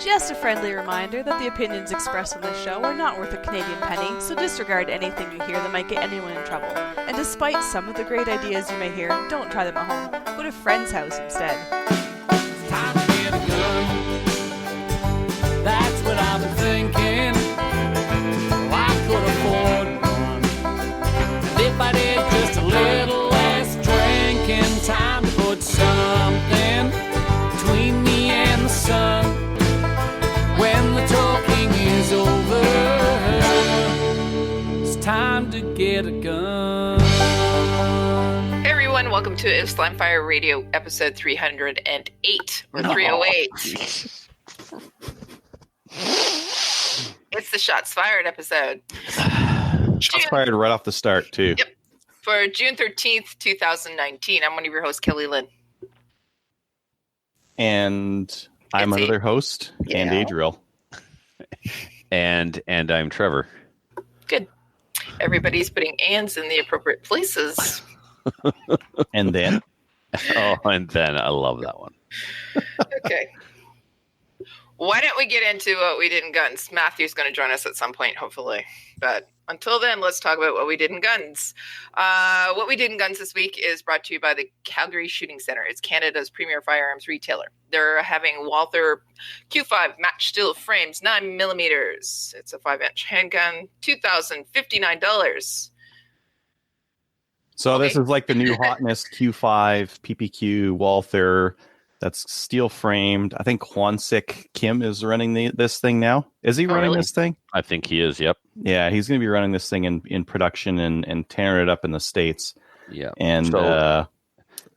Just a friendly reminder that the opinions expressed on this show are not worth a Canadian penny, so disregard anything you hear that might get anyone in trouble. And despite some of the great ideas you may hear, don't try them at home. Go to a friend's house instead. It's time to get a gun. That's what I've been thinking. Well, I could afford one. And if I did just a little less drinking, time to put something between me and the sun. When the talking is over, it's time to get a gun. Hey everyone, welcome to Slamfire Radio episode 308 or 308. It's the Shots Fired episode. Shots fired right off the start, too. Yep. For June 13th, 2019. I'm one of your hosts, Kelly Lynn. And I'm It's another host, and Adriel. And I'm Trevor. Good. Everybody's putting ands in the appropriate places. And then? Oh, and then I love that one. Okay. Why don't we get into what we did in guns? Matthew's going to join us at some point, hopefully. But until then, let's talk about what we did in guns. What we did in guns this week is brought to you by the Calgary Shooting Center. It's Canada's premier firearms retailer. They're having Walther Q5 match steel frames, 9 millimeters. It's a 5-inch handgun, $2,059. So Okay. this is like the new hotness Q5, PPQ, Walther. That's steel framed. I think Hwansik Kim is running this thing now. Is he running really? this thing? I think he is, yep. Yeah, he's going to be running this thing in production and tearing it up in the States. Yeah. And So, I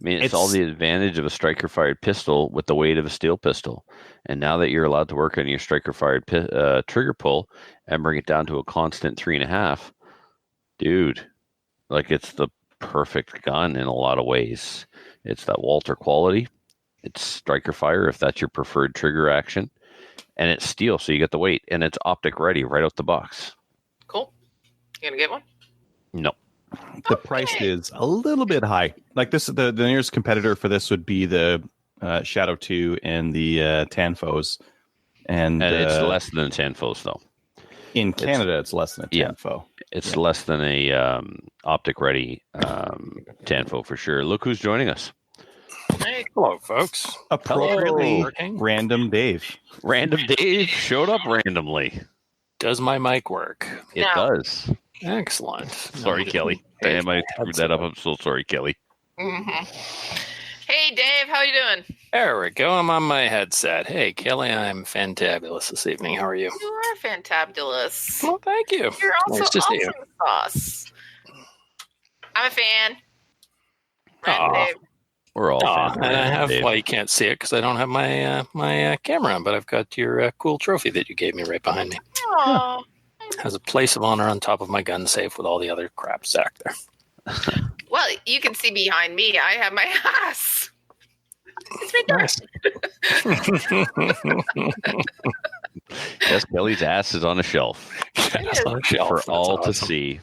mean, it's all the advantage of a striker-fired pistol with the weight of a steel pistol. And now that you're allowed to work on your striker-fired trigger pull and bring it down to a constant 3.5, dude, like it's the perfect gun in a lot of ways. It's that Walther quality. It's striker fire if that's your preferred trigger action. And it's steel, so you get the weight. And it's optic ready right out the box. Cool. You going to get one? No. the price is a little bit high. Like this, the nearest competitor for this would be the Shadow 2 and the Tanfos. And it's less than a Tanfos, though. In Canada, it's less than a Tanfo. It's less than a optic ready Tanfo for sure. Look who's joining us. Hey, hello, folks. Appropriately Hello. random Dave. Random Dave showed up randomly. Does my mic work? It No. does. Excellent. Sorry, Kelly. Damn, I screwed that up. I'm so sorry, Kelly. Mm-hmm. Hey, Dave, how you doing? There we go. I'm on my headset. Hey, Kelly, I'm fantabulous this evening. How are you? You are fantabulous. Well, thank you. You're also Nice to see you. awesome sauce. I'm a fan. Random Aw. Dave. We're all Aw, fans. and I have, Dave. well, you can't see it because I don't have my my camera on, but I've got your cool trophy that you gave me right behind me. Aw. Has a place of honor on top of my gun safe with all the other crap stacked there. Well, you can see behind me. I have my ass. It's ridiculous. Yes, Kelly's ass is on a shelf It's on a shelf. for That's all to awesome. see.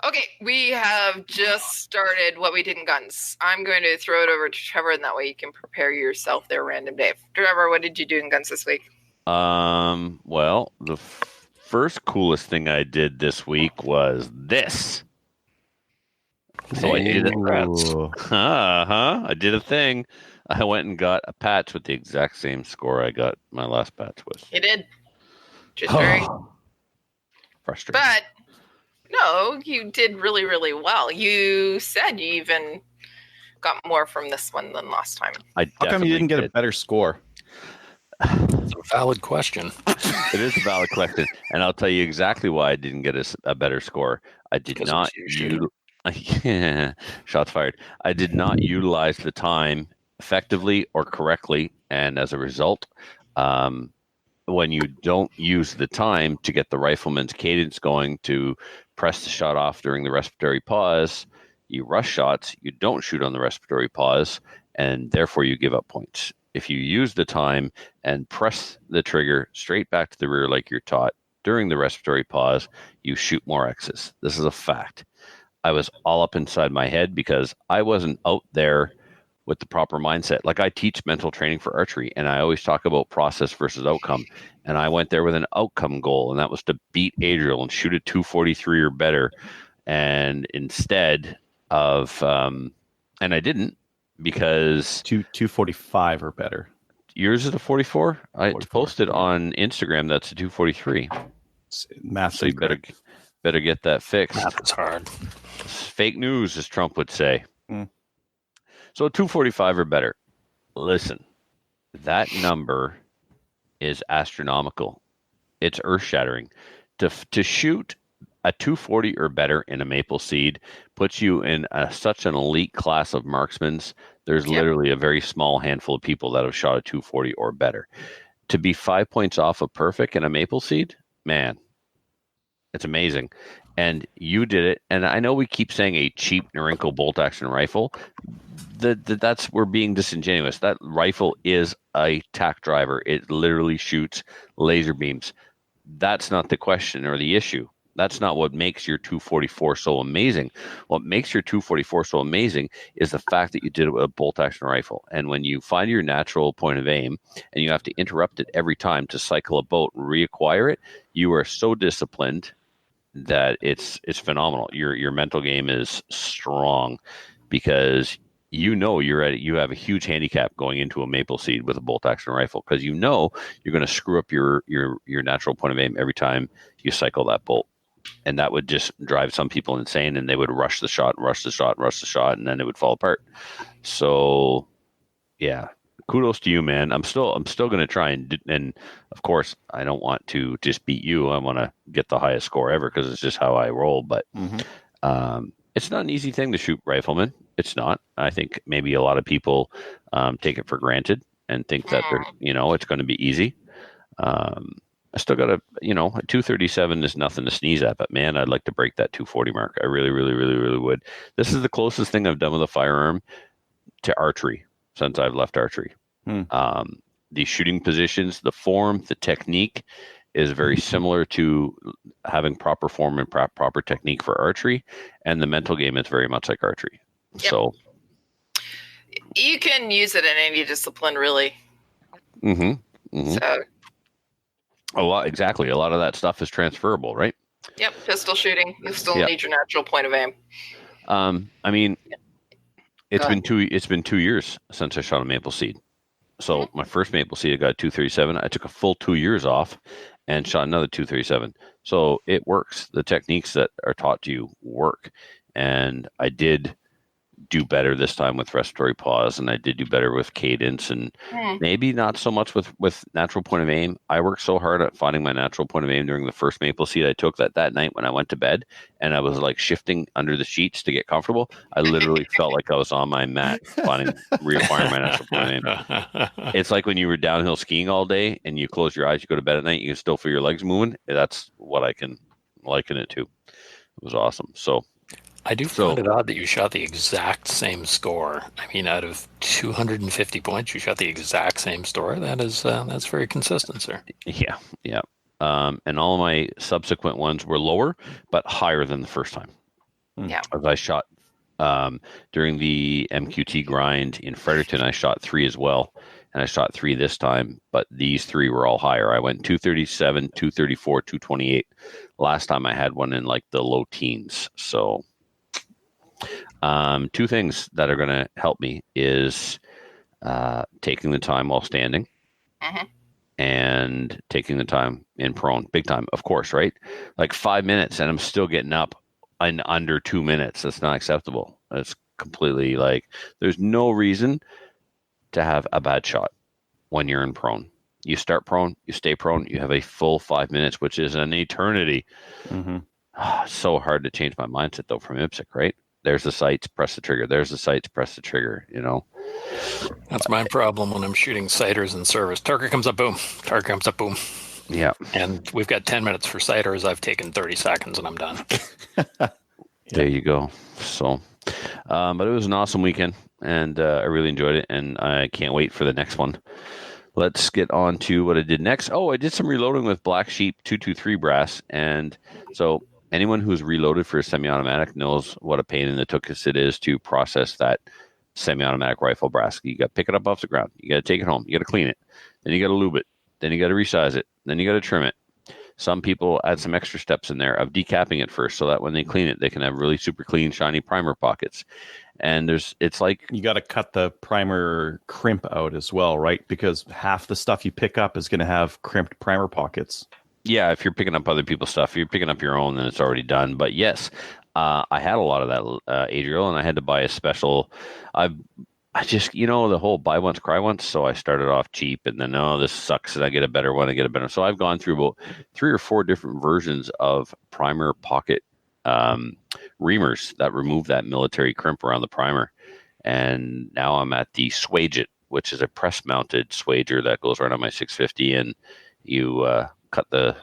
Okay, we have just started what we did in guns. I'm going to throw it over to Trevor, and that way you can prepare yourself there, Random Dave. Trevor, what did you do in guns this week? Well, the first coolest thing I did this week was this. So I did it. Ooh. I did a thing. I went and got a patch with the exact same score I got my last patch with. You did. Just very. Frustrating. But no, you did really, really well. You said you even got more from this one than last time. How come you didn't get a better score? It's a valid question. It is a valid question, and I'll tell you exactly why I didn't get a better score. I did Because not it was shots fired. I did not utilize the time effectively or correctly, and as a result, when you don't use the time to get the rifleman's cadence going to press the shot off during the respiratory pause, you rush shots, you don't shoot on the respiratory pause, and therefore you give up points. If you use the time and press the trigger straight back to the rear like you're taught during the respiratory pause, you shoot more X's. This is a fact. I was all up inside my head because I wasn't out there with the proper mindset. Like I teach mental training for archery, and I always talk about process versus outcome. And I went there with an outcome goal, and that was to beat Adriel and shoot a 243 or better. And instead of, and I didn't, because 245 or better. Yours is a 44. I 44, posted yeah. on Instagram that's a 243. Math. So you better get that fixed. Math is hard. Fake news, as Trump would say. Mm. So 245 or better. Listen, that number is astronomical. It's earth-shattering. To shoot a 240 or better in a maple seed puts you in such an elite class of marksmen. There's literally a very small handful of people that have shot a 240 or better. To be 5 points off of perfect in a maple seed, man, it's amazing. And you did it. And I know we keep saying a cheap Norinco bolt action rifle. That's we're being disingenuous. That rifle is a tack driver. It literally shoots laser beams. That's not the question or the issue. That's not what makes your 244 so amazing. What makes your 244 so amazing is the fact that you did it with a bolt action rifle. And when you find your natural point of aim and you have to interrupt it every time to cycle a bolt and reacquire it, you are so disciplined that it's phenomenal. Your mental game is strong because you know you have a huge handicap going into a maple seed with a bolt action rifle because you know you're going to screw up your natural point of aim every time you cycle that bolt. And that would just drive some people insane, and they would rush the shot, and then it would fall apart. So, yeah, kudos to you, man. I'm still going to try and of course, I don't want to just beat you. I want to get the highest score ever because it's just how I roll. But it's not an easy thing to shoot rifleman. It's not. I think maybe a lot of people take it for granted and think that it's going to be easy. I still got a 237 is nothing to sneeze at, but man, I'd like to break that 240 mark. I really, really, really, really would. This is the closest thing I've done with a firearm to archery since I've left archery. The shooting positions, the form, the technique is very similar to having proper form and proper technique for archery, and the mental game is very much like archery. Yep. So you can use it in any discipline, really. So. A lot of that stuff is transferable, right? Yep, pistol shooting. You still need your natural point of aim. I mean, it's been 2 years since I shot a maple seed. So my first maple seed, I got a 237. I took a full 2 years off and shot another 237. So it works. The techniques that are taught to you work. And I did do better this time with respiratory pause, and I did do better with cadence, and maybe not so much with natural point of aim. I worked so hard at finding my natural point of aim during the first maple seed I took that night when I went to bed, and I was like shifting under the sheets to get comfortable. I literally felt like I was on my mat reacquiring my natural point of aim. It's like when you were downhill skiing all day and you close your eyes, you go to bed at night, you can still feel your legs moving. That's what I can liken it to. It was awesome. So I do find it odd that you shot the exact same score. I mean, out of 250 points, you shot the exact same score. That's very consistent, sir. Yeah. And all of my subsequent ones were lower, but higher than the first time. Yeah. As I shot during the MQT grind in Fredericton, I shot 3 as well, and I shot 3 this time. But these 3 were all higher. I went 237, 234, 228. Last time I had one in like the low teens. So. 2 things that are going to help me is taking the time while standing and taking the time in prone. Big time, of course, right? Like 5 minutes and I'm still getting up in under 2 minutes. That's not acceptable. That's completely there's no reason to have a bad shot when you're in prone. You start prone, you stay prone, you have a full 5 minutes, which is an eternity. So hard to change my mindset though from IPSC, right? There's the sights, press the trigger. There's the sights, press the trigger, That's my problem when I'm shooting sighters in service. Target comes up, boom. Target comes up, boom. Yeah. And we've got 10 minutes for sighters. I've taken 30 seconds and I'm done. There you go. So, but it was an awesome weekend and I really enjoyed it and I can't wait for the next one. Let's get on to what I did next. Oh, I did some reloading with Black Sheep 223 brass. And so anyone who's reloaded for a semi-automatic knows what a pain in the tuchus it is to process that semi-automatic rifle brass. You got to pick it up off the ground. You got to take it home. You got to clean it. Then you got to lube it. Then you got to resize it. Then you got to trim it. Some people add some extra steps in there of decapping it first, so that when they clean it, they can have really super clean, shiny primer pockets. And it's like you got to cut the primer crimp out as well, right? Because half the stuff you pick up is going to have crimped primer pockets. Yeah, if you're picking up other people's stuff, if you're picking up your own, then it's already done. But yes, I had a lot of that, Adriel, and I had to buy a special. I just, the whole buy once, cry once. So I started off cheap, and then, this sucks, and I get a better one, I get a better. So I've gone through about 3 or 4 different versions of primer pocket reamers that remove that military crimp around the primer. And now I'm at the Swage-It, which is a press-mounted swager that goes right on my 650, and you cut the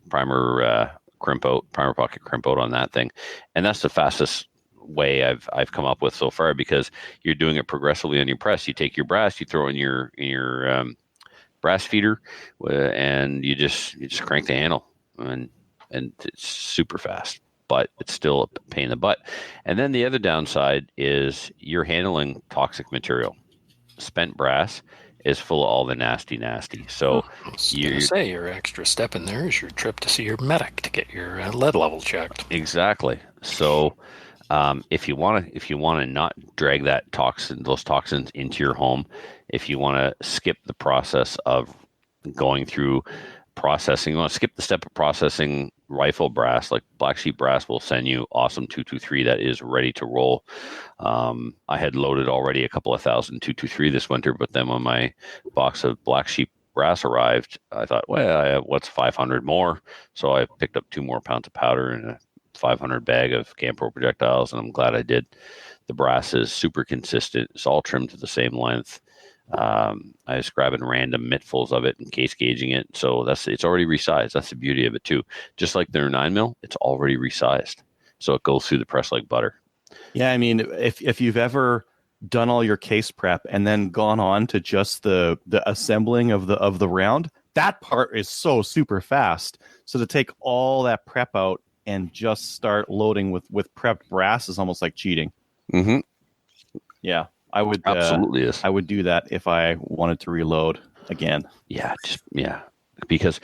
primer primer pocket crimp out on that thing, and that's the fastest way I've come up with so far, because you're doing it progressively on your press. You take your brass, you throw in your brass feeder, and you just crank the handle, and it's super fast, but it's still a pain in the butt. And then the other downside is you're handling toxic material. Spent brass is full of all the nasty. So your extra step in there is your trip to see your medic to get your lead level checked. Exactly. So if you want to not drag those toxins into your home, if you want to skip the process of going through processing, you want to skip the step of processing rifle brass, like Black Sheep Brass will send you awesome 223 that is ready to roll. I had loaded already a couple of thousand 223 this winter, but then when my box of Black Sheep Brass arrived, I thought, well, what's 500 more? So I picked up 2 more pounds of powder and a 500 bag of Campro projectiles, and I'm glad I did. The brass is super consistent. It's all trimmed to the same length. I was grabbing random mittfuls of it and case gauging it. So it's already resized. That's the beauty of it too. Just like their 9mm, it's already resized. So it goes through the press like butter. Yeah, I mean, if you've ever done all your case prep and then gone on to just the assembling of the round, that part is so super fast. So to take all that prep out and just start loading with prepped brass is almost like cheating. Mm-hmm. Yeah. I would absolutely is. I would do that if I wanted to reload again. Yeah, because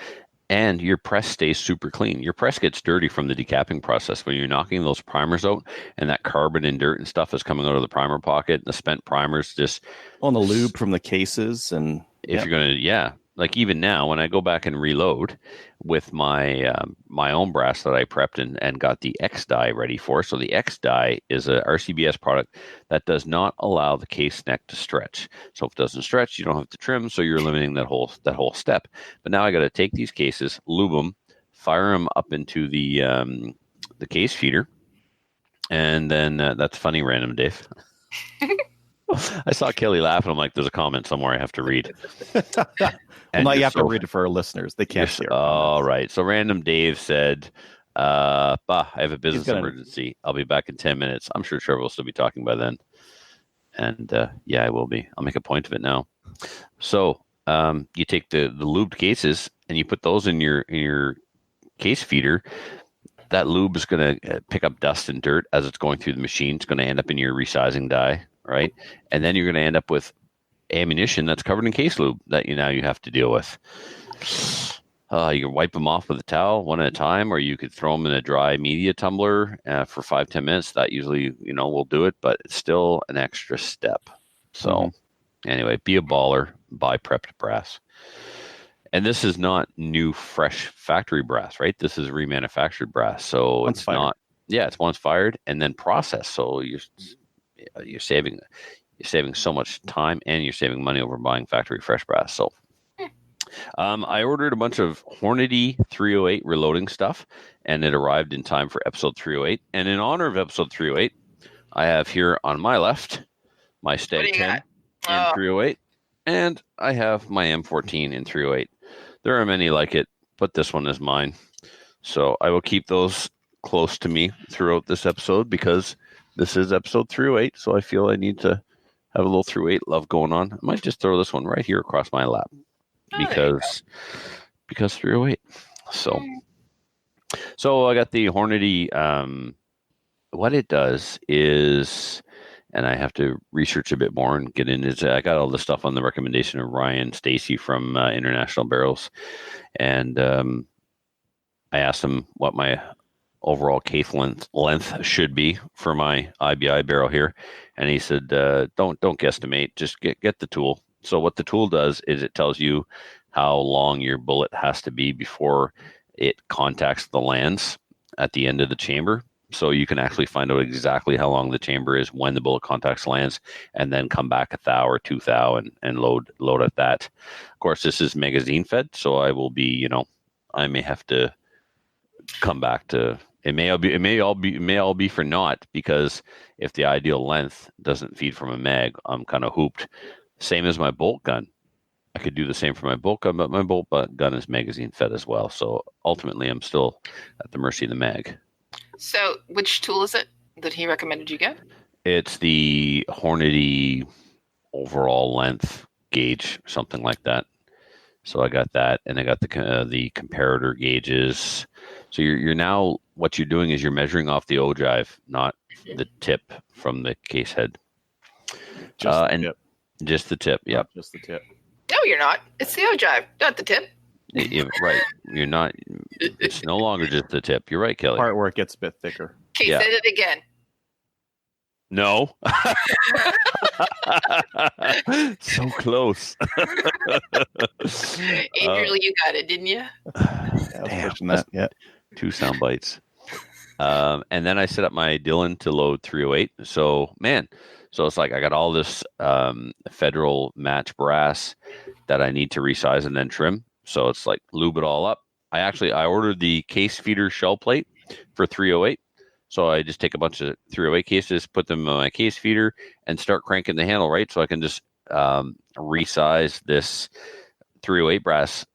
your press stays super clean. Your press gets dirty from the decapping process when you're knocking those primers out, and that carbon and dirt and stuff is coming out of the primer pocket. The spent primers just on the lube from the cases, and if you're gonna, like even now when I go back and reload with my my own brass that I prepped and got the X die ready for. So the X die is a RCBS product that does not allow the case neck to stretch. So if it doesn't stretch, you don't have to trim. So you're eliminating that whole step. But now I got to take these cases, lube them, fire them up into the case feeder, and then that's funny, random Dave. I saw Kelly laughing. I'm like, there's a comment somewhere I have to read. Well, now you have to read it for our listeners. They can't see it. All right. So random Dave said, I have a business emergency. I'll be back in 10 minutes. I'm sure Trevor will still be talking by then. And I will be. I'll make a point of it now. So you take the lubed cases and you put those in your case feeder. That lube is going to pick up dust and dirt as it's going through the machine. It's going to end up in your resizing die, right? And then you're going to end up with ammunition that's covered in case lube that you have to deal with. You can wipe them off with a towel one at a time, or you could throw them in a dry media tumbler for 5-10 minutes. That usually, will do it, but it's still an extra step. So anyway, be a baller, buy prepped brass. And this is not new, fresh factory brass, right? This is remanufactured brass. So once it's fired. not, it's once fired and then processed. So you're saving so much time and you're saving money over buying factory fresh brass. So I ordered a bunch of Hornady 308 reloading stuff, and it arrived in time for episode 308. And in honor of episode 308, I have here on my left my Stag 10 in 308, and I have my M14 in 308. There are many like it, but this one is mine. So I will keep those close to me throughout this episode because this is episode 308, so I feel I need to have a little 308 love going on. I might just throw this one right here across my lap because 308. So I got the Hornady. What it does is and I have to research a bit more and get into. I got all the stuff on the recommendation of Ryan Stacy from International Barrels, and I asked him what my overall case length should be for my IBI barrel here, and he said, "Don't guesstimate. Just get the tool." So what the tool does is it tells you how long your bullet has to be before it contacts the lands at the end of the chamber. So you can actually find out exactly how long the chamber is when the bullet contacts lands, and then come back a thou or 2 thou and load at that. Of course, this is magazine fed, so I will be, I may have to come back to it. May all be for naught, because if the ideal length doesn't feed from a mag, I'm kind of hooped. Same as my bolt gun. I could do the same for my bolt gun, but my bolt gun is magazine fed as well. So ultimately, I'm still at the mercy of the mag. So which tool is it that he recommended you get? It's the Hornady overall length gauge, something like that. So I got that, and I got the comparator gauges. So you're now, what you're doing is you're measuring off the ogive, not the tip from the case head. Just the tip. Just the tip. Yep. Just the tip. No, you're not. It's the ogive, not the tip. Right. You're not. It's no longer just the tip. You're right, Kelly. Part where it gets a bit thicker. Okay, Yeah. say it again. No. So close. Adriel, you got it, didn't you? Damn. That. Yeah. 2 sound bites. And then I set up my Dillon to load 308. So it's like I got all this federal match brass that I need to resize and then trim. So it's like lube it all up. I ordered the case feeder shell plate for 308. So I just take a bunch of 308 cases, put them on my case feeder, and start cranking the handle, right? So I can just resize this 308 brass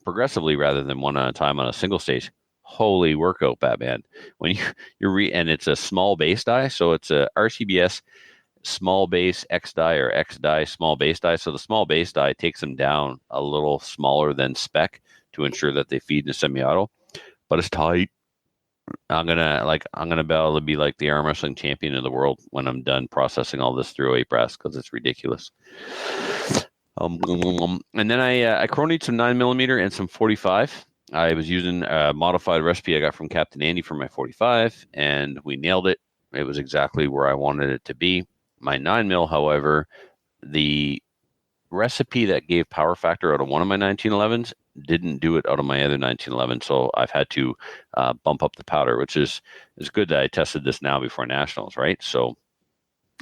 progressively rather than one at a time on a single stage. Holy workout, Batman. When and it's a small base die, so it's a RCBS small base X die or X die small base die. So the small base die takes them down a little smaller than spec to ensure that they feed in a semi-auto, but it's tight. I'm gonna be able to be like the arm wrestling champion of the world when I'm done processing all this 308 brass, because it's ridiculous. And then I cronied some 9mm and some 45. I was using a modified recipe I got from Captain Andy for my 45, and we nailed it. It was exactly where I wanted it to be. My 9mm, however, the recipe that gave power factor out of one of my 1911s didn't do it out of my other 1911, so I've had to bump up the powder, which is good that I tested this now before nationals, right? So,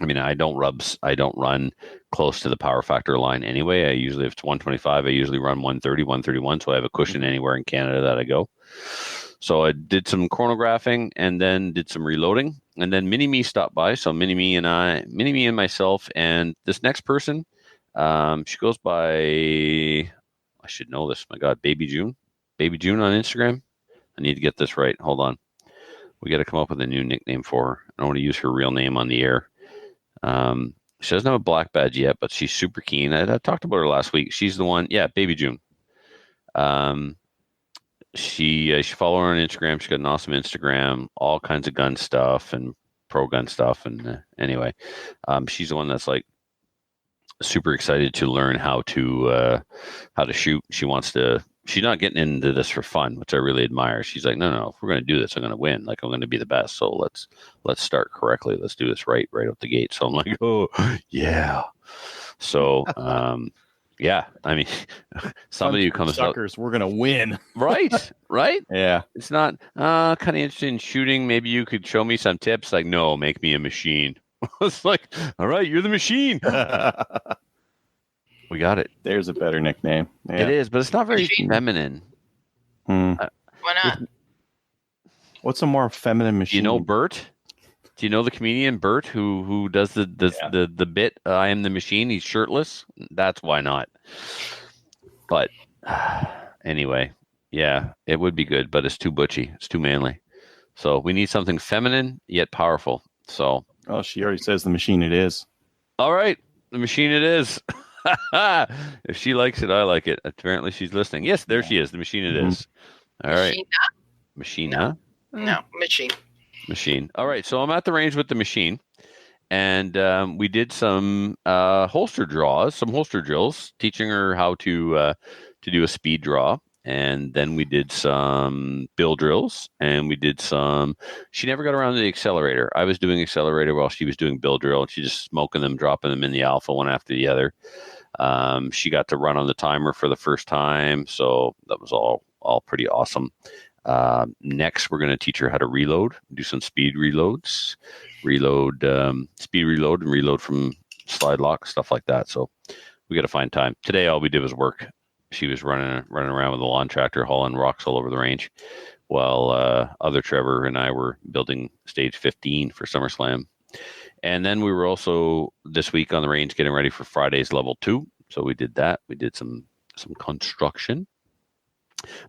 I mean, I don't run close to the power factor line anyway. I usually, if it's 125, I usually run 130, 131, so I have a cushion anywhere in Canada that I go. So I did some chronographing and then did some reloading, and then Mini-Me stopped by. So Mini-Me and myself, and this next person, she goes by, I should know this. My God, Baby June on Instagram. I need to get this right. Hold on. We got to come up with a new nickname for her. I don't want to use her real name on the air. She doesn't have a black badge yet, but she's super keen. I talked about her last week. She's the one. Yeah, Baby June. She follow her on Instagram. She's got an awesome Instagram, all kinds of gun stuff and pro gun stuff. And anyway, she's the one that's like super excited to learn how to shoot. She's not getting into this for fun, which I really admire. She's like, no, if we're going to do this, I'm going to win. Like, I'm going to be the best. So let's start correctly. Let's do this right out the gate. So I'm like, oh yeah. So, yeah, I mean, somebody who comes suckers, we're going to win. Right. Yeah. It's not kind of interested in shooting. Maybe you could show me some tips. Like, no, make me a machine. It's like, all right, you're the machine. We got it. There's a better nickname. Yeah. It is, but it's not very feminine. Why not? What's a more feminine machine? You know Bert? Do you know the comedian Bert who does the bit? I am the machine. He's shirtless. That's why not. But anyway, yeah, it would be good, but it's too butchy. It's too manly. So we need something feminine yet powerful. So. Oh, she already says the machine it is. All right, the machine it is. If she likes it, I like it. Apparently, she's listening. Yes, there she is. The machine it is. All right. Machine, huh? No, machine. Machine. All right, so I'm at the range with the machine, And we did some holster draws, some holster drills, teaching her how to do a speed draw. And then we did some bill drills, and we did some. She never got around to the accelerator. I was doing accelerator while she was doing bill drill, and she just smoking them, dropping them in the alpha one after the other. She got to run on the timer for the first time, so that was all pretty awesome. Next, we're going to teach her how to reload, do some speed reloads, speed reload, and reload from slide lock, stuff like that. So we got to find time. Today, all we did was work. She was running around with a lawn tractor, hauling rocks all over the range, while other Trevor and I were building stage 15 for SummerSlam. And then we were also this week on the range getting ready for Friday's level 2. So we did that. We did some construction.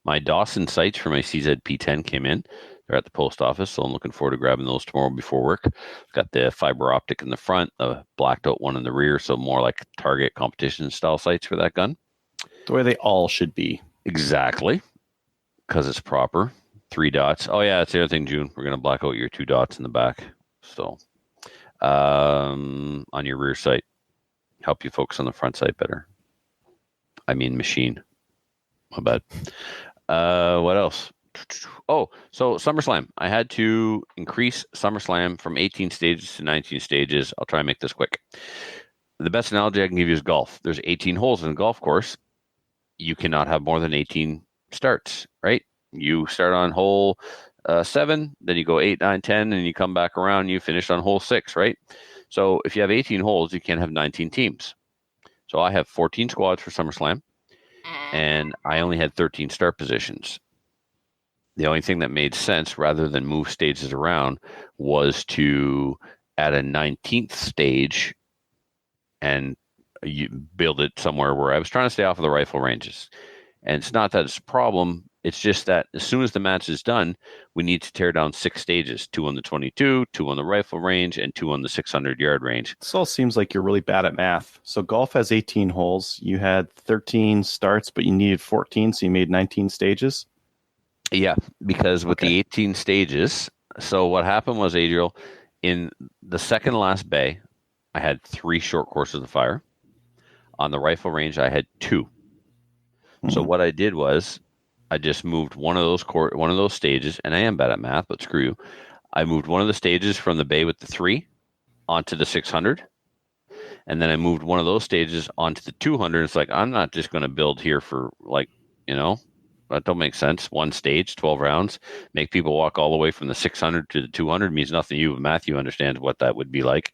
My Dawson sights for my CZP10 came in. They're at the post office, so I'm looking forward to grabbing those tomorrow before work. Got the fiber optic in the front, the blacked out one in the rear, so more like target competition style sights for that gun. The way they all should be. Exactly, because it's proper. 3 dots. Oh yeah, that's the other thing, June. We're going to black out your 2 dots in the back. So on your rear sight, help you focus on the front sight better. I mean machine. My bad. What else? Oh, so SummerSlam. I had to increase SummerSlam from 18 stages to 19 stages. I'll try and make this quick. The best analogy I can give you is golf. There's 18 holes in a golf course. You cannot have more than 18 starts, right? You start on hole 7, then you go 8, 9, 10, and you come back around and you finish on hole 6, right? So if you have 18 holes, you can't have 19 teams. So I have 14 squads for SummerSlam, and I only had 13 start positions. The only thing that made sense, rather than move stages around, was to add a 19th stage and you build it somewhere where I was trying to stay off of the rifle ranges. And it's not that it's a problem. It's just that as soon as the match is done, we need to tear down 6 stages, 2 on the 22, 2 on the rifle range, and 2 on the 600-yard range. This all seems like you're really bad at math. So golf has 18 holes. You had 13 starts, but you needed 14, so you made 19 stages? Yeah, because with the 18 stages, so what happened was, Adriel, in the second last bay, I had 3 short courses of fire. On the rifle range, I had 2. So what I did was I just moved one of those stages, and I am bad at math, but screw you. I moved one of the stages from the bay with the 3 onto the 600, and then I moved one of those stages onto the 200. It's like, I'm not just going to build here for, like, that don't make sense. 1 stage, 12 rounds, make people walk all the way from the 600 to the 200 means nothing to you. Matthew understands what that would be like.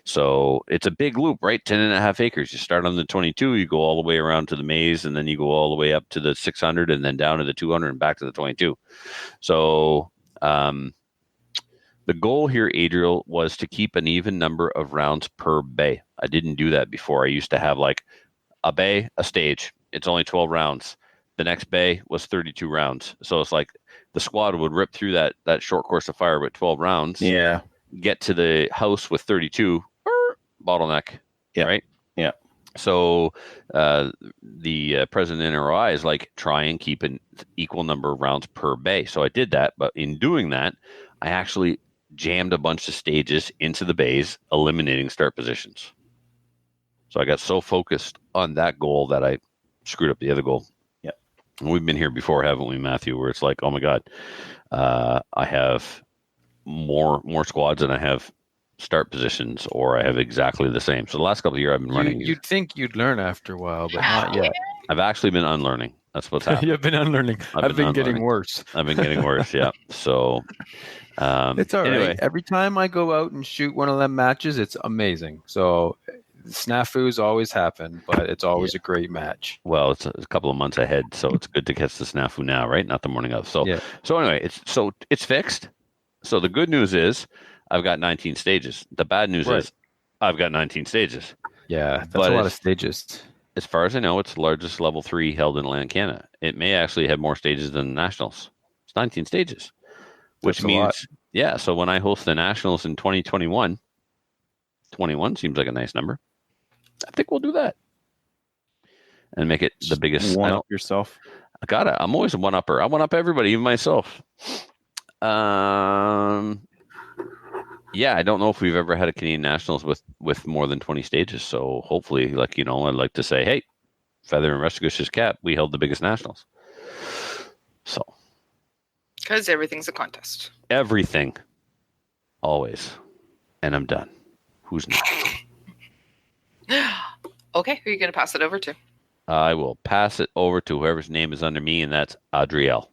So it's a big loop, right? 10.5 acres. You start on the 22, you go all the way around to the maze, and then you go all the way up to the 600 and then down to the 200 and back to the 22. So the goal here, Adriel, was to keep an even number of rounds per bay. I didn't do that before. I used to have like a bay, a stage. It's only 12 rounds. The next bay was 32 rounds. So it's like the squad would rip through that short course of fire with 12 rounds. Yeah. Get to the house with 32, bottleneck. Yeah. Right? Yeah. So the president NRI is like, try and keep an equal number of rounds per bay. So I did that. But in doing that, I actually jammed a bunch of stages into the bays, eliminating start positions. So I got so focused on that goal that I screwed up the other goal. We've been here before, haven't we, Matthew? Where it's like, oh my God, I have more squads than I have start positions, or I have exactly the same. So the last couple of years I've been running. You'd think you'd learn after a while, but not yet. I've actually been unlearning. That's what's happening. You've been unlearning. I've been getting worse. I've been getting worse. Yeah. So it's all anyway. right. Every time I go out and shoot one of them matches, it's amazing. So snafus always happen, but it's always a great match. Well, it's a couple of months ahead, so it's good to catch the snafu now, right? Not the morning of. So so anyway, it's fixed. So the good news is I've got 19 stages. The bad news is I've got 19 stages. Yeah, that's a lot of stages. As far as I know, it's the largest level 3 held in Atlantic Canada. It may actually have more stages than the Nationals. It's 19 stages, which means, so when I host the Nationals in 2021, 21 seems like a nice number. I think we'll do that and make it the biggest. One up yourself. I got it. I'm always a one-upper. I one-up everybody, even myself. Yeah, I don't know if we've ever had a Canadian Nationals with more than 20 stages. So hopefully, like, I'd like to say, hey, feather and Restigouche's cap, we held the biggest Nationals. So. Because everything's a contest. Everything. Always. And I'm done. Who's next? Okay, who are you going to pass it over to? I will pass it over to whoever's name is under me, and that's Adriel.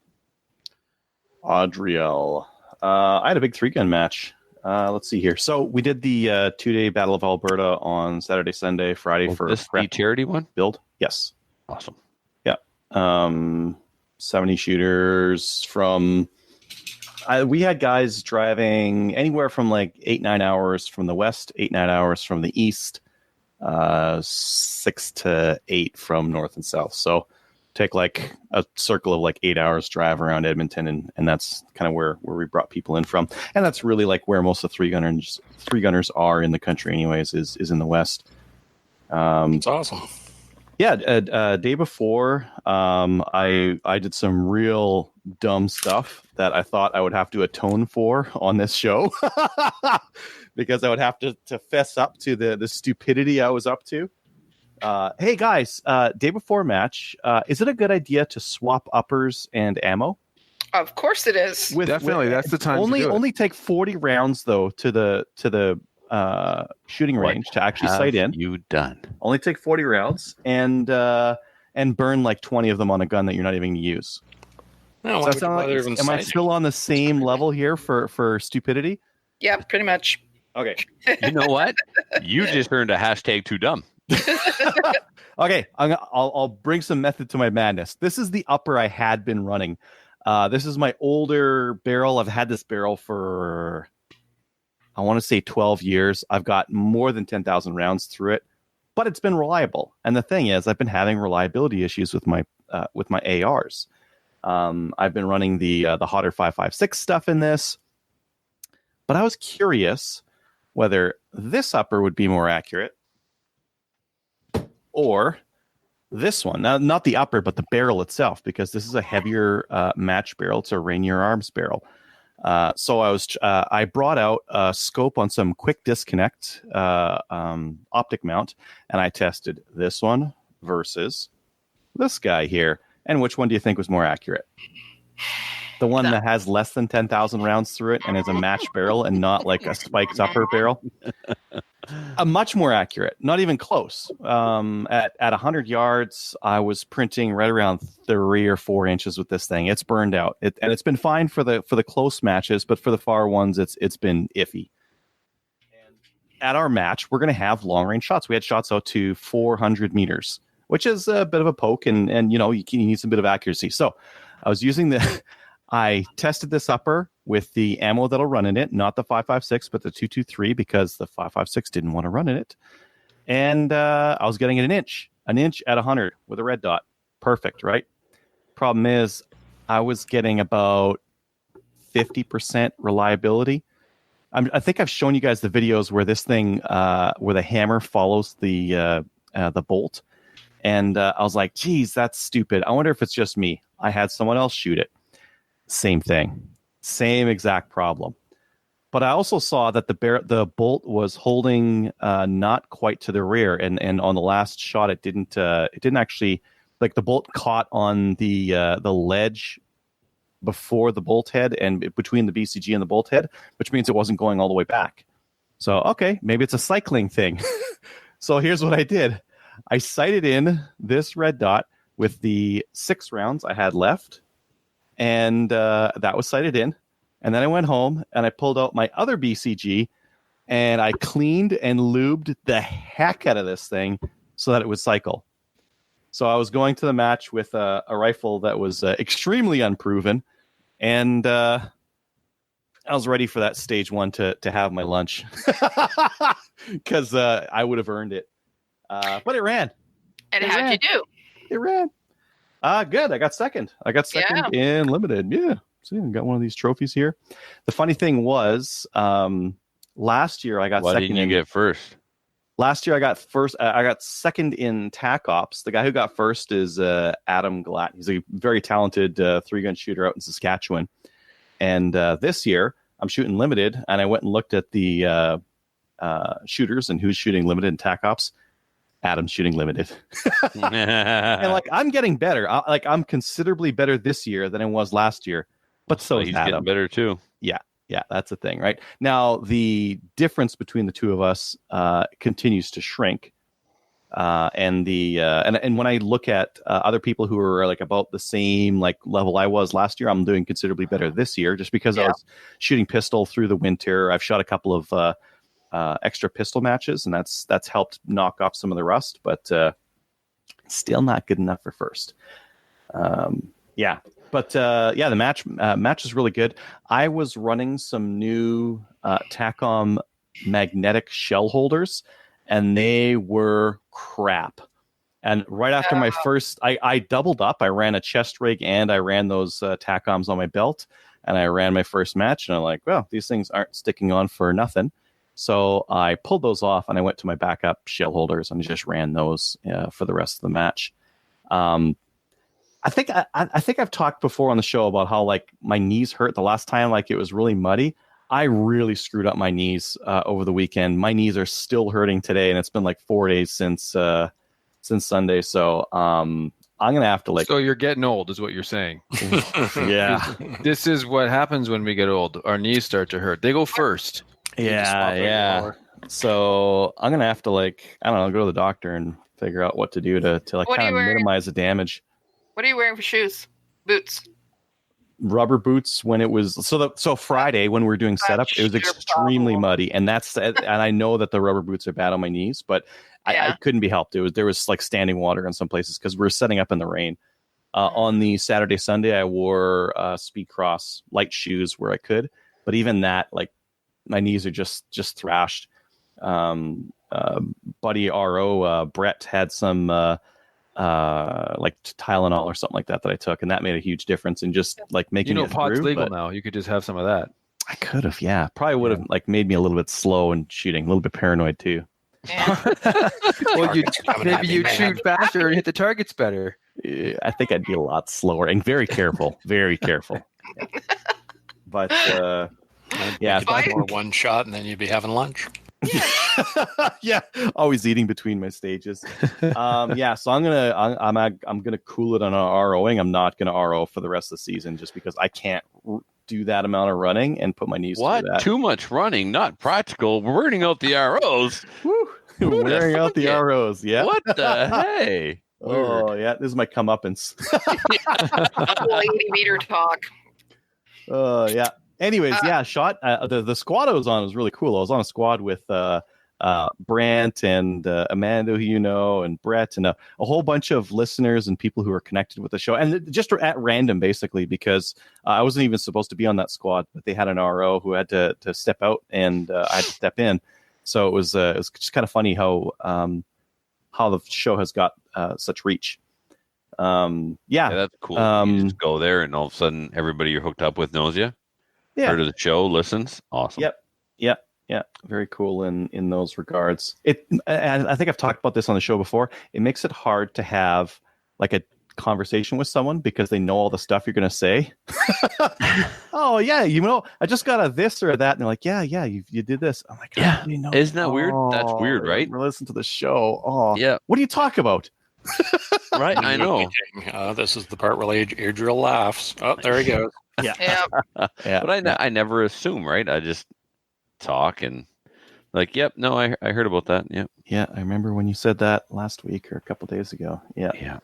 Adriel. I had a big 3-gun match. Let's see here. So we did the 2-day Battle of Alberta on Saturday, Sunday, Friday for this the charity one? Build. Yes. Awesome. Yeah. 70 shooters from... we had guys driving anywhere from like 8-9 hours from the west, 8-9 hours from the east, 6 to 8 from north and south. So take like a circle of like 8 hours drive around Edmonton, and that's kind of where we brought people in from. And that's really like where most of the three gunners are in the country anyways, is in the west. It's awesome. Yeah, day before, I did some real dumb stuff that I thought I would have to atone for on this show because I would have to fess up to the stupidity I was up to. Hey guys, day before match, is it a good idea to swap uppers and ammo? Of course it is. Definitely, that's the time. Only take 40 rounds though to the shooting range to actually sight in. You done? Only take 40 rounds and burn like 20 of them on a gun that you're not even going to use. No, Does that sound like, am I still on the same level here for stupidity? Yeah, pretty much. Okay. You know what? You just earned a hashtag too dumb. Okay, I'll bring some method to my madness. This is the upper I had been running. This is my older barrel. I've had this barrel for, I want to say 12 years. I've got more than 10,000 rounds through it, but it's been reliable. And the thing is, I've been having reliability issues with my ARs. I've been running the hotter 5.56 stuff in this, but I was curious whether this upper would be more accurate or this one. Now, not the upper, but the barrel itself, because this is a heavier match barrel. It's a Rainier Arms barrel. So I brought out a scope on some quick disconnect optic mount, and I tested this one versus this guy here. And which one do you think was more accurate? The one that has less than 10,000 rounds through it and is a match barrel and not like a spiked upper barrel. A much more accurate, not even close. At 100 yards, I was printing right around 3 or 4 inches with this thing. It's burned out, and it's been fine for the close matches, but for the far ones, it's been iffy. And at our match, we're going to have long range shots. We had shots out to 400 meters, which is a bit of a poke, and you need some bit of accuracy. So I was using I tested this upper with the ammo that'll run in it, not the 5.56, but the 223, because the 5.56 didn't want to run in it. And I was getting it an inch at 100 with a red dot. Perfect, right? Problem is, I was getting about 50% reliability. I think I've shown you guys the videos where this thing, where the hammer follows the bolt. And I was like, geez, that's stupid. I wonder if it's just me. I had someone else shoot it. Same thing. Same exact problem. But I also saw that the bolt was holding not quite to the rear. And on the last shot, it didn't actually, like the bolt caught on the ledge before the bolt head and between the BCG and the bolt head, which means it wasn't going all the way back. So, okay, maybe it's a cycling thing. So here's what I did. I sighted in this red dot with the 6 rounds I had left, and that was sighted in. And then I went home and I pulled out my other BCG, and I cleaned and lubed the heck out of this thing so that it would cycle. So I was going to the match with a rifle that was extremely unproven, and I was ready for that stage 1 to have my lunch because I would have earned it. But it ran. And how'd you do? It ran. Good. I got second. In limited. Yeah. See, I got one of these trophies here. The funny thing was, last year I got second. Why didn't you get first? Last year I got first. I got second in TAC Ops. The guy who got first is Adam Glatt. He's a very talented 3-gun shooter out in Saskatchewan. And this year I'm shooting limited, and I went and looked at the shooters and who's shooting limited and TAC Ops. Adam's shooting limited. And like, I'm getting better. I'm considerably better this year than I was last year. But so is he's Adam. getting better too. Yeah, that's the thing, right? Now, the difference between the two of us continues to shrink. And when I look at other people who are like about the same like level I was last year, I'm doing considerably better this year just because I was shooting pistol through the winter. I've shot a couple of extra pistol matches, and that's helped knock off some of the rust, but still not good enough for first. But the match is really good. I was running some new TACOM magnetic shell holders, and they were crap. And right after my first, I doubled up. I ran a chest rig and I ran those TACOMs on my belt, and I ran my first match, and I'm like, well, these things aren't sticking on for nothing. So I pulled those off, and I went to my backup shell holders and just ran those for the rest of the match. I think I've talked before on the show about how like my knees hurt the last time, like it was really muddy. I really screwed up my knees over the weekend. My knees are still hurting today, and it's been like 4 days since Sunday. So I'm gonna have to like. So you're getting old, is what you're saying. Yeah, this is what happens when we get old. Our knees start to hurt. They go first. Yeah. So I'm gonna have to like, I don't know, go to the doctor and figure out what to do to like kind of minimize the damage. What are you wearing for shoes? Boots. Rubber boots when it was so Friday when we were doing setup, it was extremely muddy, and I know that the rubber boots are bad on my knees, but I couldn't be helped. There was like standing water in some places because we were setting up in the rain. On the Saturday Sunday, I wore Speed Cross light shoes where I could, but even that, like, my knees are just thrashed. Buddy RO Brett had some like Tylenol or something like that I took, and that made a huge difference in just like making it pot's through, legal now. You could just have some of that. I could have, probably would have like made me a little bit slow and shooting, a little bit paranoid too. Yeah. Well, maybe you'd shoot faster and hit the targets better. I think I'd be a lot slower and very careful, very careful. Yeah. But more one shot, and then you'd be having lunch. Yeah, always eating between my stages. So I'm gonna cool it on ROing. I'm not gonna RO for the rest of the season just because I can't do that amount of running and put my knees through that. Too much running, not practical. We're burning out the ROs. Wearing out the ROs. Yeah. What the hey? Oh yeah, this is my comeuppance. 80 meter talk. Yeah. Anyways, shot the squad I was on was really cool. I was on a squad with Brant and Amanda, who you know, and Brett, and a whole bunch of listeners and people who are connected with the show, and just at random, basically, because I wasn't even supposed to be on that squad, but they had an RO who had to step out, and I had to step in. So it was just kind of funny how the show has got such reach. That's cool. You just go there, and all of a sudden, everybody you're hooked up with knows you. Yeah. Heard of the show, listens. Awesome. Yep. Very cool in those regards. And I think I've talked about this on the show before. It makes it hard to have like a conversation with someone because they know all the stuff you're going to say. Oh yeah, I just got a this or that, and they're like, yeah, you did this. I'm like, yeah, you know, isn't that weird? That's weird, right? Listen to the show. Oh yeah. What do you talk about? Right, I know. This is the part where Adriel laughs. Oh, there he goes. Yeah. But I never assume, right? I just talk and like, yep, no, I heard about that. Yep. Yeah, I remember when you said that last week or a couple days ago. Yeah.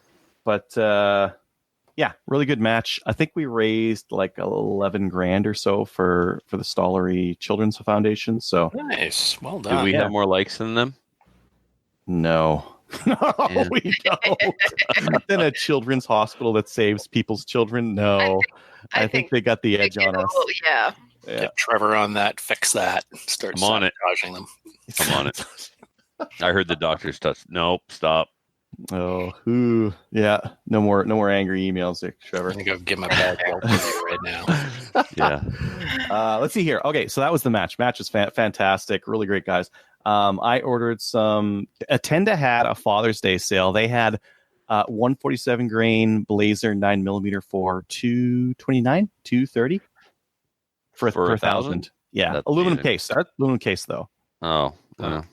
But really good match. I think we raised like $11,000 or so for the Stollery Children's Foundation. So nice, well done. Do we have more likes than them? No. No, we don't. Then a children's hospital that saves people's children. No, I think they got the edge on us. Yeah. Get Trevor on that. Fix that. Start sabotaging them. I'm on it. I heard the doctor's touch. Nope. Stop. Oh, yeah. No more angry emails there, Trevor. I'm gonna go give my bad right now. Yeah. Let's see here. Okay, so that was the match. Match is fantastic. Really great guys. I ordered some. Attenda had a Father's Day sale. They had 147 grain Blazer 9mm for $229, $230 for 1,000. Yeah, That's aluminum amazing. case. Aluminum case though. Oh, So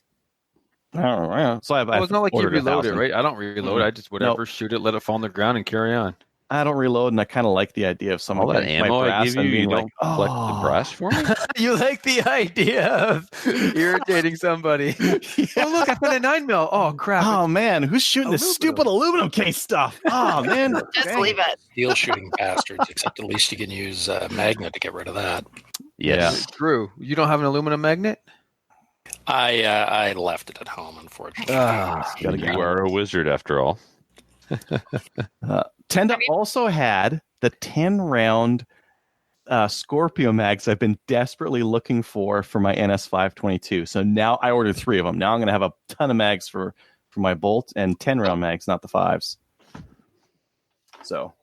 I've Well, it's not like you ordered reload it, 1,000. right? I don't reload. I just whatever, Nope. shoot it, let it fall on the ground, and carry on. I don't reload, and I kind of like the idea of someone all that getting to my ammo I brass give you, and you being don't like, collect the brass for me? You like the idea of irritating somebody? Oh, look, I found a 9mm. Oh crap! oh man, who's shooting this Aluminum. stupid aluminum case stuff? Oh man, Just dang. leave it. Steel shooting bastards. Except at least you can use magnet to get rid of that. Yes. Drew, you don't have an aluminum magnet? I left it at home, unfortunately. Gotta You are a wizard after all. Tenda also had the 10-round Scorpio mags I've been desperately looking for my NS522. So now I ordered 3 of them. Now I'm going to have a ton of mags for my Bolt and 10-round mags, not the 5s. So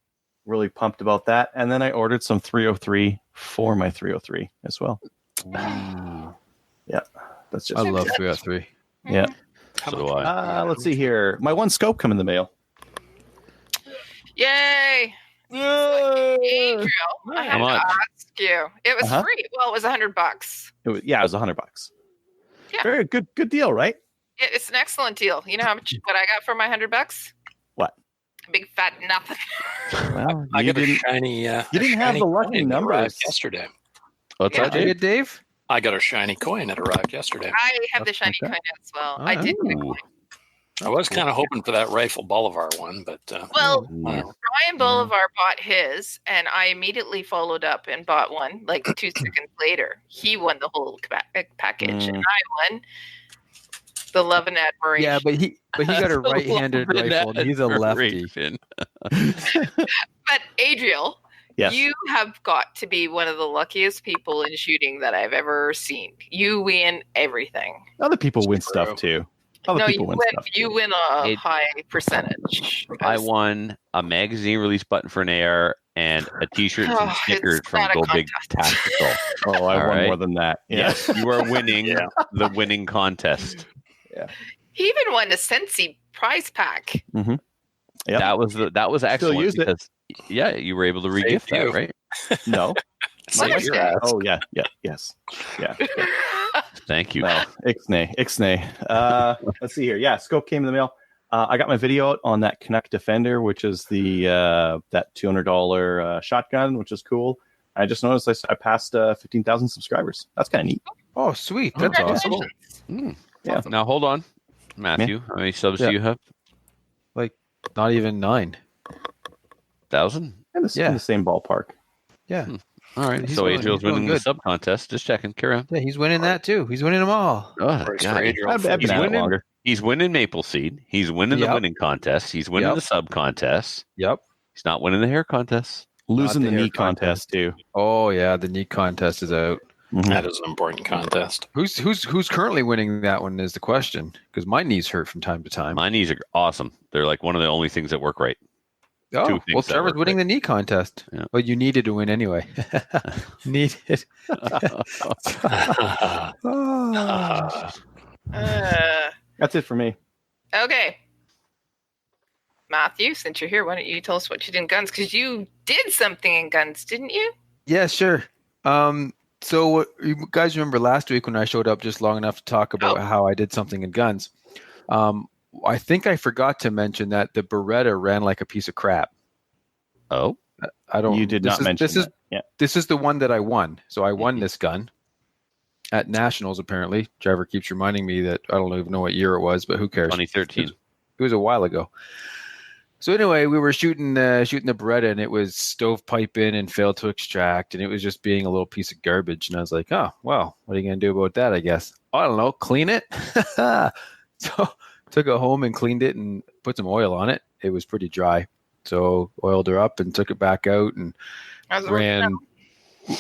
really pumped about that. And then I ordered some 303 for my 303 as well. Yeah, that's just I love 303. Yeah. So do I. Let's see here. My one scope come in the mail. Yay! Adriel, I had How to much? ask you. It was free. Well, it was $100. It was $100. Yeah. Very good deal, right? It's an excellent deal. You know how much what I got for my $100? What? A big fat nothing. Well, I you got a didn't. shiny. You didn't have the lucky coin that numbers. arrived yesterday. What's Yeah. that, Did you Dave? get Dave? I got a shiny coin that arrived yesterday. I have the That's shiny okay. coin as well. I did get a Ooh. coin. I was kind of hoping for that Rifle Boulevard one, but Well, whatever. Brian Bolivar bought his, and I immediately followed up and bought one like 2 seconds later. He won the whole package, and I won the love and admiration. Yeah, but he got a right-handed rifle, and he's a lefty. But Adriel, Yes. you have got to be one of the luckiest people in shooting that I've ever seen. You win everything. Other people win True. stuff too. Other people win stuff. You too. win a It- high percentage. I won a magazine release button for an AR and a T-shirt and some Oh, stickers it's from not a Go Big contest. Tactical. Oh, I All won right. more than that. Yeah. Yes, you are winning the winning contest. He even won a Sensi prize pack. Yep. That was excellent used it. because you were able to Saved re-gift that, you. right? No. What Save is your that? ass. Oh yeah. Yes. Yeah. Thank you. Well, ixnay. Let's see here. Yeah, scope came in the mail. I got my video out on that Canuck Defender, which is the that $200 shotgun, which is cool. I just noticed I passed 15,000 subscribers. That's kind of neat. Oh, sweet. That's awesome. Congratulations. Yeah. Now hold on, Matthew. How many subs do you have? Not even 9. 1,000. In the same ballpark. Yeah. All right. He's So doing- Adriel's he's doing winning the good. sub contest. Just checking. Carry on. Yeah, he's winning that too. He's winning them all. Oh, that First guy. for Adriel. I've been He's at it winning. longer. He's winning Maple Seed. He's winning the Yep. winning contest. He's winning Yep. the sub contest. Yep. He's not winning the hair contest. Losing Not the the hair knee contest too. Oh yeah, the neat contest is out. That is an important contest. Who's currently winning that one is the question, because my knees hurt from time to time. My knees are awesome. They're like one of the only things that work right. Oh, two things well, that Trevor's work winning the knee contest. Yeah. But you needed to win anyway. Needed. Oh. That's it for me. Okay. Matthew, since you're here, why don't you tell us what you did in guns? Because you did something in guns, didn't you? Yeah, sure. So what, you guys remember last week when I showed up just long enough to talk about how I did something in guns? I think I forgot to mention that the Beretta ran like a piece of crap. Oh, I don't. You did not mention this. that. Yeah. This is the one that I won. So I won this gun at Nationals. Apparently, Trevor keeps reminding me that I don't even know what year it was, but who cares? 2013. It was a while ago. So anyway, we were shooting the Beretta, and it was stovepiping and failed to extract, and it was just being a little piece of garbage. And I was like, oh, well, what are you going to do about that, I guess? I don't know, clean it. So took it home and cleaned it and put some oil on it. It was pretty dry. So oiled her up and took it back out and How's it ran.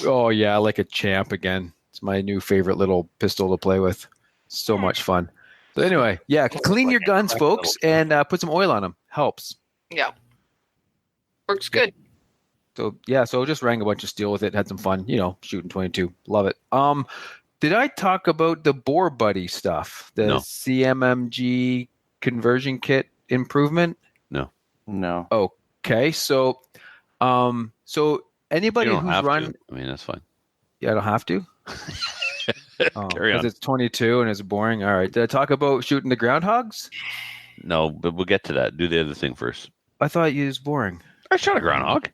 Oh, yeah, like a champ again. It's my new favorite little pistol to play with. So much fun. So anyway, yeah, clean your guns, folks, and put some oil on them. Helps. Yeah. Works good. So yeah, so just rang a bunch of steel with it, had some fun, shooting 22. Love it. Did I talk about the Bore Buddy stuff? The No. CMMG conversion kit improvement? No. Okay. So You anybody don't who's have run to. I mean, that's fine. Yeah, I don't have to. Oh, Carry on. because it's 22 and it's boring. All right. Did I talk about shooting the groundhogs? No, but we'll get to that. Do the other thing first. I thought it was boring. I shot a groundhog.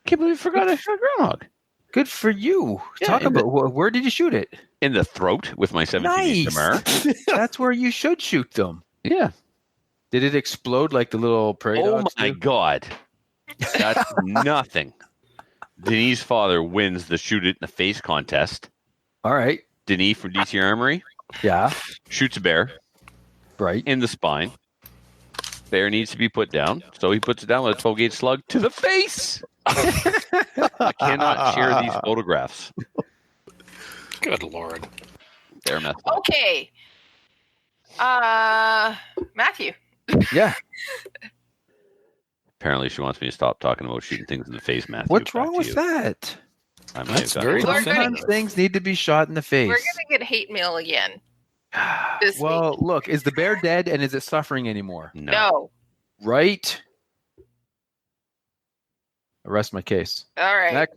Can't believe I forgot I shot a groundhog. Good for you. Yeah, Talk about where did you shoot it? In the throat with my 17 Nice. That's where you should shoot them. Yeah. Did it explode like the little prairie Oh dogs my do? God. That's nothing. Denis' father wins the shoot it in the face contest. All right. Denis from DC Armory Yeah. shoots a bear Right. in the spine. Bear needs to be put down, so he puts it down with a 12-gauge slug to the face. I cannot share these photographs. Good Lord. They're messed up. Okay. Matthew. Yeah. Apparently, she wants me to stop talking about shooting things in the face, Matthew. What's Back wrong to with you. that? I might That's have very gotten- We're gonna- Sometimes things need to be shot in the face. We're going to get hate mail again. this Well, look, is the bear dead and is it suffering anymore? No. Right? I rest my case. All right. Next.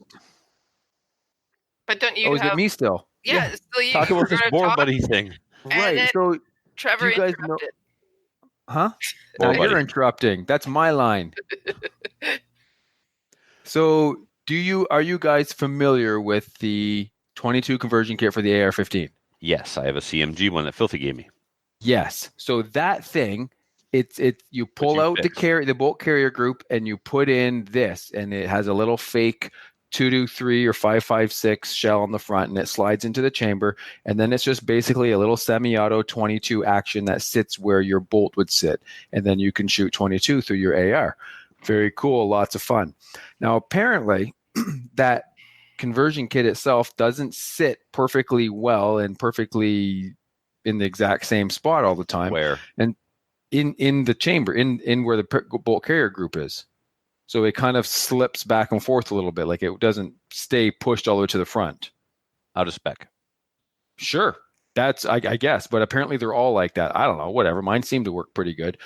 But don't you Oh, is have... it me still? Yeah, so you Talk were about this gonna bore talk, buddy thing. Right. then- So, Trevor do you guys interrupted. huh? Bore Now you're buddy. interrupting. That's my line. So, are you guys familiar with the 22 conversion kit for the AR-15? Yes, I have a CMG one that Filthy gave me. Yes. So that thing, you pull you out fix? the bolt carrier group and you put in this, and it has a little fake 223 or 556 shell on the front, and it slides into the chamber, and then it's just basically a little semi-auto 22 action that sits where your bolt would sit, and then you can shoot 22 through your AR. Very cool, lots of fun. Now, apparently, that conversion kit itself doesn't sit perfectly well and perfectly in the exact same spot all the time. Where? In the chamber, in where the bolt carrier group is. So it kind of slips back and forth a little bit, like it doesn't stay pushed all the way to the front. Out of spec. Sure, that's I guess, but apparently they're all like that. I don't know, whatever. Mine seemed to work pretty good.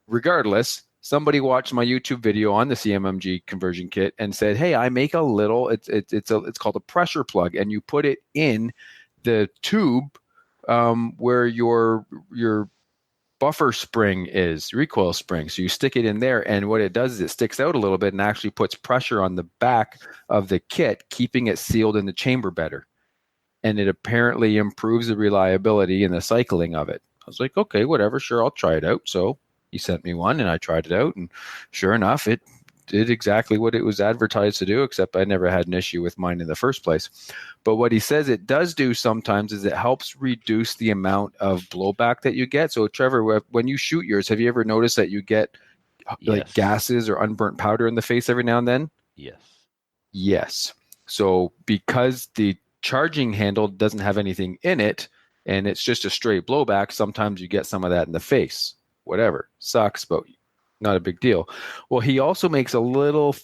Regardless, somebody watched my YouTube video on the CMMG conversion kit and said, "Hey, I make a little. It's called a pressure plug, and you put it in the tube where your buffer spring is, recoil spring. So you stick it in there, and what it does is it sticks out a little bit and actually puts pressure on the back of the kit, keeping it sealed in the chamber better. And it apparently improves the reliability and the cycling of it." I was like, okay, whatever, sure, I'll try it out. So he sent me one, and I tried it out, and sure enough, it did exactly what it was advertised to do, except I never had an issue with mine in the first place. But what he says it does do sometimes is it helps reduce the amount of blowback that you get. So, Trevor, when you shoot yours, have you ever noticed that you get like Yes. gases or unburnt powder in the face every now and then? Yes. Yes. So because the charging handle doesn't have anything in it and it's just a straight blowback, sometimes you get some of that in the face. Whatever. Sucks, but not a big deal. Well, he also makes a little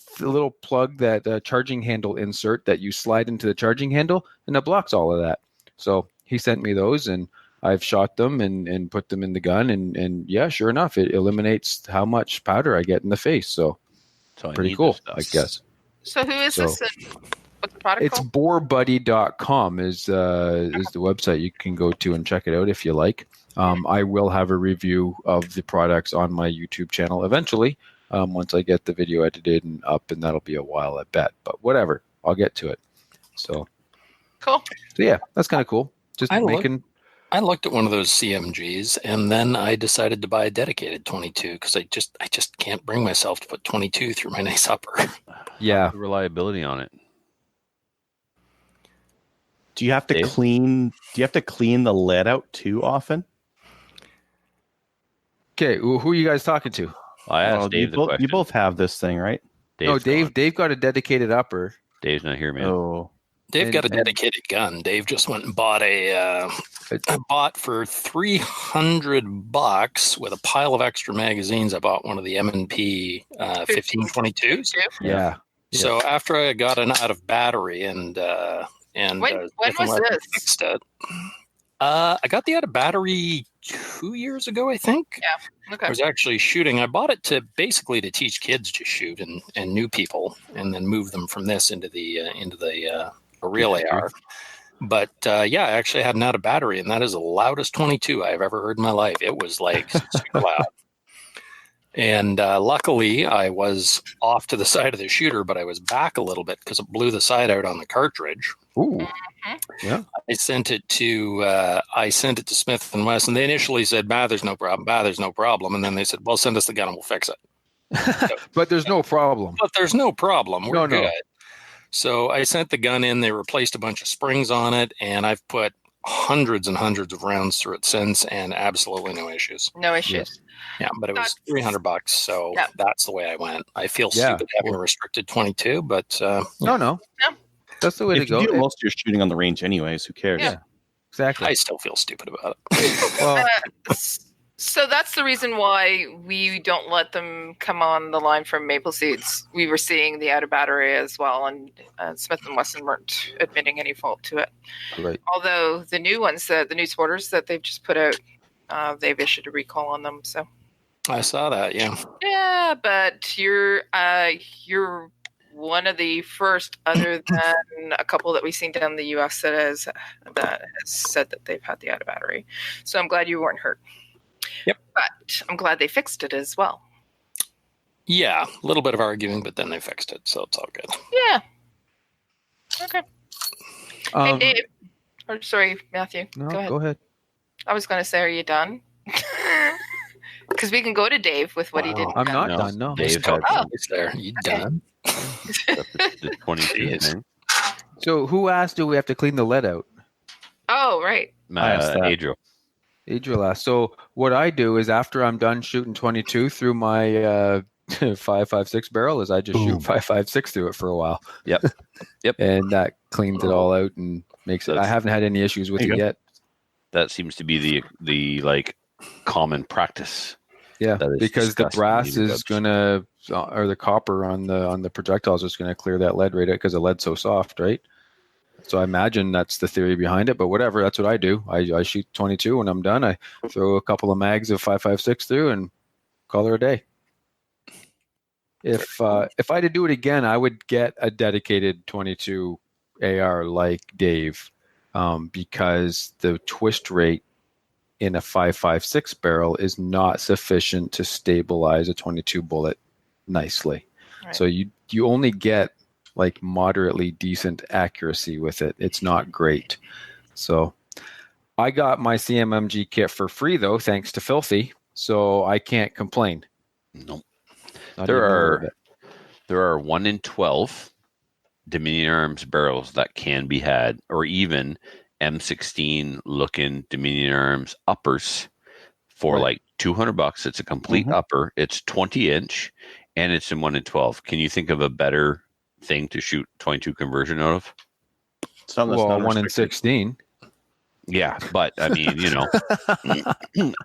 plug, that charging handle insert that you slide into the charging handle, and it blocks all of that. So he sent me those, and I've shot them and put them in the gun, and yeah, sure enough, it eliminates how much powder I get in the face. So So I pretty need cool, this stuff. I guess. So who is this? And what's the product It's called? borebuddy.com is the website you can go to and check it out if you like. I will have a review of the products on my YouTube channel eventually, once I get the video edited and up, and that'll be a while, I bet. But whatever, I'll get to it. So Cool. yeah, that's kind of cool. Just I making. I looked at one of those CMGs, and then I decided to buy a dedicated 22 because I just can't bring myself to put 22 through my nice upper. Yeah. The reliability on it. Do you have to Dave? clean? Do you have to clean the lead out too often? Okay, who are you guys talking to? I asked Well, Dave the you question. you both have this thing, right? No, Dave's Dave got a dedicated upper. Dave's not here, man. Oh, Dave got a And- dedicated gun. Dave just went and bought I bought for $300 with a pile of extra magazines. I bought one of the M&P 1522s. Yeah. So after I got it out of battery and When different was weapons this? fixed it, I got the out of battery 2 years ago, I think. I Okay. was actually shooting. I bought it to teach kids to shoot and new people, and then move them from this into the a real AR. But yeah, I actually had an out of battery, and that is the loudest 22 I've ever heard in my life. It was like super loud. And luckily, I was off to the side of the shooter, but I was back a little bit because it blew the side out on the cartridge. Ooh. Yeah. I sent it to Smith and Wesson, and they initially said, there's no problem. And then they said, well, send us the gun and we'll fix it. But there's no problem. But there's no problem. We're good. No. So I sent the gun in. They replaced a bunch of springs on it, and I've put hundreds and hundreds of rounds through it since, and absolutely no issues. No issues. Yeah, but it was $300, so that's the way I went. I feel stupid having a restricted 22, but No. That's the way to go. You do most of your shooting on the range anyways. Who cares? Yeah, exactly. I still feel stupid about it. Well, So that's the reason why we don't let them come on the line from Maple Seeds. We were seeing the out of battery as well, and Smith & Wesson weren't admitting any fault to it. right. Although the new ones, the new sporters that they've just put out, they've issued a recall on them. So I saw that, yeah. yeah, but you're one of the first, other than a couple that we've seen down in the U.S. that has said that they've had the out of battery. So I'm glad you weren't hurt. Yep. But I'm glad they fixed it as well. Yeah, a little bit of arguing, but then they fixed it, so it's all good. Yeah. Okay. Hey, Dave. Or sorry, Matthew. No, Go ahead. I was going to say, are you done? Because we can go to Dave with what he did. I'm not done. No. Dave Oh, had it's there. You done? the 22 thing. So who asked, do we have to clean the lead out? Oh, right. Adriel. Adriel asked. So what I do is after I'm done shooting 22 through my 5.56 barrel is I just shoot 5.56 through it for a while. Yep. And that cleans it all out and makes it. I haven't had any issues with it yet. That seems to be the like common practice. Yeah, because the brass is dubs. gonna, or the copper on the projectiles is gonna clear that lead right out because the lead's so soft, right? So I imagine that's the theory behind it. But whatever, that's what I do. I shoot 22 when I'm done. I throw a couple of mags of 5.56 through and call her a day. If I had to do it again, I would get a dedicated 22 AR like Dave, because the twist rate in a 5.56 barrel is not sufficient to stabilize a 22 bullet nicely. Right. So you only get like moderately decent accuracy with it. It's not great. So I got my CMMG kit for free though, thanks to Filthy. So I can't complain. Nope. There are 1 in 12 Dominion Arms barrels that can be had, or even M16 looking Dominion Arms uppers for like $200. It's a complete upper. It's 20-inch and it's in 1 in 12. Can you think of a better thing to shoot 22 conversion out of? Well, 1 in 16. Yeah, but I mean,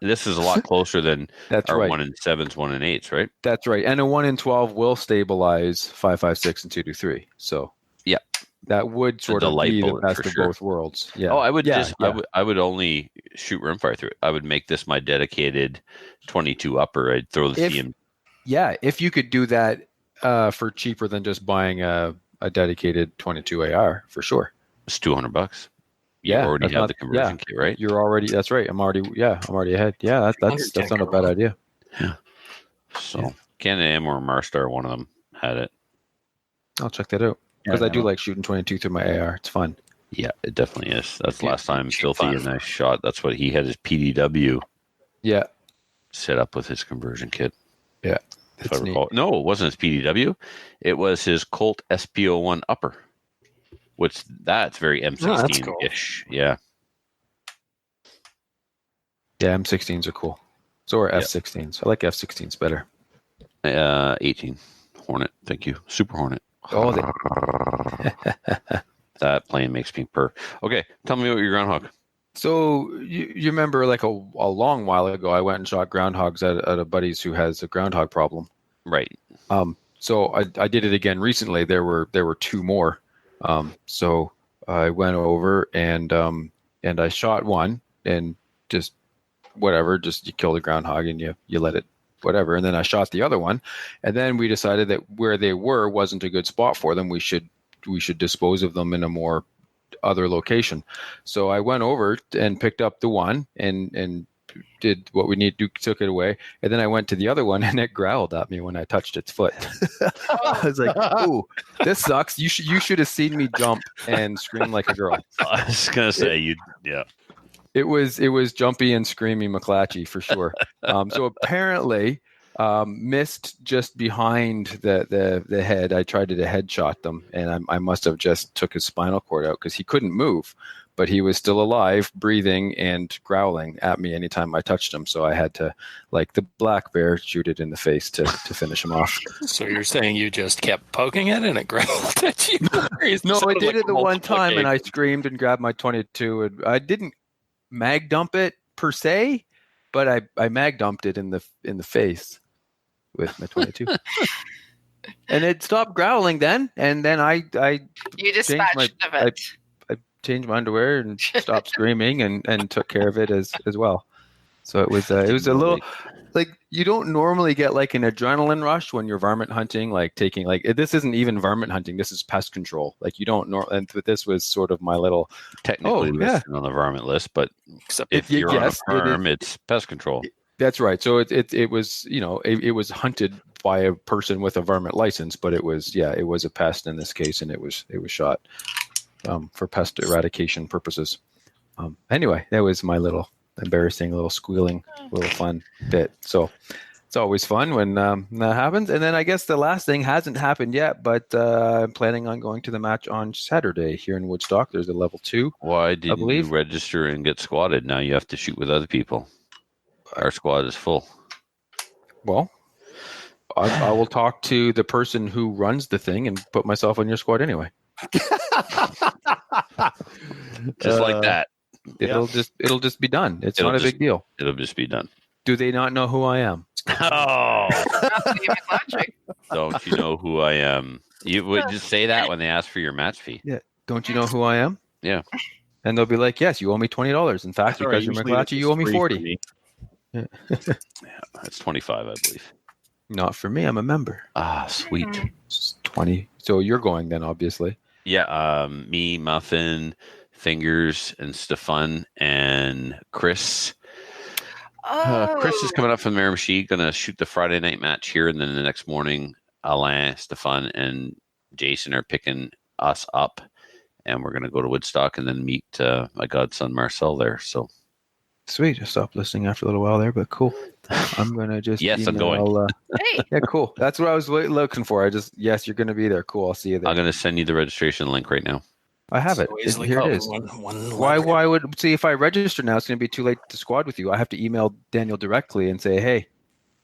this is a lot closer than our 1 in 7s, 1 in 8s, right? That's right. And a 1 in 12 will stabilize 5.56 and 223. So yeah, that would sort of be the best of both worlds. Yeah. Oh, I would I would only shoot rimfire through it. I would make this my dedicated 22 upper. I'd throw the CM. Yeah, if you could do that for cheaper than just buying a dedicated 22 AR, for sure. It's $200. You already have the conversion kit, right? You're already. That's right. I'm already ahead. Yeah, that's not a bad idea. Yeah. So Can-Am or Marstar, one of them had it. I'll check that out because I do like shooting 22 through my AR. It's fun. Yeah, it definitely is. That's the last time Filthy and I shot. That's what he had his PDW. Yeah. Set up with his conversion kit. Yeah. If I recall. No, it wasn't his PDW. It was his Colt SP01 upper. That's very M16-ish. Yeah. Yeah, M16s are cool. So are F16s. I like F16s better. 18 Hornet. Thank you. Super Hornet. Oh, that plane makes me purr. Okay, tell me about your groundhog. So you remember like a long while ago, I went and shot groundhogs at a buddy's who has a groundhog problem. Right. So I did it again recently. There were 2 more. So I went over and I shot one and just whatever, just you kill the groundhog and you let it whatever. And then I shot the other one, and then we decided that where they were wasn't a good spot for them. We should dispose of them in a more other location. So I went over and picked up the one and did what we need to do, took it away. And then I went to the other one and it growled at me when I touched its foot. I was like, ooh, this sucks. You should have seen me jump and scream like a girl. I was gonna say yeah. It was jumpy and screamy McClatchy for sure. So apparently missed just behind the head. I tried to headshot them, and I must have just took his spinal cord out because he couldn't move, but he was still alive, breathing, and growling at me anytime I touched him. So I had to, like the black bear, shoot it in the face to finish him off. So you're saying you just kept poking it and it growled at you? No, I did it the one time, and I screamed and grabbed my 22. And I didn't mag dump it per se, but I mag dumped it in the face with my 22. And it stopped growling then, and then I You dispatched of it. I changed my underwear and stopped screaming and took care of it as well. So it was a little, like, you don't normally get like an adrenaline rush when you're varmint hunting, like taking, like, this isn't even varmint hunting, this is pest control. Like, you don't and this was sort of my little Technically listed on the varmint list, but if you're on a farm, it's pest control. That's right. So it was, it was hunted by a person with a varmint license, but it was a pest in this case, and it was shot for pest eradication purposes. Anyway, that was my little embarrassing little squealing little fun bit. So it's always fun when that happens. And then I guess the last thing hasn't happened yet, but I'm planning on going to the match on Saturday here in Woodstock. There's a level 2. Why didn't you register and get squatted? Now you have to shoot with other people. Our squad is full. Well, I will talk to the person who runs the thing and put myself on your squad anyway. Just like that. It'll just be done. It'll not a big deal. It'll just be done. Do they not know who I am? Oh, don't you know who I am? You would just say that when they ask for your match fee. Yeah. Don't you know who I am? Yeah. And they'll be like, yes, you owe me $20. In fact, because you're McClatchy, you owe me $40. Yeah, that's 25, I believe. Not for me. I'm a member. Ah, sweet. It's 20. So you're going then, obviously. Yeah. Me, Muffin, Fingers, and Stefan, and Chris. Chris is coming up from Miramichi, going to shoot the Friday night match here, and then the next morning, Alain, Stefan, and Jason are picking us up, and we're going to go to Woodstock and then meet my godson Marcel there. So sweet. I stopped listening after a little while there, but cool. I'm going to just I'm going. Hey. Yeah, cool. That's what I was looking for. Yes, you're going to be there. Cool. I'll see you there. I'm going to send you the registration link right now. I have it. Here it is. Why would see if I register now? It's going to be too late to squad with you. I have to email Daniel directly and say, "Hey,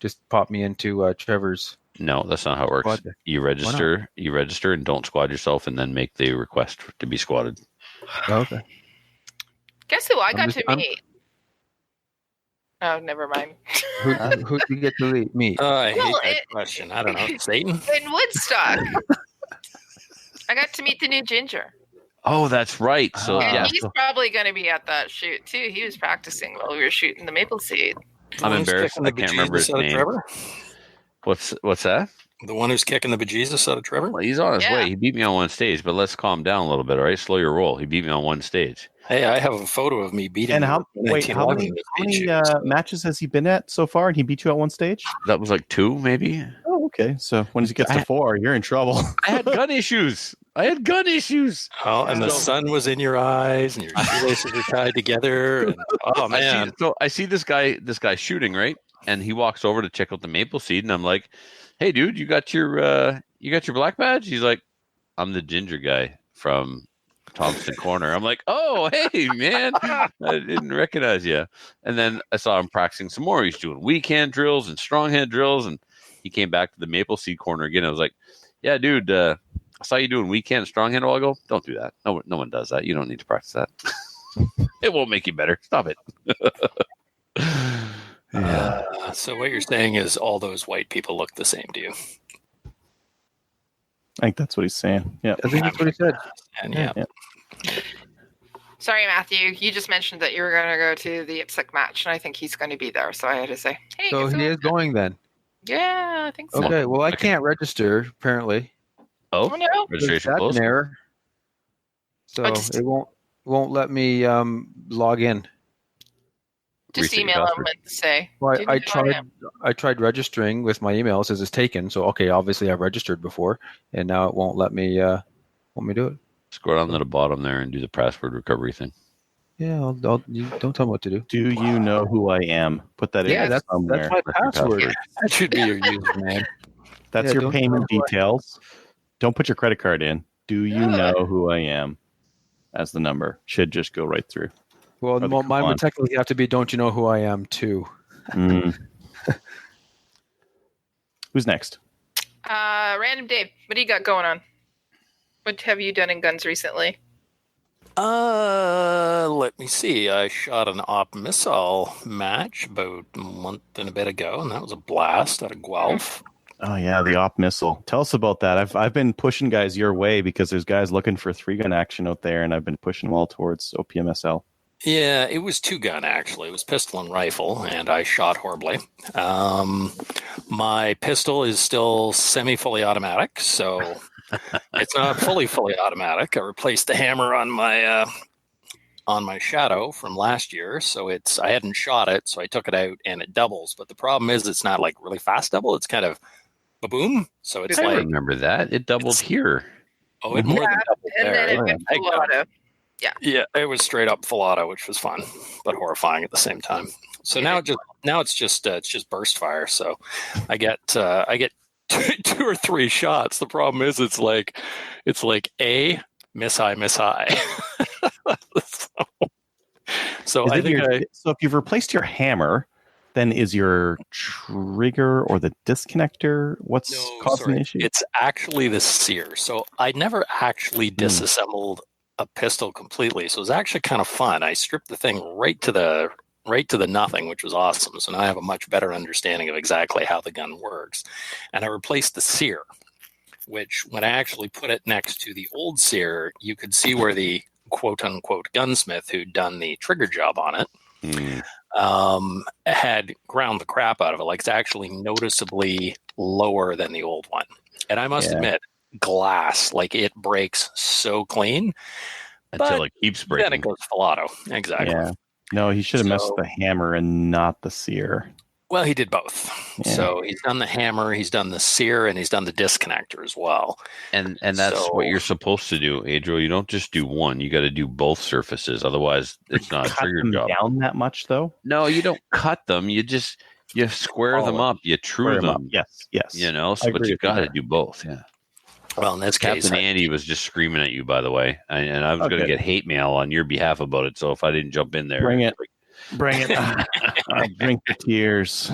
just pop me into Trevor's." No, that's not how it works. You register, and don't squad yourself, and then make the request to be squatted. Oh, okay. Guess who I got to meet? Oh, never mind. Who did you get to meet? I hate that question. I don't know. Satan? In Woodstock. I got to meet the new Ginger. Oh, that's right. So and he's probably going to be at that shoot too. He was practicing while we were shooting the Maple Seed. I'm embarrassed. I can't remember his name. What's that? The one who's kicking the bejesus out of Trevor? Well, he's on his way. He beat me on one stage, but let's calm down a little bit, all right? Slow your roll. He beat me on one stage. Hey, I have a photo of me beating him. And how many matches has he been at so far? And he beat you at one stage? That was like 2, maybe. Oh, okay. So when he gets to 4, you're in trouble. I had gun issues. Oh, and the sun was in your eyes, and your shoelaces were tied together. And, oh man! I see this guy shooting, right? And he walks over to check out the Maple Seed, and I'm like, "Hey, dude, you got your black badge?" He's like, "I'm the Ginger guy from Thompson Corner." I'm like, "Oh, hey, man, I didn't recognize you." And then I saw him practicing some more. He's doing weak hand drills and strong hand drills, and he came back to the Maple Seed Corner again. I was like, "Yeah, dude, I saw you doing weak hand and strong hand a while ago. Don't do that. No one does that. You don't need to practice that. It won't make you better. Stop it." So what you're saying is all those white people look the same to you? I think that's what he's saying. Yeah, I think that's what he said. And yeah. Sorry, Matthew. You just mentioned that you were going to go to the IPSC match, and I think he's going to be there. So I had to say, hey. So he is going then? Yeah, I think so. Okay, well, I can't register, apparently. Oh, no. Registration closed? An error. So just- it won't let me log in. Just Reset your email them password. and say. Well, "Do you I need to log tried. in?" I tried registering with my email. It says it's taken. So okay, obviously I've registered before, and now it won't let me do it. Scroll down to the bottom there and do the password recovery thing. Yeah, you don't tell me what to do. Do you know who I am? Put that Yeah, in that's somewhere. my That's your password. password. That should be your username. That's Yeah, your don't payment know who I- details. Don't put your credit card in. Do you Oh. know who I am? As the number should just go right through. Well, Or the mine coupon. would technically have to be. Don't you know who I am too? Mm. Who's next? Random Dave, what do you got going on? What have you done in guns recently? Let me see. I shot an op missile match about a month and a bit ago, and that was a blast out of Guelph. Oh yeah, the op missile. Tell us about that. I've been pushing guys your way because there's guys looking for 3-gun action out there, and I've been pushing them all towards OPMSL. Yeah, it was 2-gun actually. It was pistol and rifle, and I shot horribly. My pistol is still semi-fully automatic, so it's not fully automatic. I replaced the hammer on my Shadow from last year, so I hadn't shot it, so I took it out and it doubles. But the problem is it's not like really fast double. It's kind of ba-boom. So it's I like, remember that. It doubled here. it more than doubled And there. then it Oh, went yeah. full auto. Yeah, it was straight up full auto, which was fun, but horrifying at the same time. So Yeah. now it's just burst fire. So I get two or three shots. The problem is it's like A miss high. so I think so if you've replaced your hammer, then is your trigger or the disconnector what's causing the issue? It's actually the sear. So I never actually disassembled a pistol completely. So it was actually kind of fun. I stripped the thing right to the nothing, which was awesome. So now I have a much better understanding of exactly how the gun works. And I replaced the sear, which when I actually put it next to the old sear, you could see where the quote unquote gunsmith who'd done the trigger job on it had ground the crap out of it. Like it's actually noticeably lower than the old one. And I must admit, glass, like it breaks so clean. Until it keeps breaking. Then it goes full auto. Exactly. Yeah. No, he should have messed with the hammer and not the sear. Well, he did both. Yeah. So he's done the hammer, he's done the sear, and he's done the disconnector as well. And that's what you're supposed to do, Adriel. You don't just do one. You got to do both surfaces. Otherwise, it's not a Cut trigger them job. down that much, though? No, you don't cut them. You square them up. You true them. Yes. You know, I but agree you with you got to there. do both. Yeah. Well, in this case, Captain Andy was just screaming at you, by the way, and I was going to get hate mail on your behalf about it. So if I didn't jump in there, Bring it. I'll drink the tears.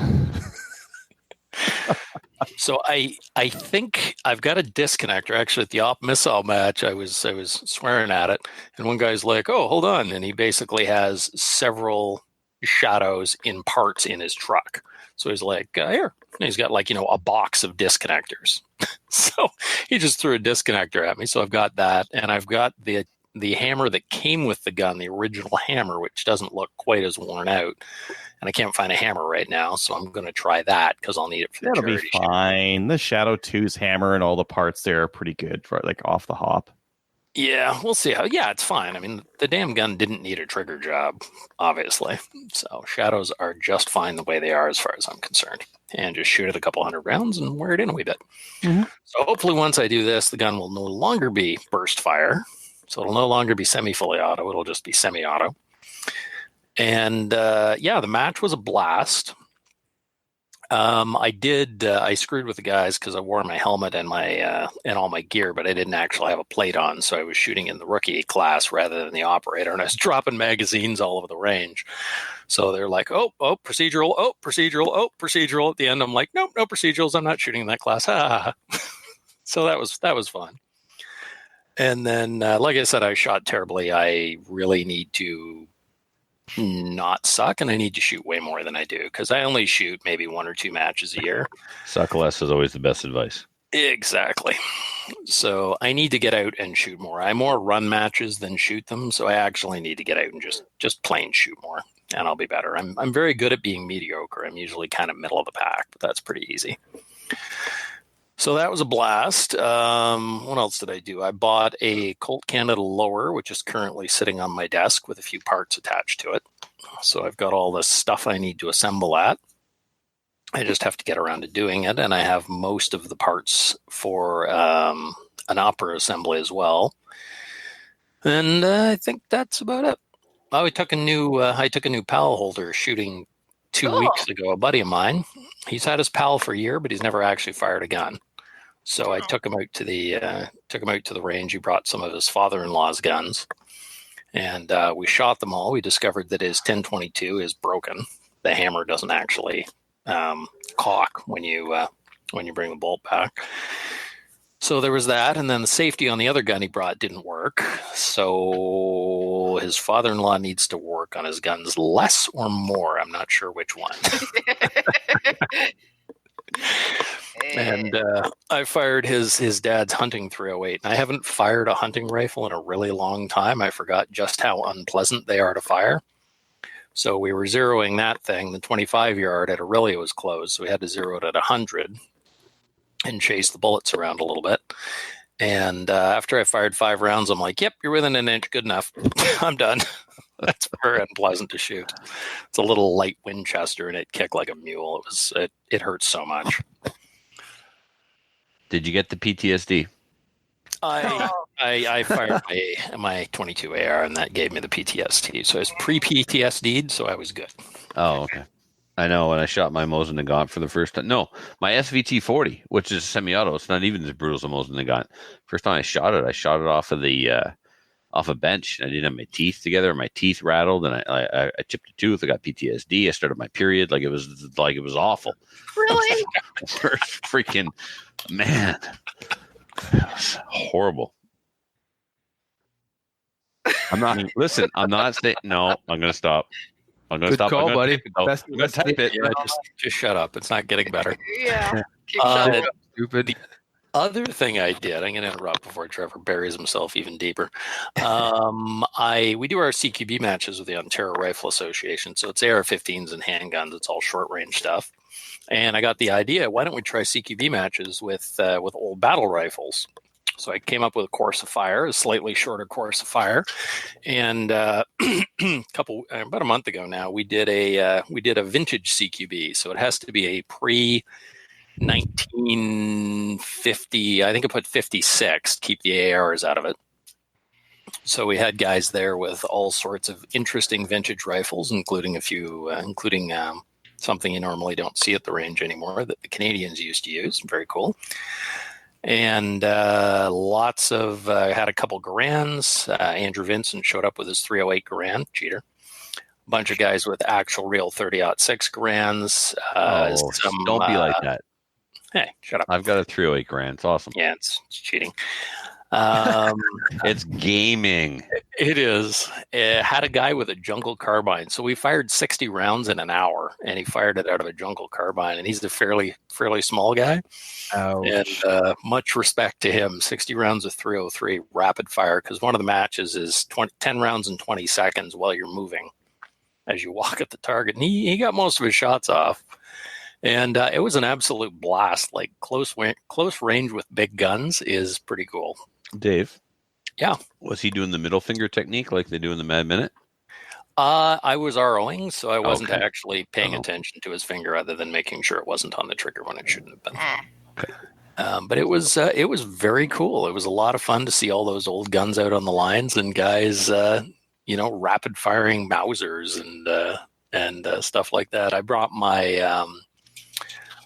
So I think I've got a disconnector. Actually, at the op missile match, I was swearing at it, and one guy's like, "Oh, hold on," and he basically has several shadows in parts in his truck. So he's like, "Here," and he's got a box of disconnectors. So he just threw a disconnector at me. So I've got that, and I've got the hammer that came with the gun, the original hammer, which doesn't look quite as worn out. And I can't find a hammer right now, so I'm going to try that because I'll need it for the That'll be charity shoot. fine. The Shadow 2's hammer and all the parts there are pretty good for off the hop. Yeah, we'll see how. Yeah, it's fine. I mean, the damn gun didn't need a trigger job, obviously. So shadows are just fine the way they are as far as I'm concerned. And just shoot it a couple hundred rounds and wear it in a wee bit. Mhm. So hopefully once I do this, the gun will no longer be burst fire. So it'll no longer be semi-fully auto. It'll just be semi-auto. And the match was a blast. I screwed with the guys because I wore my helmet and and all my gear, but I didn't actually have a plate on, so I was shooting in the rookie class rather than the operator, and I was dropping magazines all over the range. So they're like, oh, procedural, oh, procedural, oh, procedural. At the end, I'm like, nope, no procedurals. I'm not shooting in that class. So that was fun. And then, like I said, I shot terribly. I really need to not suck, and I need to shoot way more than I do because I only shoot maybe 1 or 2 matches a year. suck less is always the best advice. Exactly. So I need to get out and shoot more. I more run matches than shoot them, so I actually need to get out and just plain shoot more, and I'll be better. I'm very good at being mediocre. I'm usually kind of middle of the pack, but that's pretty easy. So that was a blast. What else did I do? I bought a Colt Canada lower, which is currently sitting on my desk with a few parts attached to it. So I've got all the stuff I need to assemble that. I just have to get around to doing it, and I have most of the parts for an upper assembly as well. And I think that's about it. Oh, I took a new PAL holder shooting 2 weeks ago. A buddy of mine, he's had his PAL for a year, but he's never actually fired a gun. So I took him out to the range. He brought some of his father-in-law's guns, and we shot them all. We discovered that his 1022 is broken. The hammer doesn't actually cock when you bring the bolt back. So there was that, and then the safety on the other gun he brought didn't work. So his father-in-law needs to work on his guns less or more. I'm not sure which one. And I fired his dad's hunting 308. And I haven't fired a hunting rifle in a really long time. I forgot just how unpleasant they are to fire. So we were zeroing that thing. The 25 yard at Aurelia was closed, so we had to zero it at 100 and chase the bullets around a little bit. And after I fired 5 rounds, I'm like, yep, you're within an inch. Good enough. I'm done. That's very unpleasant to shoot. It's a little light Winchester, and it kicked like a mule. It hurts so much. Did you get the PTSD? I fired my 22 AR, and that gave me the PTSD. So I was pre-PTSD'd, so I was good. Oh, okay. I know when I shot my Mosin Nagant for the first time. No, my SVT 40, which is semi-auto. It's not even as brutal as a Mosin Nagant. First time I shot it off of the off a bench. I didn't have my teeth together. My teeth rattled, and I chipped a tooth. I got PTSD. I started my period. It was awful. Really? Freaking man, it was horrible. I'm not saying no. I'm going to stop. I'm going to stop. Call, buddy. I'm going to type it. Yeah, just shut up. It's not getting better. Yeah. Keep shutting up. Stupid. Other thing I did, I'm going to interrupt before Trevor buries himself even deeper. We do our CQB matches with the Ontario Rifle Association. So it's AR-15s and handguns. It's all short range stuff. And I got the idea, why don't we try CQB matches with old battle rifles? So I came up with a course of fire, a slightly shorter course of fire, and about a month ago now, we did a vintage CQB. So it has to be a pre-1950. I think I put 56 to keep the ARs out of it. So we had guys there with all sorts of interesting vintage rifles, including something you normally don't see at the range anymore that the Canadians used to use. Very cool. And lots of had a couple Garands. Andrew Vincent showed up with his 308 Garand, cheater. A bunch of guys with actual real 30-06 Garands. Don't be like that. Hey, shut up. I've got a 308 Garand. It's awesome. Yeah, it's cheating. It's gaming. It is. It had a guy with a jungle carbine. So we fired 60 rounds in an hour, and he fired it out of a jungle carbine. And he's a fairly small guy. Ouch. And much respect to him. 60 rounds of 303 rapid fire, because one of the matches is 10 rounds in 20 seconds while you're moving as you walk at the target. And he got most of his shots off. And it was an absolute blast. Like close range with big guns is pretty cool. Dave? Yeah. Was he doing the middle finger technique like they do in the Mad Minute? I was ROing, so I wasn't actually paying Oh. attention to his finger other than making sure it wasn't on the trigger when it shouldn't have been. But it was very cool. It was a lot of fun to see all those old guns out on the lines and guys, rapid firing Mausers and stuff like that. I brought my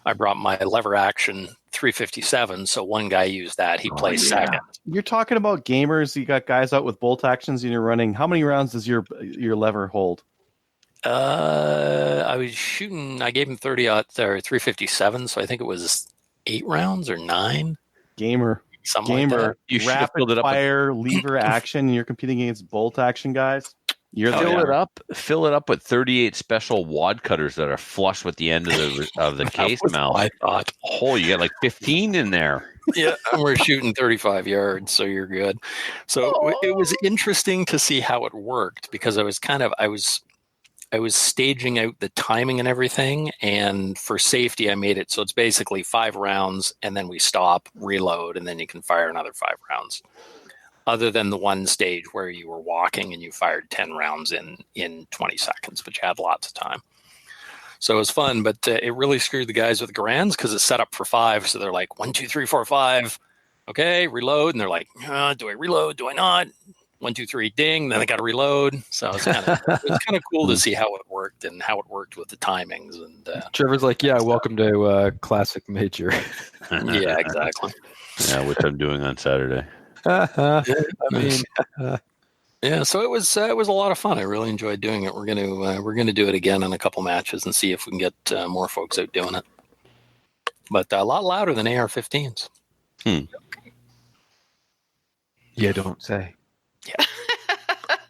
lever action 357, so one guy used that. He plays second. You're talking about gamers. You got guys out with bolt actions, and you're running. How many rounds does your lever hold? I was shooting. I gave him 357, so I think it was 8 rounds or 9. Gamer, Something like that. You should have filled rapid it up. fire lever action. And you're competing against bolt action guys. You're the Fill it up with 38 special wad cutters that are flush with the end of the case mouth. I thought. Oh, you got like 15 in there. Yeah, and we're shooting 35 yards, so you're good. So it was interesting to see how it worked, because I was staging out the timing and everything, and for safety I made it so it's basically 5 rounds and then we stop, reload, and then you can fire another 5 rounds. Other than the one stage where you were walking and you fired 10 rounds in 20 seconds, but you had lots of time. So it was fun, but it really screwed the guys with the Garands because it's set up for 5. So they're like 1, 2, 3, 4, 5. Okay, reload, and they're like, do I reload? Do I not? 1, 2, 3, ding. Then I got to reload. So it was kind of cool to see how it worked and how it worked with the timings. And Trevor's like, yeah, welcome to Classic Major. yeah, exactly. Yeah, which I'm doing on Saturday. I mean, Yeah, so it was a lot of fun. I really enjoyed doing it. We're gonna do it again in a couple matches and see if we can get more folks out doing it. But a lot louder than AR-15s. yeah, don't say. Yeah,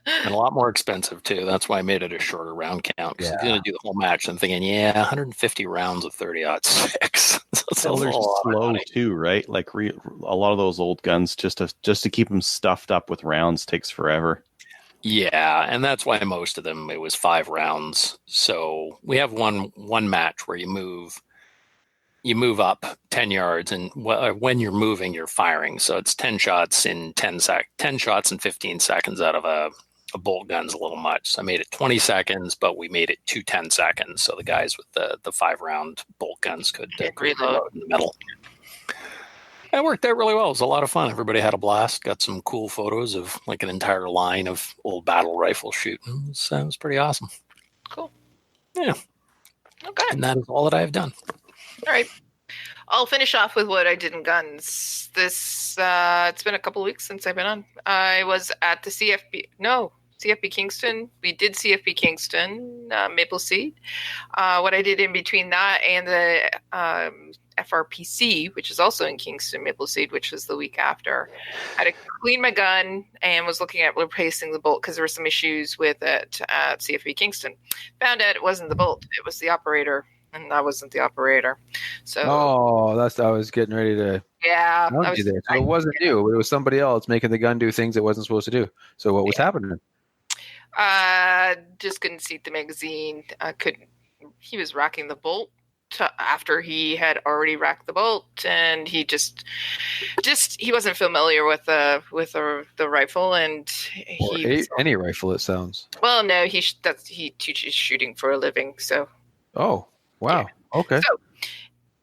and a lot more expensive too. That's why I made it a shorter round count. Because I'm gonna do the whole match. I'm thinking, 150 rounds of 30-06. So they're slow too, right? Like a lot of those old guns, just to keep them stuffed up with rounds takes forever. Yeah, and that's why most of them it was 5 rounds. So we have one match where you move up 10 yards, and when you're moving, you're firing. So it's 10 shots in 10 shots in 15 seconds out of a bolt gun's a little much. So I made it 20 seconds, but we made it 10 seconds. So the guys with the 5-round bolt guns could reload in the middle. It worked out really well. It was a lot of fun. Everybody had a blast. Got some cool photos of like an entire line of old battle rifles shooting. It was pretty awesome. Cool. Yeah. Okay. And that is all that I have done. All right. I'll finish off with what I did in guns. It's been a couple of weeks since I've been on. I was at the CFB Kingston. We did CFB Kingston, Maple Seed. What I did in between that and the FRPC, which is also in Kingston, Maple Seed, which was the week after, I had to clean my gun and was looking at replacing the bolt because there were some issues with it at CFB Kingston. Found out it wasn't the bolt, it was the operator. And I wasn't the operator. So I was getting ready to. Yeah, So it wasn't you, but it was somebody else making the gun do things it wasn't supposed to do. So what was happening? Just couldn't seat the magazine. He was racking the bolt after he had already racked the bolt, and he just he wasn't familiar with the rifle, and any rifle. It sounds. Well, no, he teaches shooting for a living, so. Oh. Wow. Yeah. Okay. So,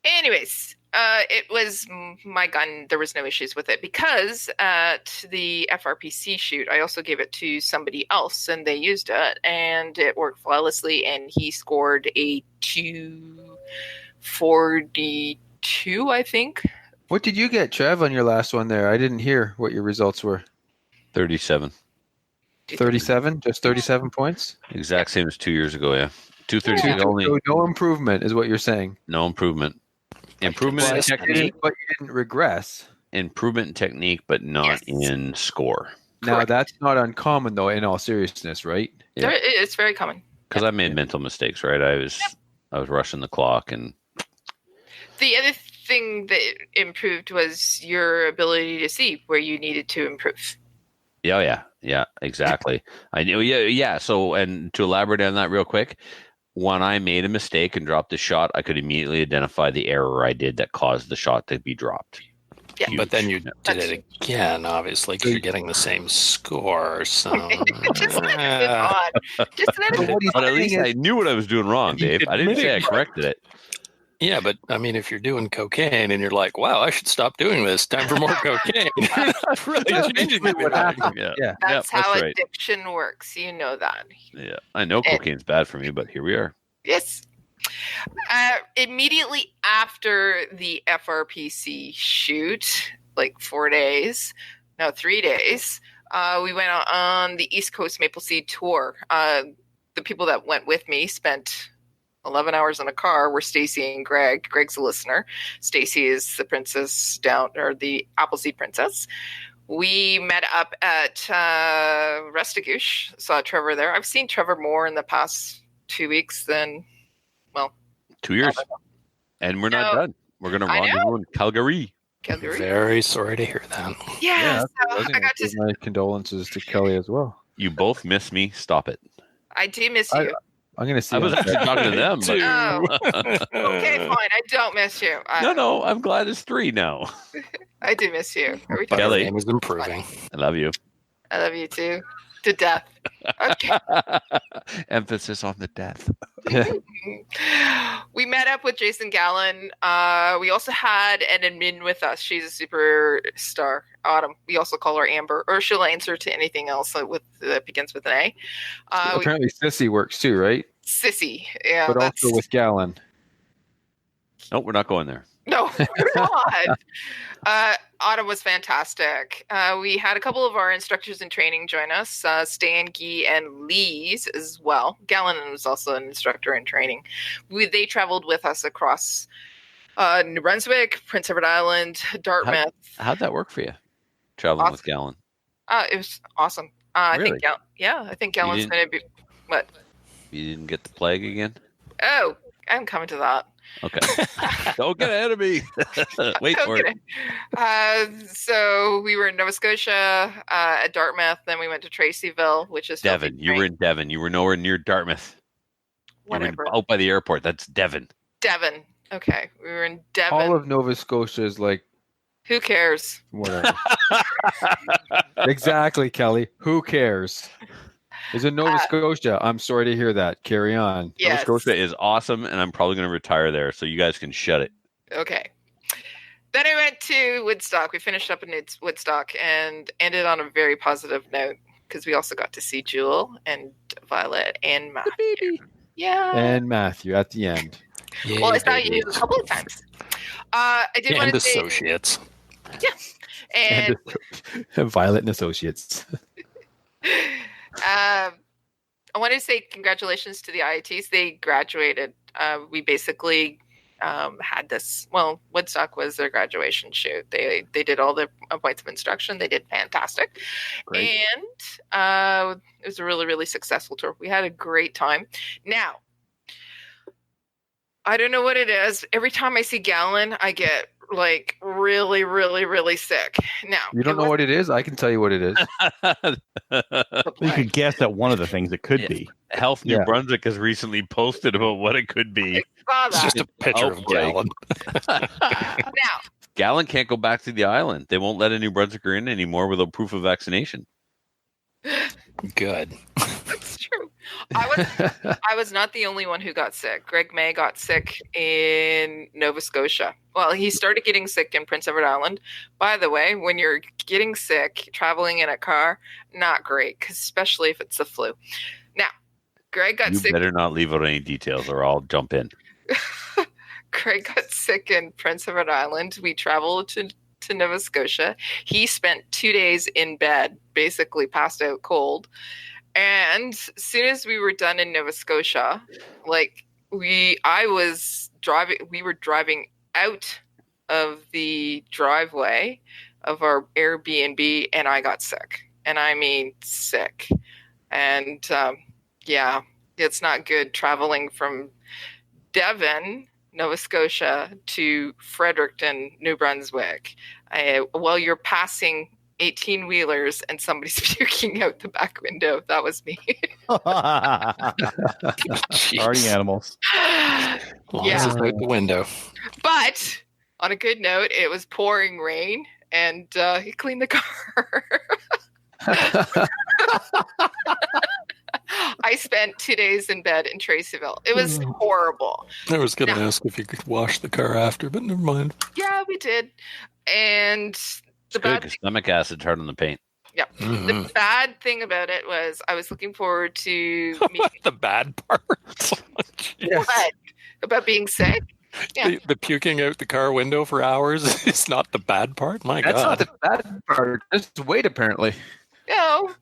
anyways, it was my gun. There was no issues with it because at the FRPC shoot, I also gave it to somebody else and they used it and it worked flawlessly. And he scored a 242, I think. What did you get, Trev, on your last one there? I didn't hear what your results were. 37. 37? Just 37 points? Exact same as 2 years ago, yeah. 236 only. So no improvement is what you're saying. No improvement. Improvement in technique. But you didn't regress. Improvement in technique, but not in score. Now, that's not uncommon, though, in all seriousness, right? Yeah. It's very common. Because I made mental mistakes, right? I was rushing the clock. And the other thing that improved was your ability to see where you needed to improve. Yeah, exactly. I knew. Yeah. So, and to elaborate on that real quick, when I made a mistake and dropped the shot, I could immediately identify the error I did that caused the shot to be dropped. Yeah, but then you did it again, obviously, because you're getting the same score. So, just let it on. But at least I knew what I was doing wrong, Dave. I didn't say I corrected it. Yeah, but I mean, if you're doing cocaine and you're like, "Wow, I should stop doing this. Time for more cocaine." That's really changing what happened. Yeah, that's how addiction works. You know that. Yeah, I know cocaine's bad for me, but here we are. Yes. Immediately after the FRPC shoot, like 3 days, we went on the East Coast Maple Seed tour. The people that went with me spent 11 hours in a car were Stacy and Greg. Greg's a listener. Stacy is the princess the Appleseed princess. We met up at Restigouche. Saw Trevor there. I've seen Trevor more in the past 2 weeks than, 2 years. And we're not done. We're going to rendezvous in Calgary. Very sorry to hear that. Yeah, so I got my condolences to Kelly as well. You both miss me. Stop it. I do miss you. I'm gonna see. I was on actually talking to them. But... Oh, okay, fine. I don't miss you. No, I'm glad it's 3 now. I do miss you. Every But time. our Kelly. name is improving. I love you. I love you too. To death. Okay. Emphasis on the death. We met up with Jason Gallen. We also had an admin with us. She's a superstar, Autumn. We also call her Amber, or she'll answer to anything else that begins with an A. Apparently, Sissy works too, right? Sissy, yeah. But also with Gallon. Nope, we're not going there. No, we're not. Autumn was fantastic. We had a couple of our instructors in training join us, Stan, Guy, and Lee's as well. Gallen was also an instructor in training. They traveled with us across New Brunswick, Prince Edward Island, Dartmouth. How'd that work for you? Traveling with Gallon. It was awesome. Really? I think Gallen's going to be... What? You didn't get the plague again? Oh, I'm coming to that. Okay. Don't get ahead of me. Wait for it. So we were in Nova Scotia at Dartmouth. Then we went to Tracyville, which is Devon. You were in Devon. You were nowhere near Dartmouth. Whatever. Out by the airport. That's Devon. Devon. Okay. We were in Devon. All of Nova Scotia is like Who cares? whatever. Exactly, Kelly. Who cares? Is it Nova Scotia? I'm sorry to hear that. Carry on. Yes. Nova Scotia is awesome, and I'm probably going to retire there, so you guys can shut it. Okay. Then I went to Woodstock. We finished up in Woodstock and ended on a very positive note because we also got to see Jewel and Violet and Matthew. Yeah. And Matthew at the end. Yeah, Well, I saw baby. you a couple of times. I did want And to say, associates. and Violet and Associates. I want to say congratulations to the IITs. They graduated. We basically had this. Well, Woodstock was their graduation shoot. They did all the points of instruction. They did fantastic, Great. and it was a really, really successful tour. We had a great time. Now, I don't know what it is. Every time I see Gallon, I get like really, really, really sick. Now, You don't know what it is? I can tell you what it is. You could guess at one of the things it could Yeah. be. Health New Yeah. Brunswick has recently posted about what it could be. saw It's that. just a picture of Outbreak. Gallon. Now, Gallon can't go back to the island. They won't let a New Brunswicker in anymore without proof of vaccination. Good. that's true. I was not the only one who got sick. Greg May got sick in Nova Scotia. Well, he started getting sick in Prince Edward Island. By the way, when you're getting sick, traveling in a car, not great, 'cause especially if it's the flu. Now, Greg got You sick. better not leave out any details or I'll jump in. Greg got sick in Prince Edward Island. We traveled to Nova Scotia. He spent 2 days in bed, basically passed out cold. And as soon as we were done in Nova Scotia, we were driving out of the driveway of our Airbnb and I got sick. And I mean sick. And yeah, it's not good traveling from Devon, Nova Scotia to Fredericton, New Brunswick. While you're passing 18-wheelers and somebody's puking out the back window. That was me. Party animals. Long as it's out the window. But on a good note, it was pouring rain and he cleaned the car. I spent 2 days in bed in Tracyville. It was horrible. I was going to ask if you could wash the car after, but never mind. Yeah, we did. And the Good, bad 'cause stomach acid's hard on the paint. Mhm. The bad thing about it was I was looking forward to meeting The bad part. what? About being sick. Yeah. The puking out the car window for hours is not the bad part. My That's God. not the bad part. Just wait, apparently. No,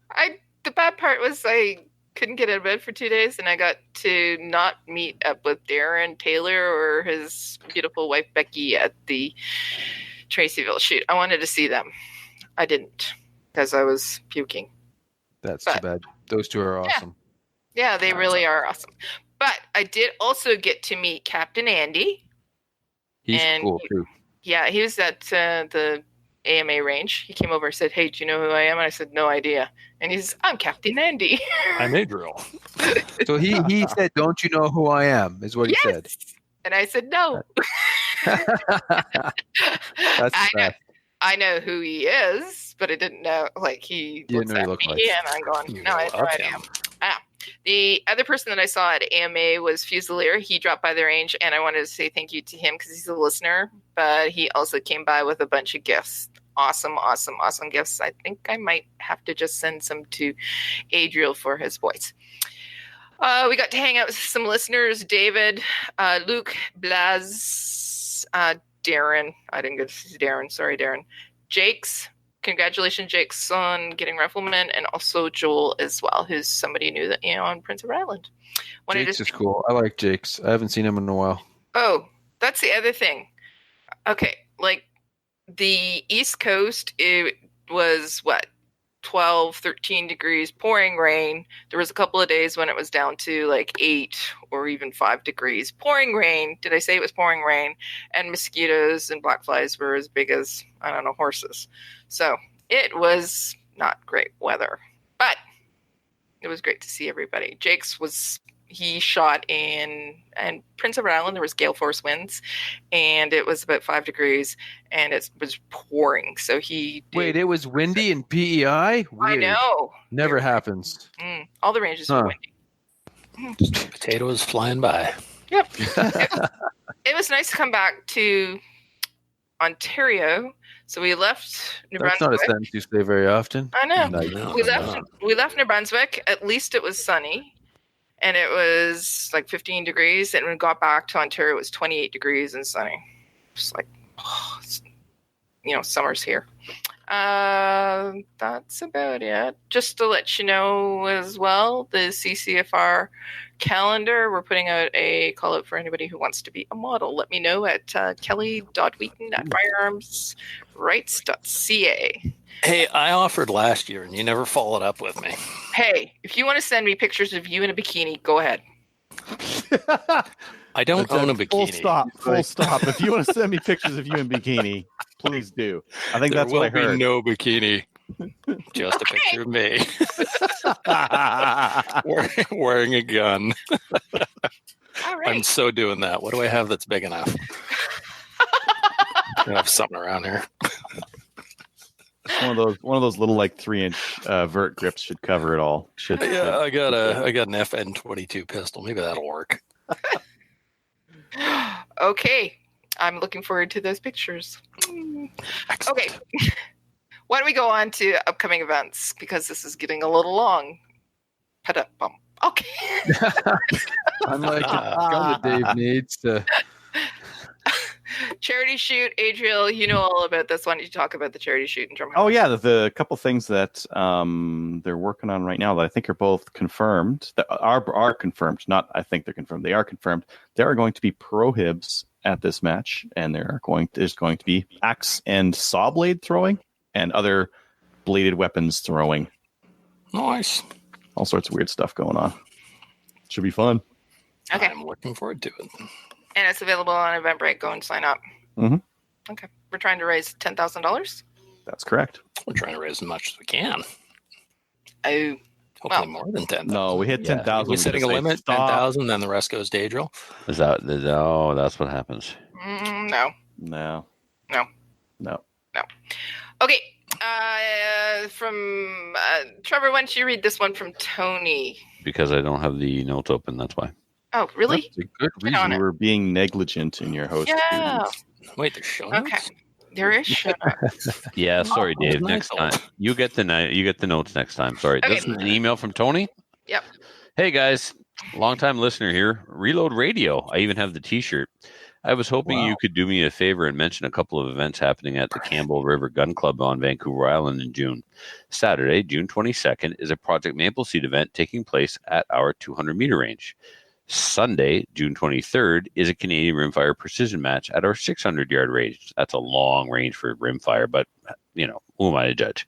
the bad part was I couldn't get out of bed for 2 days, and I got to not meet up with Darren Taylor or his beautiful wife Becky at the Tracyville shoot. I wanted to see them. I didn't because I was puking. That's too But- bad. Those two are awesome. Yeah, they really are awesome. But I did also get to meet Captain Andy. He's And cool too. Yeah, he was at the AMA range. He came over and said, "Hey, do you know who I am?" And I said, "No idea." And he's, "I'm Captain Andy." I'm Adriel. So he said, "Don't you know who I am?" Is what he said. And I said, "No." That's I know who he is, but I didn't know. Like, he You looks didn't know at he looked me, like. and I'm going, You "No, I have no love idea." him. The other person that I saw at AMA was Fusilier. He dropped by the range, and I wanted to say thank you to him because he's a listener, but he also came by with a bunch of gifts. Awesome gifts. I think I might have to just send some to Adriel for his boys. We got to hang out with some listeners, David, Luke, Blaz, Darren. I didn't get to see Darren. Sorry, Darren. Jakes. Congratulations, Jakes, on getting rifleman, and also Joel as well, who's somebody new that on Prince Edward Island. Jakes is cool. I like Jakes. I haven't seen him in a while. Oh, that's the other thing. Okay, like the East Coast, it was 12, 13 degrees, pouring rain. There was a couple of days when it was down to like 8 or even 5 degrees. Pouring rain. Did I say it was pouring rain? And mosquitoes and black flies were as big as, I don't know, horses. So it was not great weather, but it was great to see everybody. He shot in Prince Edward Island. There was gale force winds, and it was about 5 degrees, and it was pouring. So Wait, it was windy in PEI? Weird. I know. Never happens. All the ranges were windy. Just potatoes flying by. Yep. It was nice to come back to Ontario. So we left New That's Brunswick. not a sentence you say very often. I know. No, We left New Brunswick. At least it was sunny. And it was like 15 degrees. And when we got back to Ontario, it was 28 degrees and sunny. Just like, summer's here. That's about it. Just to let you know as well, the CCFR calendar, we're putting out a call out for anybody who wants to be a model. Let me know at kelly.wheaton@firearmsrights.ca. Hey, I offered last year and you never followed up with me. Hey, if you want to send me pictures of you in a bikini, go ahead. I don't own a bikini. Full stop. If you want to send me pictures of you in bikini, please do. I think There that's what I will heard. be no bikini. Just a picture of me wearing a gun. All right. I'm so doing that. What do I have that's big enough? I have something around here. One of those little like 3-inch vert grips should cover it all. Yeah, I got an FN-22 pistol. Maybe that'll work. Okay. I'm looking forward to those pictures. Okay. Why don't we go on to upcoming events? Because this is getting a little long. Pa-da-bum. Okay. Unlike the gun that Dave needs to. Charity shoot. Adriel, you know all about this. Why don't you talk about the charity shoot in Drummond? Oh yeah, the couple things that they're working on right now that I think are both confirmed. That are confirmed. Not I think they're confirmed. They are confirmed. There are going to be prohibs at this match, and there's going to be axe and saw blade throwing and other bladed weapons throwing. Nice. All sorts of weird stuff going on. Should be fun. Okay. I'm looking forward to it. And it's available on Eventbrite. Go and sign up. Mm-hmm. Okay. We're trying to raise $10,000. That's correct. We're trying to raise as much as we can. Oh. Hopefully more than 10,000. No, we hit 10,000. We're setting a limit, 10,000, then the rest goes to Adriel. Is that no? That's what happens. No. Okay. From Trevor, why don't you read this one from Tony? Because I don't have the notes open. That's why. Oh, really? That's a good Get on reason. it. You were being negligent in your host Yeah. duties. Wait, there's show notes? Okay. There is show notes. Yeah, sorry, Oh, Dave. nice. Next time you get the notes next time. Sorry, Okay. this is an email from Tony. Yep. Hey guys, longtime listener here. Reload Radio. I even have the T-shirt. I was hoping you could do me a favor and mention a couple of events happening at the Campbell River Gun Club on Vancouver Island in June. Saturday, June 22nd, is a Project Maple Seed event taking place at our 200-meter range. Sunday, June 23rd, is a Canadian rimfire precision match at our 600-yard range. That's a long range for rimfire, but, who am I to judge?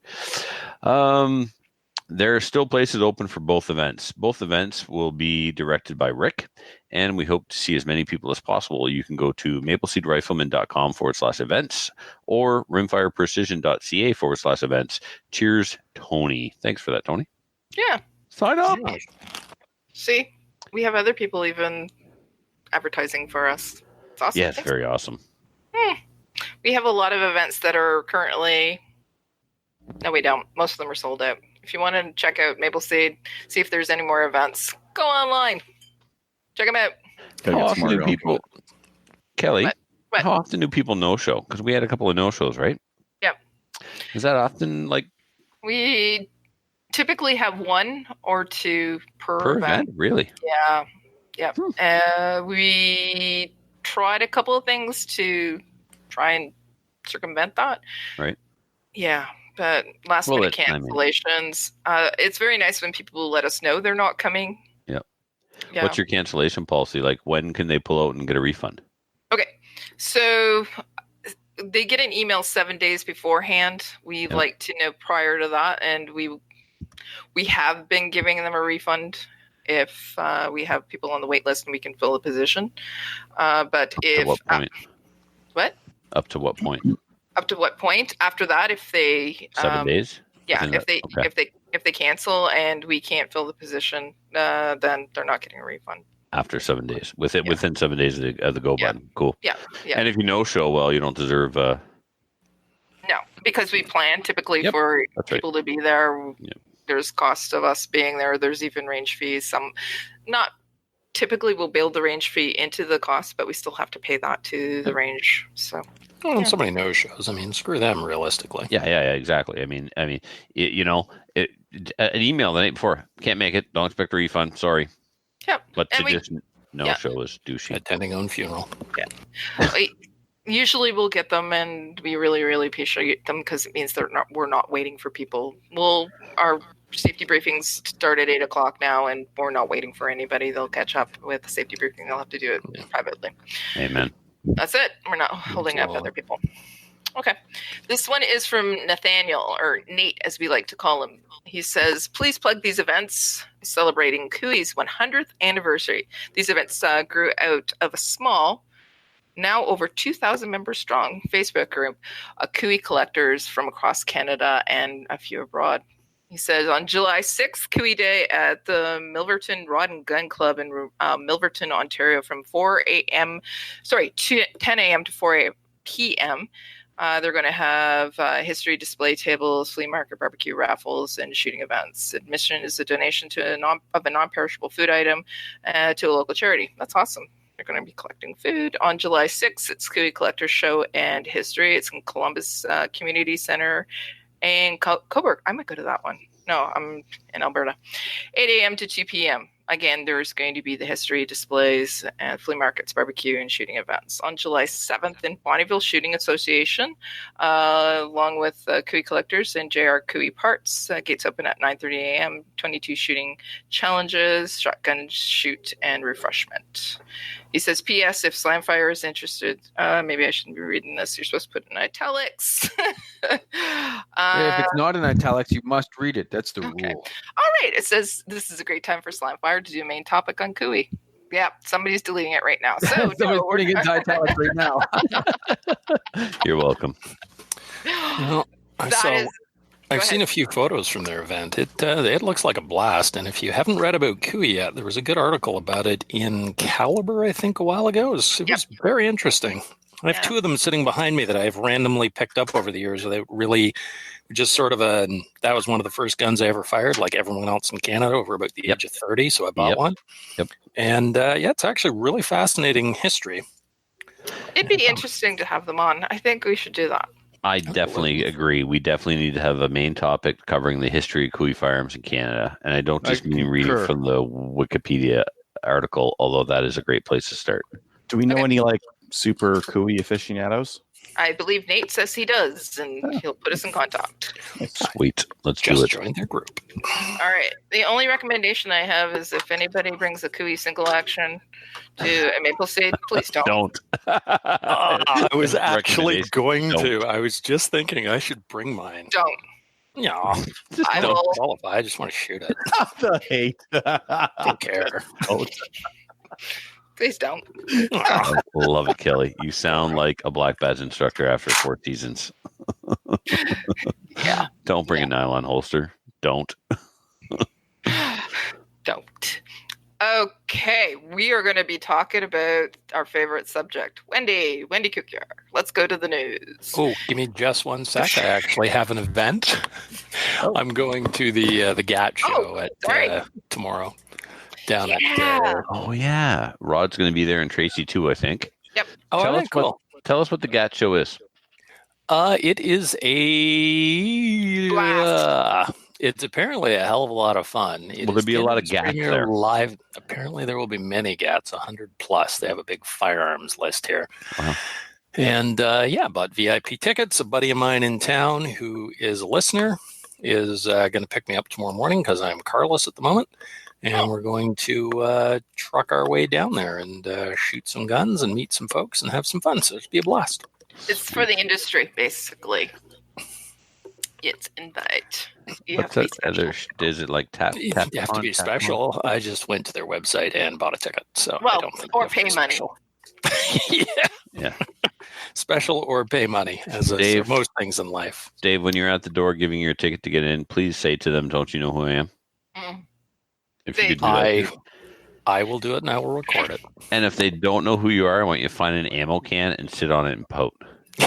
There are still places open for both events. Both events will be directed by Rick, and we hope to see as many people as possible. You can go to mapleseedrifleman.com/events or rimfireprecision.ca/events. Cheers, Tony. Thanks for that, Tony. Yeah. Sign up. Yeah. See, we have other people even advertising for us. It's awesome. Yes, Thanks. very awesome. We have a lot of events that are currently. No, we don't. Most of them are sold out. If you want to check out Maple Seed, see if there's any more events, go online. Check them out. Gotta How get often smart do about people, Kelly, What? how often do people no-show? Because we had a couple of no-shows, right? Yep. Is that often like We typically have 1 or 2 per event. Really? Yeah. Yep. We tried a couple of things to try and circumvent that. Right. Yeah. But last Well, minute I mean- cancellations. It's very nice when people let us know they're not coming. Yep. Yeah. What's your cancellation policy? Like, when can they pull out and get a refund? Okay. So they get an email 7 days beforehand. We Yep. like to know prior to that, and we have been giving them a refund if we have people on the wait list and we can fill the position. But To if what point? what? Up to what point? Up to what point? After that, if they 7 days? yeah, Within if they okay. if they cancel and we can't fill the position, then they're not getting a refund. After 7 days. Within 7 days of the go Yeah. button. Cool. Yeah, yeah. And if you no-show, well, you don't deserve No, because we plan typically Yep, for that's right. people to be there. Yep. There's cost of us being there. There's even range fees. Some not typically we'll build the range fee into the cost, but we still have to pay that to the range. So Well, and somebody no-shows. I mean, screw them realistically. Yeah, exactly. I mean, an email the night before, can't make it, don't expect a refund, sorry. Yep. But to And we- just no-show is douchey. Attending own funeral. usually we'll get them, and we really, really appreciate them because it means we're not waiting for people. Our safety briefings start at 8:00 now, and we're not waiting for anybody. They'll catch up with the safety briefing. They'll have to do it privately. Amen. That's it. We're not holding up other people. Okay. This one is from Nathaniel, or Nate, as we like to call him. He says, please plug these events celebrating Cooey's 100th anniversary. These events grew out of a small, now over 2,000 members strong Facebook group of Cooey collectors from across Canada and a few abroad. He says, on July 6th, Cooey Day at the Milverton Rod and Gun Club in Milverton, Ontario from 10 a.m. to 4 p.m. They're going to have history display tables, flea market, barbecue raffles, and shooting events. Admission is a donation to a non-perishable food item to a local charity. That's awesome. They're going to be collecting food. On July 6th, it's Cooey Collector Show and History. It's in Columbus Community Center and Cobourg. I might go to that one. No, I'm in Alberta. 8 a.m. to 2 p.m. Again, there's going to be the history displays and flea markets, barbecue, and shooting events. On July 7th in Bonnyville Shooting Association, along with Cooey Collectors and JR Cooey Parts. Gates open at 9:30 a.m. 22 shooting challenges, shotgun shoot, and refreshment. He says, P.S. If Slamfire is interested, maybe I shouldn't be reading this. You're supposed to put in italics. If it's not in italics, you must read it. That's the rule. All right. It says, this is a great time for Slamfire to do a main topic on Cooey. Yeah, somebody's deleting it right now. So Somebody's putting it into italics right now. You're welcome. Well, That I've Go seen a few photos from their event. It looks like a blast. And if you haven't read about Cooey yet, there was a good article about it in Caliber, I think, a while ago. It was very interesting. I have two of them sitting behind me that I've randomly picked up over the years. They really just sort of that was one of the first guns I ever fired, like everyone else in Canada, over about the age of 30. So I bought one. Yep. And it's actually really fascinating history. It'd be interesting to have them on. I think we should do that. I definitely agree. We definitely need to have a main topic covering the history of Cooey firearms in Canada. And I don't just mean reading from the Wikipedia article, although that is a great place to start. Do we know any super Cooey aficionados? I believe Nate says he does, and he'll put us in contact. Sweet. Let's Just do it. join their group. All right. The only recommendation I have is if anybody brings a Cooey single action to a Maple Seed, please don't. Don't. I was actually Recommendation. going Don't. to. I was just thinking I should bring mine. Don't. Yeah, Just I don't. will. qualify. I just want to shoot it. The hate. Don't care. Please don't. Aw. I love it, Kelly. You sound like a black badge instructor after 4 seasons. Yeah. Don't bring a nylon holster. Don't. Don't. Okay, we are going to be talking about our favorite subject, Wendy Kukier. Let's go to the news. Oh, give me just 1 sec. I actually have an event. I'm going to the GAT show at tomorrow down at. Oh yeah, Rod's going to be there, and Tracy too, I think. Yep. Oh, Tell okay, us cool. Tell us what the GAT show is. It is a Blast. it's apparently a hell of a lot of fun. It Will there is be a lot of Canada's GATs premier there? Live. Apparently, there will be many GATs, 100 plus. They have a big firearms list here. Wow. And bought VIP tickets. A buddy of mine in town who is a listener is going to pick me up tomorrow morning because I'm carless at the moment. And we're going to truck our way down there and shoot some guns and meet some folks and have some fun. So it'll be a blast. It's for the industry, basically. It's invite. You have What's to be that? special. Is it like tap? You tap have to on, be tap special. I just went to their website and bought a ticket. So I Well, don't think or you have to pay be money. special. Yeah. Yeah. Special or pay money, as Dave. most things in life. Dave, when you're at the door giving your ticket to get in, please say to them, "Don't you know who I am?" Mm. If you Dave. could do that. I will do it and I will record it. And if they don't know who you are, I want you to find an ammo can and sit on it and pout. No.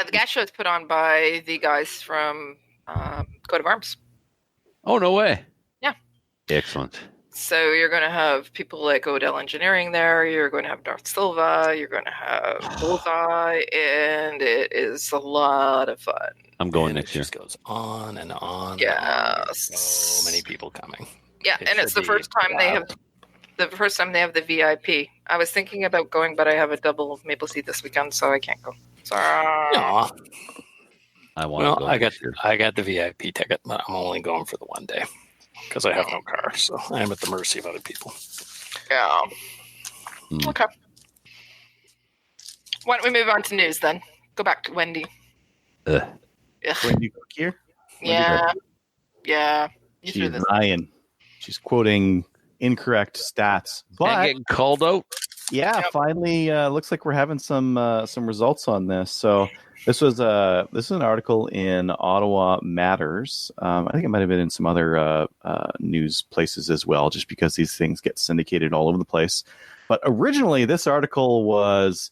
The gas show is put on by the guys from Coat of Arms. Oh, no way. Yeah. Excellent. So you're going to have people like Odell Engineering there. You're going to have Darth Silva. You're going to have Bullseye. And it is a lot of fun. I'm going And next it year. just goes on and on. And on. Yes. So many people coming. Yeah, It and it's should the first be time they have the VIP. I was thinking about going, but I have a double Maple Seed this weekend, so I can't go. Sorry. Aw. I want to Well, go I got next year. the VIP ticket, but I'm only going for the one day because I have no car, so I am at the mercy of other people. Yeah. Hmm. Okay. Why don't we move on to news then? Go back to Wendy. Ugh. Ugh. Wendy Kukier. Yeah. Yeah. You threw She's this. lying. She's quoting incorrect stats. Can't But get called out. yeah, Yep. finally, looks like we're having some results on this. So this is an article in Ottawa Matters. I think it might have been in some other news places as well, just because these things get syndicated all over the place. But originally, this article was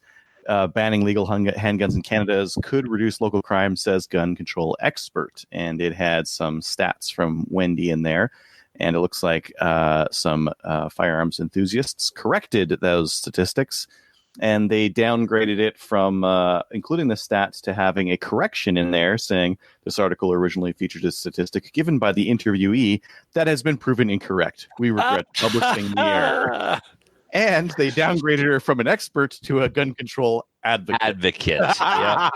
banning legal handguns in Canada could reduce local crime, says gun control expert, and it had some stats from Wendy in there. And it looks like some firearms enthusiasts corrected those statistics, and they downgraded it from including the stats to having a correction in there saying this article originally featured a statistic given by the interviewee that has been proven incorrect. We regret publishing the error. And they downgraded her from an expert to a gun control advocate. Advocate. Yeah.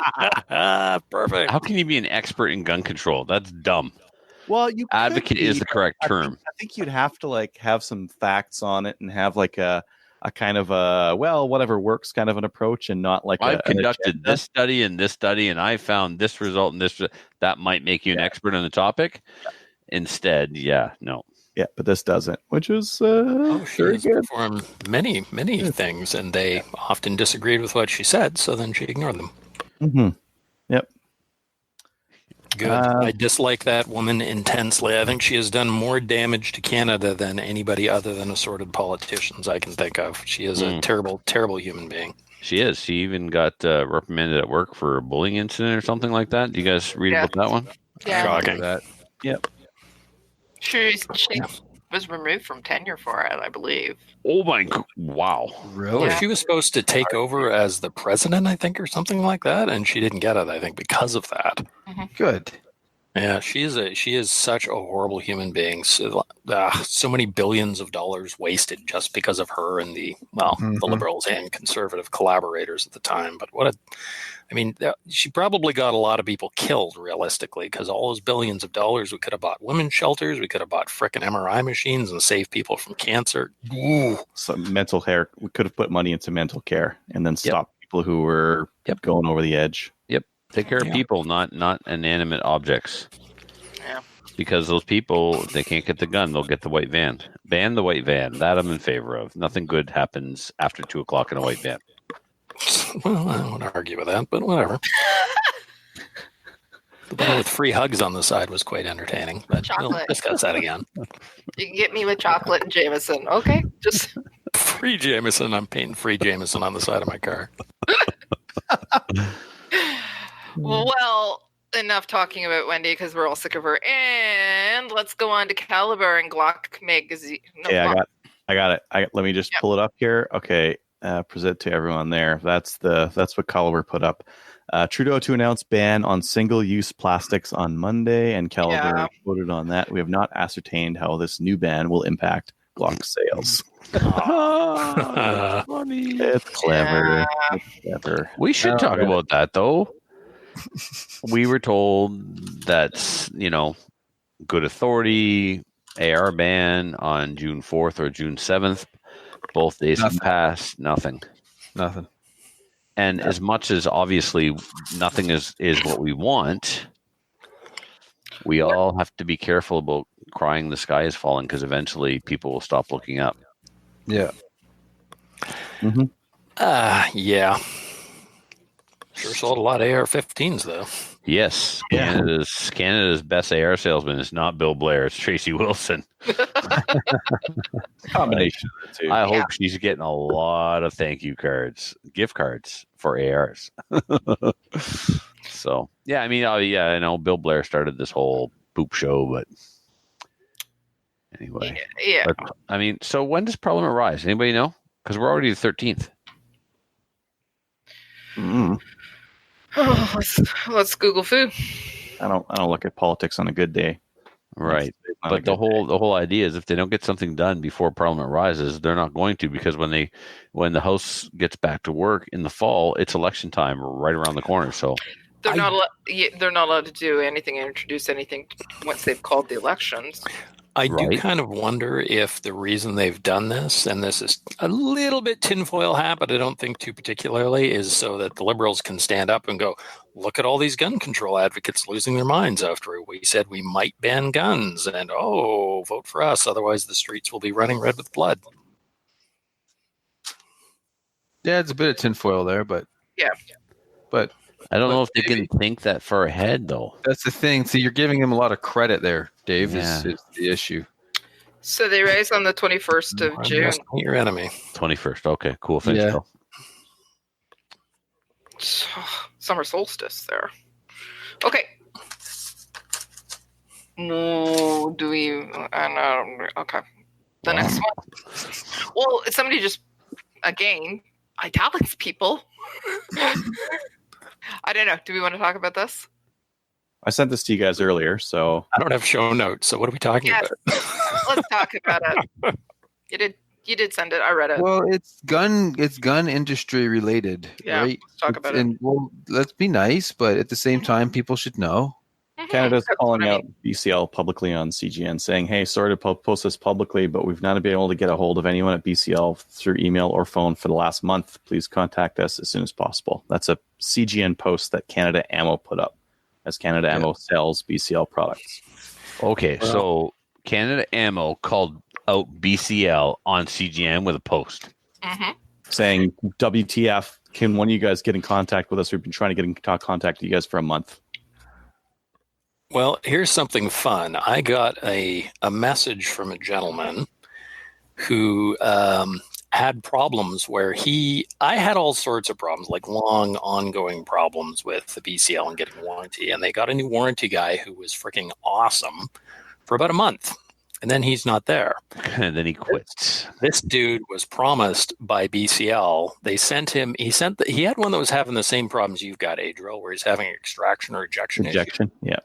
Perfect. How can you be an expert in gun control? That's dumb. Well, you could Advocate be, is the but correct I term. think you'd have to have some facts on it and have a kind of a whatever works kind of an approach, and not like I've an conducted agenda. this study, and I found this result, and this that might make you an expert on the topic. Instead, no. Yeah, but this doesn't, which is She very has good. performed many things, and they often disagreed with what she said, so then she ignored them. Mm-hmm. Yep. Good. I dislike that woman intensely. I think she has done more damage to Canada than anybody other than assorted politicians I can think of. She is a terrible, terrible human being. She is. She even got reprimanded at work for a bullying incident or something like that. Do you guys read about that one? Yeah. Shocking. That. Yep. She was removed from tenure for it, I believe. Oh my! Wow. Really? Yeah. She was supposed to take over as the president, I think, or something like that, and she didn't get it, I think, because of that. Good. Yeah, she is such a horrible human being. So many billions of dollars wasted just because of her and the liberals and conservative collaborators at the time. But she probably got a lot of people killed, realistically, because all those billions of dollars, we could have bought women's shelters, we could have bought frickin' MRI machines and saved people from cancer. Ooh. Some mental care. We could have put money into mental care and then stopped people who were going over the edge. Take care of people, not inanimate objects. Yeah. Because those people, they can't get the gun, they'll get the white van. Ban the white van. That I'm in favor of. Nothing good happens after 2:00 in a white van. Well, I don't want to argue with that, but whatever. The one with free hugs on the side was quite entertaining. But we'll Chocolate. discuss that again. You can get me with chocolate and Jameson. Okay, just Free Jameson. I'm painting free Jameson on the side of my car. well. Enough talking about Wendy because we're all sick of her. And let's go on to Caliber and Glock magazine. No, Yeah, Glock. I got it. Let me just pull it up here. Okay, present to everyone there. That's what Caliber put up. Trudeau to announce ban on single-use plastics on Monday, and Caliber voted on that. We have not ascertained how this new ban will impact Glock sales. Funny. It's clever. It's clever. We should talk about that, though. We were told that's, good authority, AR ban on June 4th or June 7th. Both days have passed. Nothing. And as much as obviously nothing is what we want, we all have to be careful about crying the sky is falling, because eventually people will stop looking up. Yeah. Yeah. Sure sold a lot of AR-15s, though. Yes, Yeah. Canada's best AR salesman is not Bill Blair; it's Tracy Wilson. Combination of the two. I hope she's getting a lot of thank you cards, gift cards for ARs. So yeah, I mean, I know Bill Blair started this whole poop show, but anyway, Yeah. But, I mean, so when does Parliament rise? Anybody know? Because we're already the 13th. Let's Google food. I don't look at politics on a good day. Right. It's not a But the good day. whole idea is if they don't get something done before Parliament rises, they're not going to, because when the House gets back to work in the fall, it's election time right around the corner. So They're not allowed to do anything and introduce anything once they've called the elections. I do Right. kind of wonder if the reason they've done this, and this is a little bit tinfoil hat, but I don't think too particularly, is so that the Liberals can stand up and go, look at all these gun control advocates losing their minds after we said we might ban guns, and vote for us, otherwise the streets will be running red with blood. Yeah, it's a bit of tinfoil there, but I don't But know if they maybe- can think that far ahead, though. that's the thing. See, you're giving them a lot of credit there, Dave, Yeah. is the issue. So they rise on the 21st of June. Underestimate your enemy. 21st. Okay, cool. Finish, Yeah. Bill. Summer solstice there. Okay. No, do we? Okay. The next one. Well, somebody just, again, italics people. I don't know. Do we want to talk about this? I sent this to you guys earlier, so I don't have show notes, so what are we talking Yes. about? Let's talk about it. You did send it. I read it. Well, it's gun industry related, Yeah, right? let's talk about it. And well, let's be nice, but at the same time, people should know. Canada's That's calling what I out BCL publicly on CGN, saying, "Hey, sorry to post this publicly, but we've not been able to get a hold of anyone at BCL through email or phone for the last month. Please contact us as soon as possible." That's a CGN post that Canada Ammo put up, as Canada Ammo sells BCL products. Okay, so Canada Ammo called out BCL on CGN with a post. Mhm. Saying, "WTF, can one of you guys get in contact with us? We've been trying to get in contact with you guys for a month." Well, here's something fun. I got a message from a gentleman who had problems where I had all sorts of problems, like long ongoing problems with the BCL and getting warranty. And they got a new warranty guy who was freaking awesome for about a month. And then he's not there. And then he quits. This dude was promised by BCL. They sent him, he had one that was having the same problems you've got, Adriel, where he's having extraction or ejection issues. Rejection, yeah.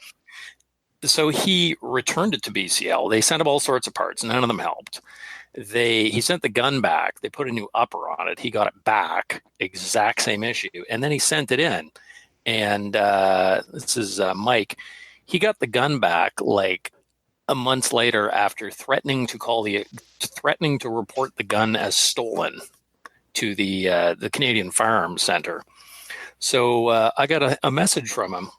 So he returned it to BCL. They sent him all sorts of parts. None of them helped. He sent the gun back. They put a new upper on it. He got it back. Exact same issue. And then he sent it in. And this is Mike. He got the gun back like a month later after threatening to report the gun as stolen to the Canadian Firearms Center. So I got a message from him.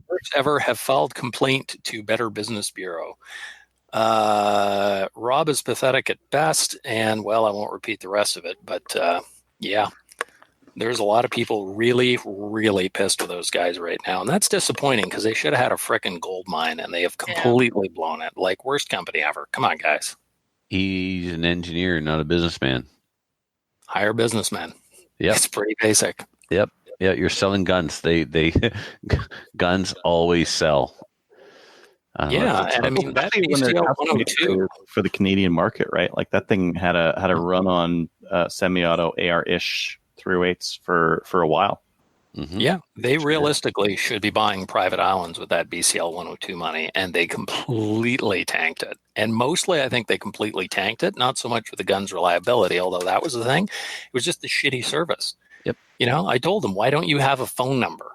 First ever have filed complaint to Better Business Bureau. Rob is pathetic at best, and well, I won't repeat the rest of it, but yeah, there's a lot of people really, really pissed with those guys right now, and that's disappointing because they should have had a frickin' gold mine, and they have completely blown it. Like, worst company ever. Come on, guys. He's an engineer, not a businessman. Hire businessmen. Yep. It's pretty basic. Yep. Yeah, you're selling guns. They guns always sell. Yeah, and I mean that BCL 102 for the Canadian market, right? Like that thing had a run on semi-auto AR-ish 308s for a while. Mm-hmm. Yeah, they realistically should be buying private islands with that BCL 102 money, and they completely tanked it. And mostly, I think they completely tanked it. Not so much with the gun's reliability, although that was the thing. It was just the shitty service. Yep. You know, I told them, why don't you have a phone number?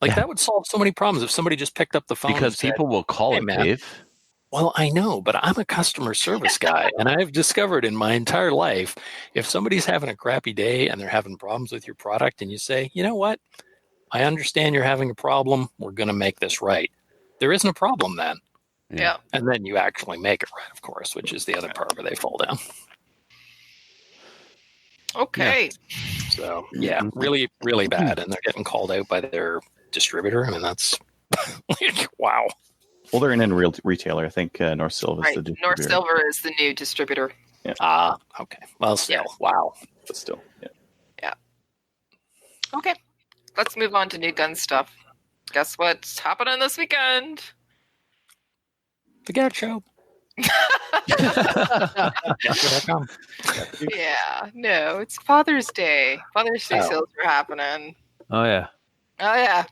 Like that would solve so many problems if somebody just picked up the phone. Because people will call it, man. Dave. Well, I know, but I'm a customer service guy, and I've discovered in my entire life, if somebody's having a crappy day and they're having problems with your product, and you say, you know what, I understand you're having a problem, we're going to make this right. There isn't a problem then. Yeah. And then you actually make it right, of course, which is the other part where they fall down. Okay. So, yeah, really, really bad. And they're getting called out by their distributor. I mean, that's like, wow. Well, they're an end retailer. I think North Silver is the distributor. North Silver is the new distributor. Yeah. Okay. Well, still, wow. But still, yeah. Okay. Let's move on to new gun stuff. Guess what's happening this weekend? The Gat Show. Yeah. No, it's Father's Day. Father's Day sales are happening. Oh, yeah. Oh, yeah.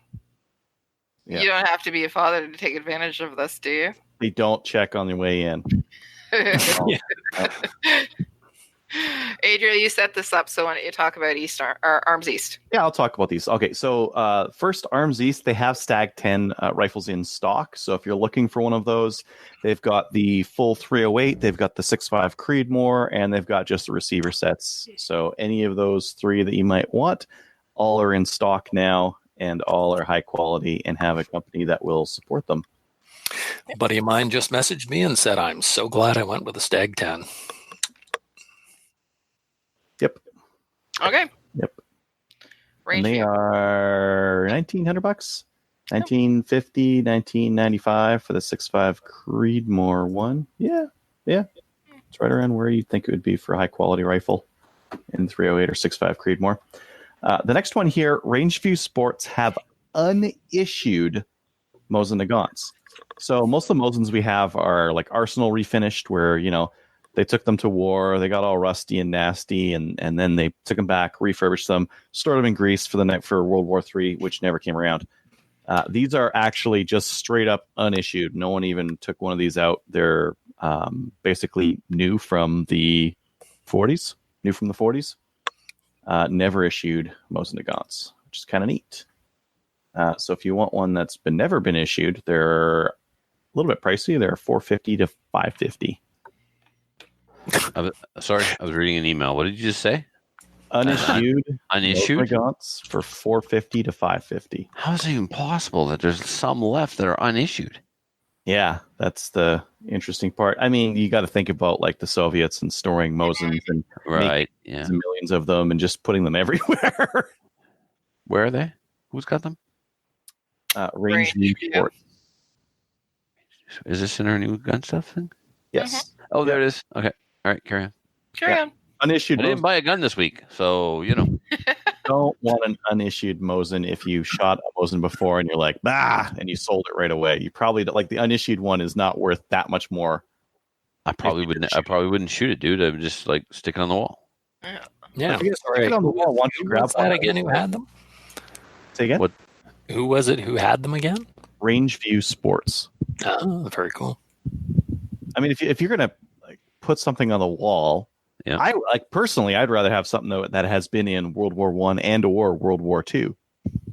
Yeah. You don't have to be a father to take advantage of this, do you? They don't check on their way in. Adrian, you set this up, so why don't you talk about Arms East? Yeah, I'll talk about these. Okay, so first, Arms East, they have Stag 10 rifles in stock. So if you're looking for one of those, they've got the full 308, they've got the 6.5 Creedmoor, and they've got just the receiver sets. So any of those three that you might want, all are in stock now, and all are high quality and have a company that will support them. A buddy of mine just messaged me and said, I'm so glad I went with the Stag 10. Yep. Okay. Yep. Range and they view. are $1,900, $1,950, $1,995 for the 6.5 Creedmoor one. Yeah. It's right around where you'd think it would be for a high quality rifle in 308 or 6.5 Creedmoor. The next one here, Rangeview Sports have unissued Mosin Nagants. So most of the Mosins we have are like Arsenal refinished, where they took them to war, they got all rusty and nasty, and then they took them back, refurbished them, stored them in Greece for World War III, which never came around. These are actually just straight up unissued. No one even took one of these out. They're basically new from the 40s. Never issued Mosin Nagants, which is kind of neat. So if you want one that's never been issued, they're a little bit pricey. They're $450 to $550. Sorry, I was reading an email. What did you just say? Unissued Unissued? Nagants for $450 to $550. How is it even possible that there's some left that are unissued? Yeah, that's the interesting part. I mean, you got to think about like the Soviets and storing Mosins and Right. making Yeah. millions of them and just putting them everywhere. Where are they? Who's got them? Rangeview Rangeview. Sports. Is this in our new gun stuff thing? Yes. Oh, there it is. Okay. All right, carry on. Carry on. Unissued I didn't Mosin. buy a gun this week, so Don't want an unissued Mosin if you shot a Mosin before and you're like, and you sold it right away. You probably like the unissued one is not worth that much more. I probably wouldn't shoot it, dude. I would just like stick it on the wall. Yeah. Stick it on the wall once you grab What's that one. again? Who had them? Say again? What? Who was it who had them again? Rangeview Sports. Oh, very cool. I mean, if you're gonna like put something on the wall, Yeah. I like personally, I'd rather have something that has been in World War I and or World War II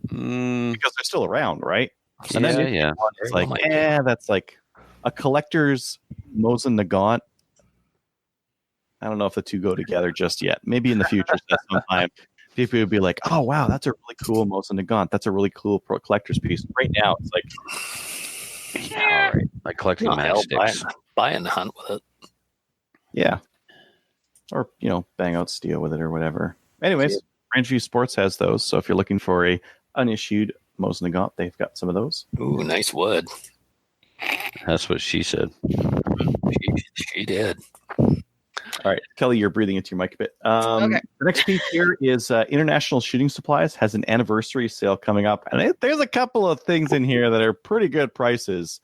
because they're still around, right? And then Yeah. it's Very like, well, that's like a collector's Mosin Nagant. I don't know if the two go together just yet. Maybe in the future, sometime, people would be like, "Oh, wow, that's a really cool Mosin Nagant. That's a really cool pro collector's piece." Right now, it's like, Yeah, all right. Like collecting matchsticks. Buy and hunt with it. yeah, or bang out steel with it or whatever. Anyways, Rangeview Sports has those. So if you're looking for a unissued Mosin Nagant, they've got some of those. Ooh, nice wood. That's what she said. She did. All right, Kelly, you're breathing into your mic a bit. Okay. The next piece here is International Shooting Supplies has an anniversary sale coming up, and there's a couple of things in here that are pretty good prices.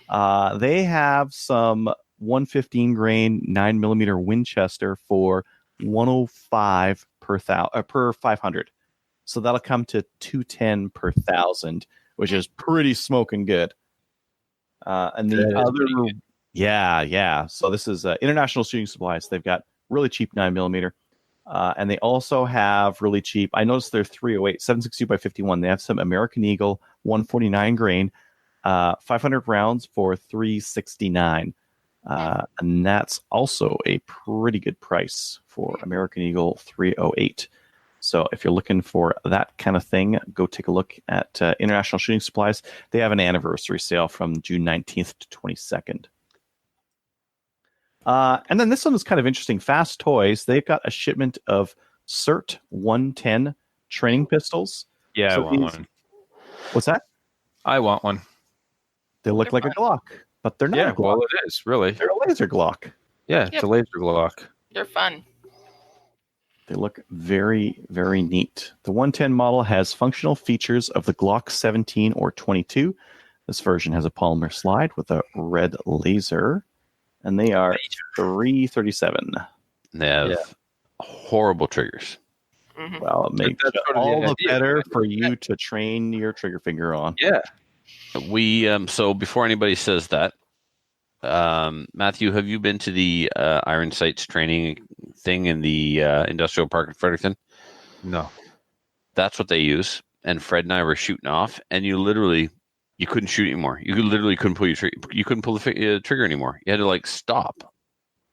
They have some 115 grain 9mm Winchester for $105 per 500. So that'll come to $210 per 1,000, which is pretty smoking good. And the other, yeah. So this is International Shooting Supplies. They've got really cheap 9mm, and they also have really cheap. I noticed they're 308 7.62 by 51. They have some American Eagle 149 grain, 500 rounds for $369, and that's also a pretty good price for American Eagle 308. So if you're looking for that kind of thing, go take a look at International Shooting Supplies. They have an anniversary sale from June 19th to 22nd. And then this one is kind of interesting. Fast Toys, they've got a shipment of CERT 110 training pistols. Yeah, So I want one. What's that? I want one. They look like a Glock, but they're not Yeah, a Glock. well, it is, really. They're a laser Glock. Yeah, it's a laser Glock. They're fun. They look very, very neat. The 110 model has functional features of the Glock 17 or 22. This version has a polymer slide with a red laser, and they are $337. They have horrible triggers. Mm-hmm. Well, it makes That's it sort of the all the idea. better for you to train your trigger finger on. Yeah. We so before anybody says that, Matthew, have you been to the Iron Sights training thing in the industrial park in Fredericton? No. That's what they use. And Fred and I were shooting off, and you couldn't shoot anymore. You literally couldn't pull you couldn't pull the trigger anymore. You had to stop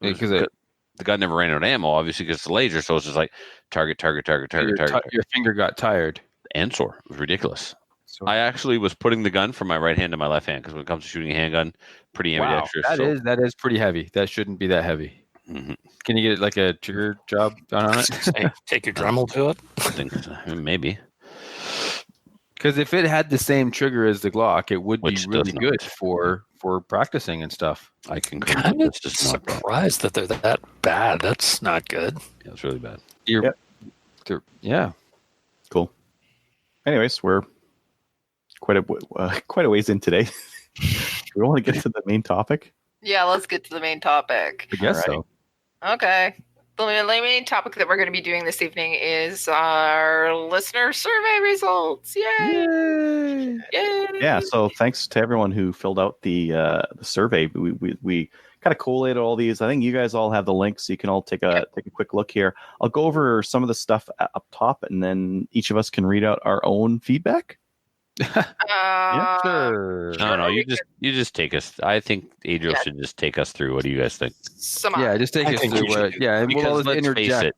Because the gun never ran out of ammo, obviously, because it's a laser. So it's just like target. your finger got tired. And sore. It was ridiculous. So, I actually was putting the gun from my right hand to my left hand because when it comes to shooting a handgun, pretty ambidextrous. that is pretty heavy. That shouldn't be that heavy. Mm-hmm. Can you get a trigger job done on it? Take your Dremel to it. I think maybe. Because if it had the same trigger as the Glock, it would Which be really does not. good for practicing and stuff. I concur. Kind of It's just not bad. surprised that they're that bad. That's not good. Yeah, it's really bad. Yeah. Cool. Anyways, we're quite a ways in today. We want to get to the main topic. Yeah, let's get to the main topic. I guess Alright. so. Okay. The main topic that we're going to be doing this evening is our listener survey results. Yay! Yay! Yeah, so thanks to everyone who filled out the survey. We kind of collated all these. I think you guys all have the links, so you can all take a quick look here. I'll go over some of the stuff up top, and then each of us can read out our own feedback. Sure. No, you just take us. I think Adriel should just take us through. What do you guys think? Yeah, just take I us think through you should what. Yeah, and we'll always let's face interject.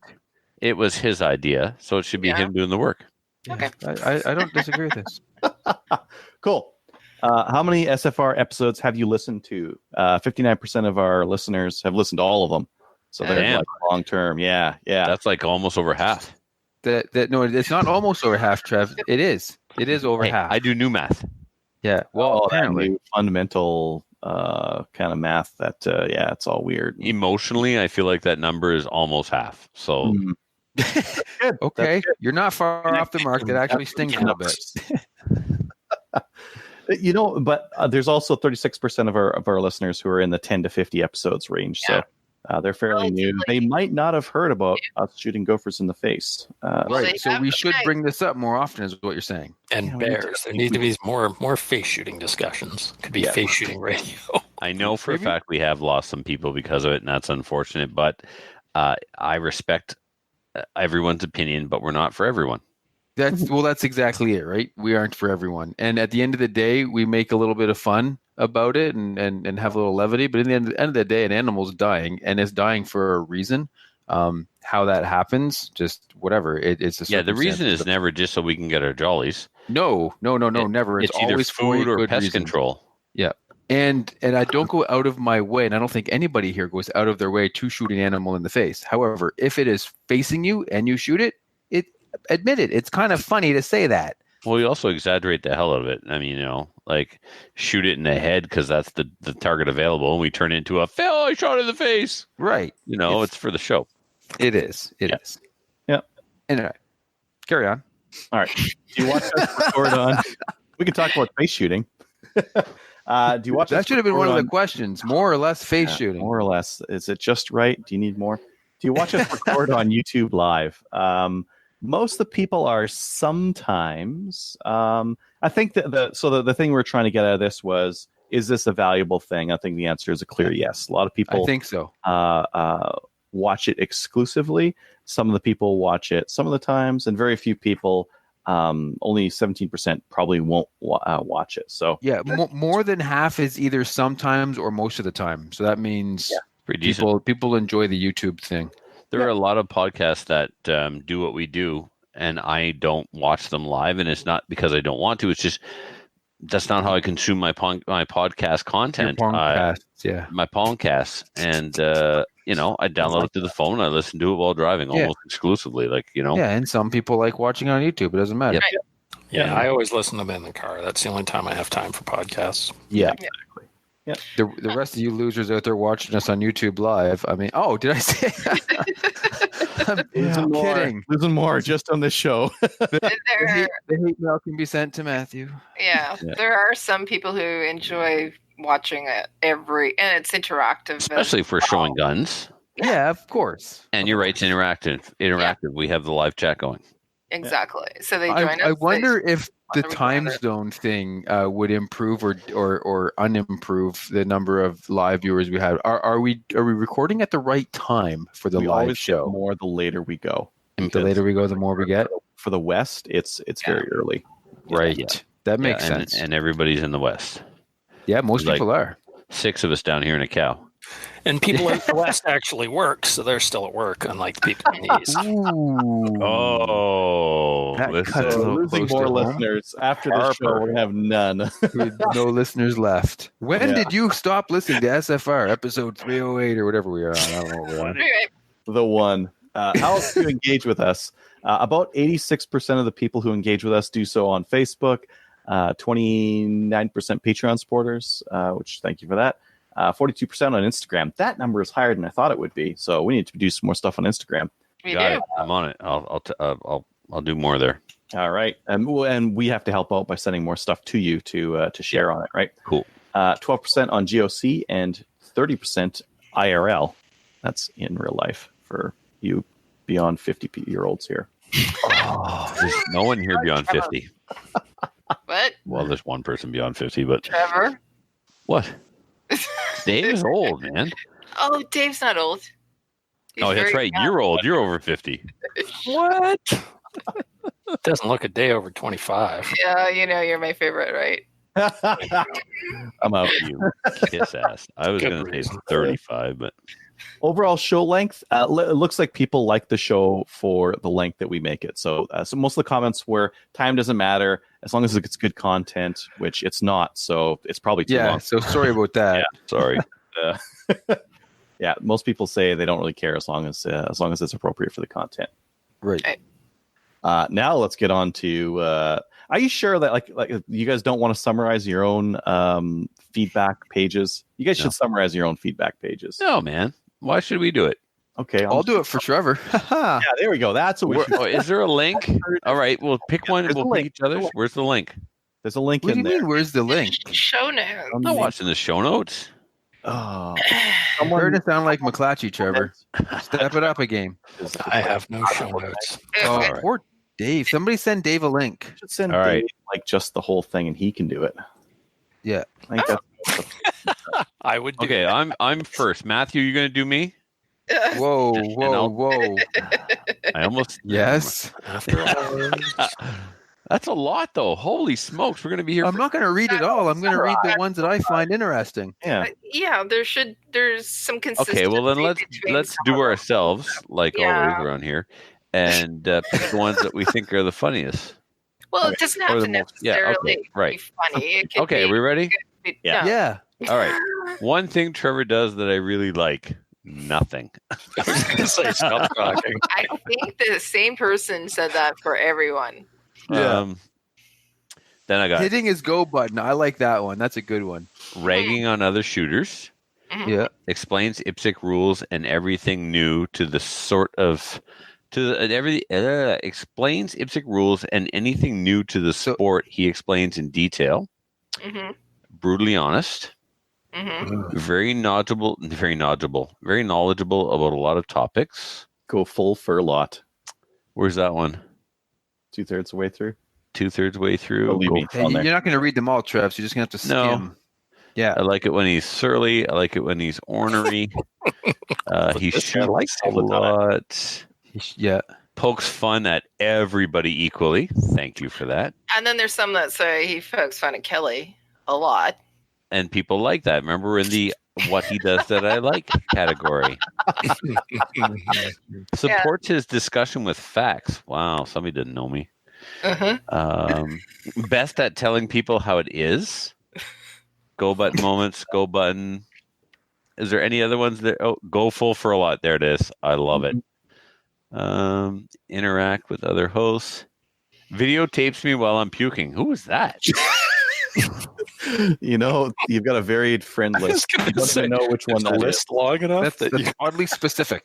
it was his idea, so it should be him doing the work. Okay. I don't disagree with this. Cool. How many SFR episodes have you listened to? 59% of our listeners have listened to all of them. So they're Damn. long term. Yeah. That's almost over half. No, it's not almost over half, Trev. It is. It is over Hey, half. I do new math. Yeah. Well, that apparently. new fundamental kind of math that it's all weird. Emotionally, I feel like that number is almost half. So Good. Okay, you're not far off the mark. That actually stings a little bit. But there's also 36% of our listeners who are in the 10 to 50 episodes range. Yeah. So they're fairly new. They might not have heard about us shooting gophers in the face. Well, they Right. So have we the should night. bring this up more often, is what you're saying. And Yeah, we bears. There need to be more face shooting discussions. Could be face shooting radio. I know for a Maybe. fact we have lost some people because of it, and that's unfortunate. But I respect everyone's opinion, but we're not for everyone. That's exactly it, right? We aren't for everyone. And at the end of the day, we make a little bit of fun about it and have a little levity. But in the end of the day, an animal's dying, and it's dying for a reason. How that happens, just whatever. It's a The reason is never just so we can get our jollies. No, never. It's always either for a food or good pest reason. control. Yeah. And I don't go out of my way, and I don't think anybody here goes out of their way to shoot an animal in the face. However, if it is facing you and you shoot it, admit it. It's kind of funny to say that. Well, we also exaggerate the hell out of it. I mean, like shoot it in the head because that's the target available, and we turn it into a Phil, I shot it in the face. Right. It's for the show. It is. It is. Yeah. Anyway, carry on. All right. Do you watch us record on? We can talk about face shooting. Do you watch That us should have been one record of the questions. More or less face shooting. More or less. Is it just right? Do you need more? Do you watch us record on YouTube Live? Most of the people are sometimes. I think that the thing we're trying to get out of this was, is this a valuable thing? I think the answer is a clear yes. A lot of people I think so. watch it exclusively. Some of the people watch it some of the times, and very few people, only 17% probably won't watch it. So Yeah, more than half is either sometimes or most of the time. So that means Pretty decent. people enjoy the YouTube thing. There are a lot of podcasts that do what we do, and I don't watch them live, and it's not because I don't want to. It's just that's not how I consume my podcast content. Your podcasts, My podcasts, and I download it to the phone. I listen to it while driving, almost exclusively. Yeah, and some people like watching on YouTube. It doesn't matter. Yep. Yeah, I always listen to them in the car. That's the only time I have time for podcasts. Yeah. exactly. Yeah. The rest of you losers out there watching us on YouTube Live. I mean, did I say? I'm kidding. Losing more just on this show. The hate mail can be sent to Matthew. Yeah, there are some people who enjoy watching it and it's interactive. Especially for showing guns. Yeah, of course. And you're right, it's interactive. We have the live chat going. Exactly. So they join us. I wonder if the we time gather. zone thing would improve or unimprove the number of live viewers we have. Are we recording at the right time for the We live always show? get more the later we go. The later we go, the more we get. For the West, it's very early. Right. Yeah. That makes and, sense. And everybody's in the West. Yeah, most Like- people are. 6 of us down here in a cow. And people in the West actually work, so they're still at work, unlike the people in the East. Ooh. Oh, That listen. cuts a little Losing close more to home. listeners after this show. We're gonna have none. With no listeners left. When Yeah. did you stop listening to SFR episode 308 or whatever we are on? I don't know what we're on. Anyway, The one. How else do you engage with us? About 86% of the people who engage with us do so on Facebook. 29% Patreon supporters, which thank you for that. 42% on Instagram. That number is higher than I thought it would be. So we need to do some more stuff on Instagram. we Got do. it. I'm on it. I'll do more there. All right, and we have to help out by sending more stuff to you to share on it. Right. Cool. 12% on GOC and 30% IRL. That's in real life for you beyond 50-year-olds here. Oh, there's no one here beyond 50. What? Well, there's one person beyond 50, but Trevor? what? Dave is old, man. Oh, Dave's not old. He's Oh, that's very right. young. You're old. You're over 50. What? Doesn't look a day over 25. Yeah, you're my favorite, right? I'm out. You kiss ass. I was Good going to say reason. 35, but Overall show length, it looks like people like the show for the length that we make it. So most of the comments were time doesn't matter as long as it's good content, which it's not. So it's probably too Yeah, long. so sorry about that. sorry. Yeah, most people say they don't really care as long as it's appropriate for the content. Right. Now let's get on to. Are you sure that like you guys don't want to summarize your own feedback pages? You guys should summarize your own feedback pages. No, man. Why should we do it? Okay, I'll do it for Trevor. Yeah, there we go. That's what we should. Oh, is there a link? All right, we'll pick one and There's a we'll pick link. each other's. Where's the link? There's a link What do in you there. mean? Where's the link? Show now. I'm not watching the show notes. Oh, Starting to sound like McClatchy, Trevor. Step it up a game. I have no show notes. Oh, All right. poor Dave. Somebody send Dave a link. should send All right. Dave, like just the whole thing, and he can do it. Yeah. I think that's I would do Okay, that. I'm first. Matthew, you going to do me? Whoa, And whoa, I'll- whoa. I almost Yes. After hours. That's a lot, though. Holy smokes, we're going to be here. I'm not going to read it all. I'm going to read the ones that I find interesting. Yeah. Yeah, there's some consistency. Okay, well then between let's some do of them. ourselves like Yeah. always around here, and pick the ones that we think are the funniest. Well, it doesn't Or have the to most- yeah, necessarily okay, right. be funny. It could Okay, be, we ready? Yeah. Yeah. All right. One thing Trevor does that I really like: nothing. I was going to say, stop talking. I think the same person said that for everyone. Then I got Hitting his go button. I like that one. That's a good one. ragging on other shooters. Mhm. Yeah. Explains IPSC rules and everything new to the sort of explains IPSC rules and anything new to the So- sport. He explains in detail. Mhm. Brutally honest. Mhm. Very knowledgeable about a lot of topics. Go full fur lot. Where's that one? 2/3 the way through. 2/3 way through. Believe me. Hey, On you're there. not going to read them all, Trev. So you're just going to have to No. skim. Yeah. I like it when he's surly. I like it when he's ornery. He This guy shoots likes a all the time. lot. Yeah. Pokes fun at everybody equally. Thank you for that. And then there's some that say he pokes fun at Kelly a lot. And people like that. Remember, we're in the what he does that I like category. Supports his discussion with facts. Wow, somebody didn't know me. Uh-huh. Best at telling people how it is. Go button moments. Go button. Is there any other ones there? Oh, go full for a lot. There it is. I love it. Interact with other hosts. Videotapes me while I'm puking. Who is that? You know, you've got a varied friend I was list. going You to don't say, even know which one is the that is. list long enough that you That's oddly specific.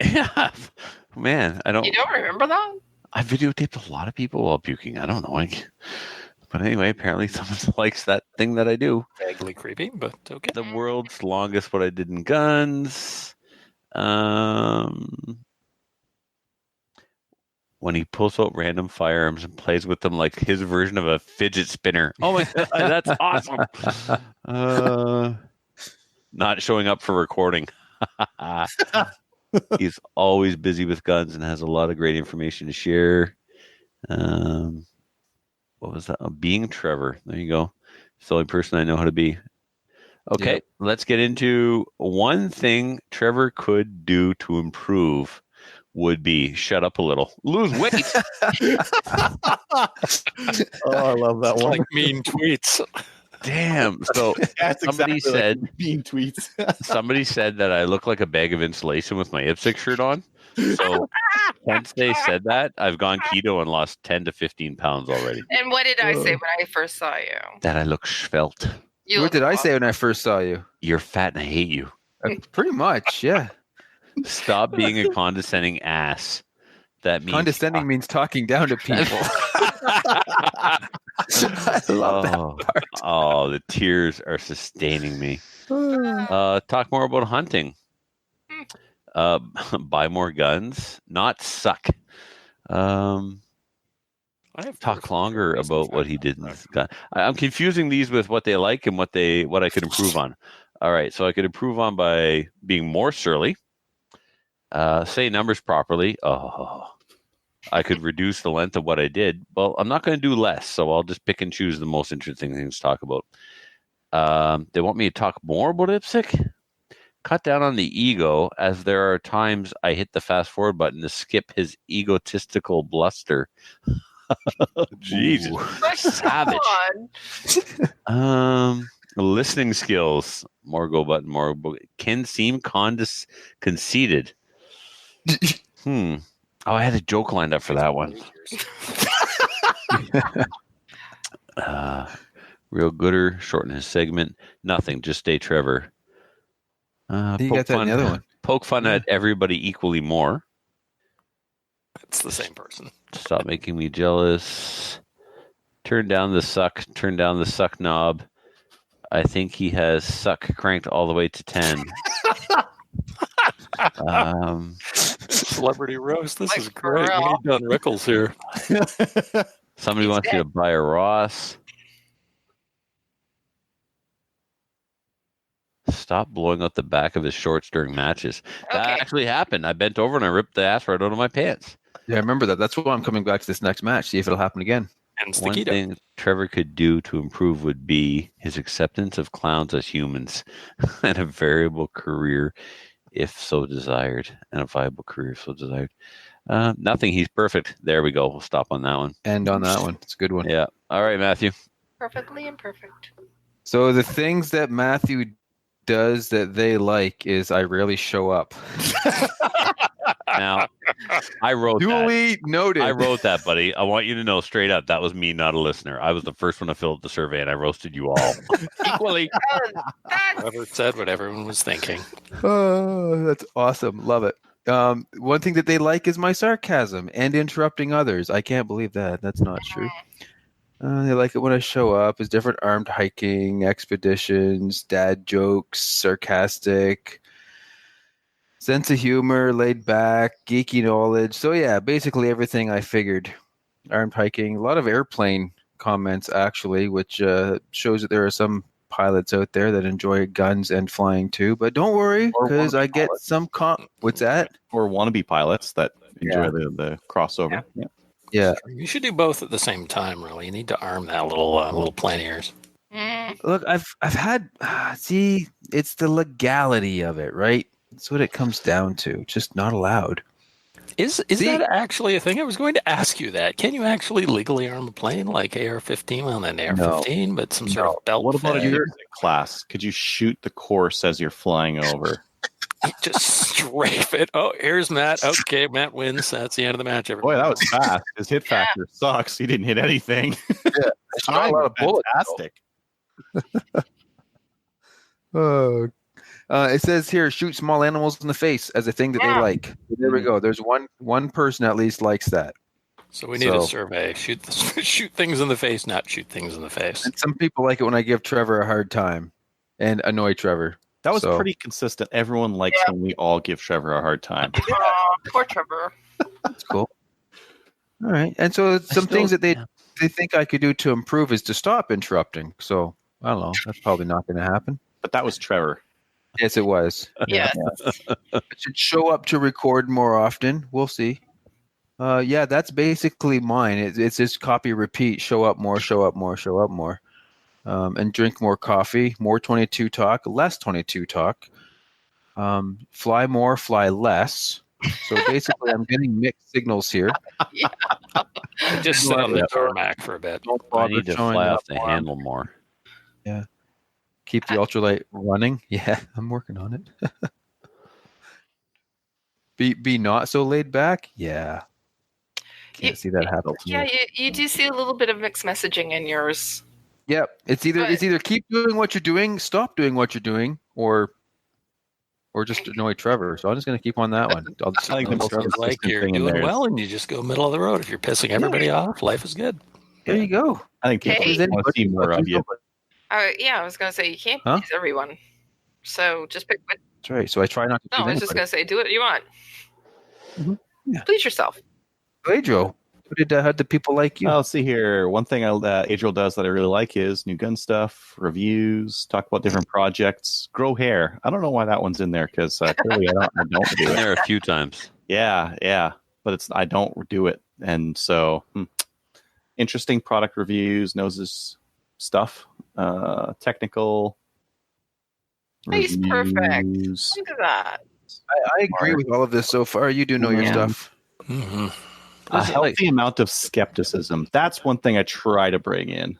Yeah, man. I don't. You don't remember that? I videotaped a lot of people while puking. I don't know. But anyway, apparently someone likes that thing that I do. vaguely creepy, but okay. The world's longest what I did in guns. When he pulls out random firearms and plays with them like his version of a fidget spinner. Oh my god, that's awesome. Not showing up for recording. He's always busy with guns and has a lot of great information to share. What was that? Oh, being Trevor. There you go. It's the only person I know how to be. Okay, let's get into one thing Trevor could do to improve would be shut up a little. Lose weight. Oh, I love that It's one. like mean tweets. Damn. So That's somebody exactly said- like mean tweets. somebody said that I look like a bag of insulation with my IPSC shirt on. So since they said that, I've gone keto and lost 10 to 15 pounds already. And what did I say when I first saw you? That I look svelte. You What look did I awesome. say when I first saw you? You're fat and I hate you. Pretty much, yeah. Stop being a condescending ass. That means Condescending means talking down to people. I love that. Oh, the tears are sustaining me. Talk more about hunting. Buy more guns. Not suck. I have Talk longer about what he did in this gun. I'm confusing these with what they like and what I could improve on. All right, so I could improve on by being more surly. Say numbers properly. Oh, I could reduce the length of what I did. Well, I'm not going to do less, so I'll just pick and choose the most interesting things to talk about. They want me to talk more about IPSC? Cut down on the ego, as there are times I hit the fast forward button to skip his egotistical bluster. Jesus. Savage. on. Listening skills. More go button, more can seem conceited. Oh, I had a joke lined up for that one. Real gooder, shorten his segment. Nothing, just stay Trevor. You got that in the other one. Poke fun at everybody equally more. It's the same person. Stop making me jealous. Turn down the suck knob. I think he has suck cranked all the way to 10. Celebrity roast. This Like is great. We Pharrell. need Don Rickles here. Somebody wants you to buy a Ross. Stop blowing out the back of his shorts during matches. That Okay. actually happened. I bent over and I ripped the ass right out of my pants. Yeah, I remember that. That's why I'm coming back to this next match. See if it'll happen again. Hence the one keto. thing Trevor could do to improve would be his acceptance of clowns as humans and a variable career if so desired, and a viable career if so desired. Nothing. He's perfect. There we go. We'll stop on that one. End on that one. It's a good one. Yeah. All right, Matthew. Perfectly imperfect. So the things that Matthew does that they like is I rarely show up. Now, I wrote that. Duly noted. I wrote that, buddy. I want you to know straight up that was me, not a listener. I was the first one to fill out the survey, and I roasted you all equally. Trevor said what everyone was thinking. Oh, that's awesome. Love it. One thing that they like is my sarcasm and interrupting others. I can't believe that. That's not true. They like it when I show up. Is different armed hiking, expeditions, dad jokes, sarcastic, sense of humor, laid back, geeky knowledge. So yeah, basically everything I figured. Armed hiking, a lot of airplane comments actually, which shows that there are some pilots out there that enjoy guns and flying too. But don't worry, because I get some what's that? Or wannabe pilots that enjoy the crossover. Yeah. You should do both at the same time. Really, you need to arm that little plane of yours. Look, I've had see, it's the legality of it, right? That's what it comes down to. Just not allowed. Is that actually a thing? I was going to ask you that. Can you actually legally arm a plane like AR-15? Well, not AR-15, but some sort of belt. What about fed? your class? Could you shoot the course as you're flying over? Just strafe it. Oh, here's Matt. Okay, Matt wins. That's the end of the match. Everybody. Boy, that was fast. His hit factor sucks. He didn't hit anything. Yeah, it's not a lot of bullets. Fantastic. Oh. It says here, shoot small animals in the face as a thing that they like. There we go. There's one person at least likes that. So we need a survey. Shoot things in the face, not shoot things in the face. And some people like it when I give Trevor a hard time and annoy Trevor. That was pretty consistent. Everyone likes when we all give Trevor a hard time. Poor Trevor. That's cool. All right. And so some things that they think I could do to improve is to stop interrupting. So I don't know. That's probably not going to happen. But that was Trevor. Yes, it was. Yeah. I should show up to record more often. We'll see. Yeah, that's basically mine. It's just copy, repeat, show up more, show up more, show up more. And drink more coffee, more 22 talk, less 22 talk. Fly more, fly less. So basically, I'm getting mixed signals here. Just sit on the tarmac for a bit. I need to fly off the handle more. Yeah. Keep the ultralight running. Yeah, I'm working on it. Be not so laid back. Yeah. Can't see that happen. Yeah, you do see a little bit of mixed messaging in yours. Yep. It's either keep doing what you're doing, stop doing what you're doing, or just annoy Trevor. So I'm just going to keep on that one. I'll just I think the most Sounds like consistent you're thing in doing there well, and you just go middle of the road. If you're pissing everybody off, life is good. There you go. I think people Hey. want to see more of you. Yeah, I was going to say, you can't Huh? please everyone. So just pick what. That's right. So I try not to. No, I was just going to say, do what you want. Mhm. Yeah. Please yourself. Adriel, how did the people like you? Well, let's see here. One thing Adriel does that I really like is new gun stuff, reviews, talk about different projects, grow hair. I don't know why that one's in there because clearly I don't do Been it. there a few times. Yeah, but I don't do it, and so interesting product reviews, knows his stuff, technical. He's perfect. reviews. Look at that. I agree with all of this so far. You do know your stuff. Mm-hmm. A healthy amount of skepticism. That's one thing I try to bring in.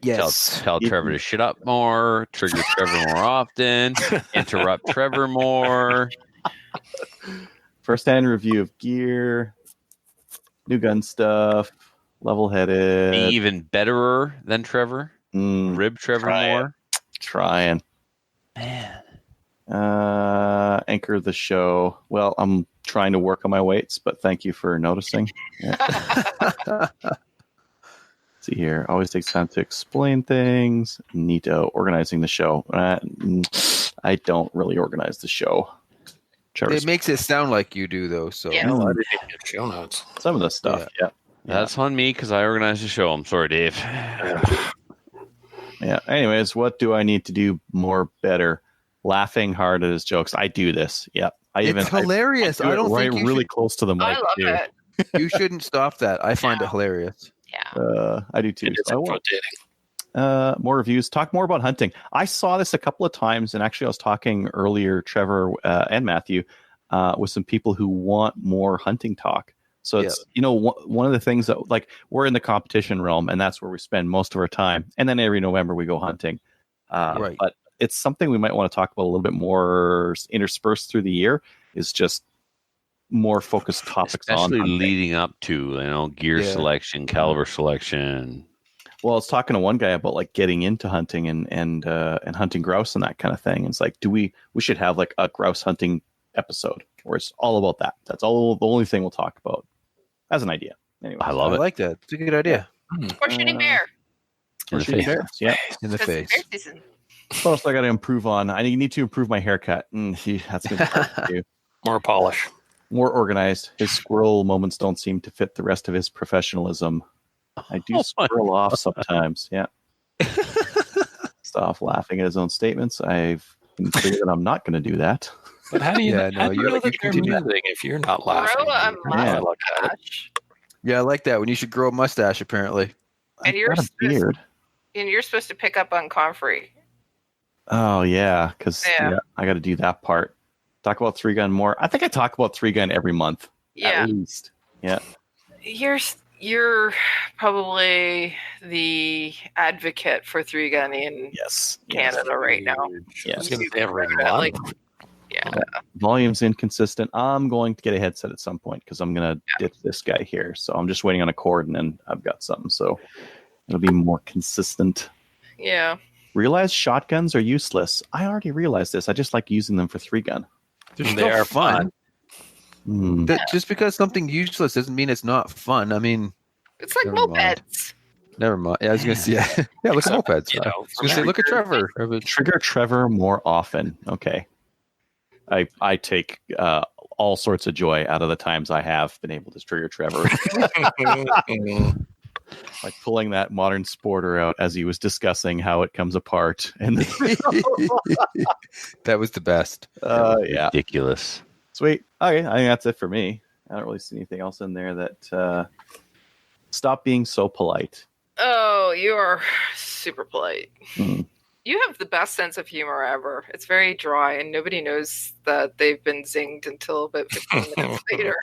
Yes. Tell Trevor to shut up more, trigger Trevor more often, interrupt Trevor more. First-hand review of gear, new gun stuff, level-headed. Be even betterer than Trevor. Rib Trevor more. Trying. Man. Anchor the show. Well, I'm trying to work on my weights, but thank you for noticing. Yeah. See here. Always takes time to explain things. Neato. Organizing the show. I don't really organize the show. It makes it sound like you do, though. So Yeah. I didn't get show notes. some of the stuff. Yeah. That's on me because I organized the show. I'm sorry, Dave. Yeah. Anyways, what do I need to do more better? Laughing hard at his jokes. I do this. Yep. it's hilarious. I don't right think you really should, close to the mic. I love too. it. you shouldn't stop that. I find it hilarious. Yeah. I do too. It is So I want rotating. more reviews. Talk more about hunting. I saw this a couple of times, and actually, I was talking earlier, Trevor and Matthew, with some people who want more hunting talk. So it's one of the things that, like, we're in the competition realm, and that's where we spend most of our time. And then every November we go hunting. Right. But it's something we might want to talk about a little bit more interspersed through the year. Is just more focused topics, especially on hunting. leading up to gear selection, caliber selection. Well, I was talking to one guy about like getting into hunting and hunting grouse and that kind of thing. And it's like, we should have like a grouse hunting episode where it's all about that. That's all the only thing we'll talk about as an idea. Anyway, I love I it. like that. It's a good idea. Or shooting bear. In the shooting face. bears, yeah. In the Because it's face. bear season. What else I got to improve on? I need to improve my haircut. That's going to be hard to do. More polish. More organized. His squirrel moments don't seem to fit the rest of his professionalism. I do squirrel off sometimes. Yeah. Stop laughing at his own statements. I've been clear that I'm not going to do that. But how do you, Yeah, how no, do you you know that they're continue. moving if you're not laughing? Grow a Yeah. mustache. Yeah, I like that. When you should grow a mustache, apparently. And you're I've got a beard. And you're supposed to pick up on Comfrey. Oh yeah, because Yeah. I got to do that part. Talk about 3-gun more. I think I talk about 3-gun every month Yeah. at least. Yeah. You're probably the advocate for 3-gun in Yes. Canada right now. I Yes. was going to say every Like, month. yeah. Volume's inconsistent. I'm going to get a headset at some point because I'm going to ditch this guy here. So I'm just waiting on a cord, and then I've got something. So it'll be more consistent. Yeah. Realize shotguns are useless. I already realized this. I just like using them for 3-gun. They're They still are fun. fun. Just because something useless doesn't mean it's not fun. I mean, It's like Never mind. mopeds. never mind. Yeah, I was going to say, yeah, look at mopeds. You I know, was going to say, look at Trevor. Trigger Trevor more often. Okay. I take all sorts of joy out of the times I have been able to trigger Trevor. Like pulling that modern sporter out as he was discussing how it comes apart. And That was the best. yeah. Ridiculous. Sweet. Okay, I think that's it for me. I don't really see anything else in there that stop being so polite. Oh, you are super polite. Hmm. You have the best sense of humor ever. It's very dry, and nobody knows that they've been zinged until about 15 minutes later.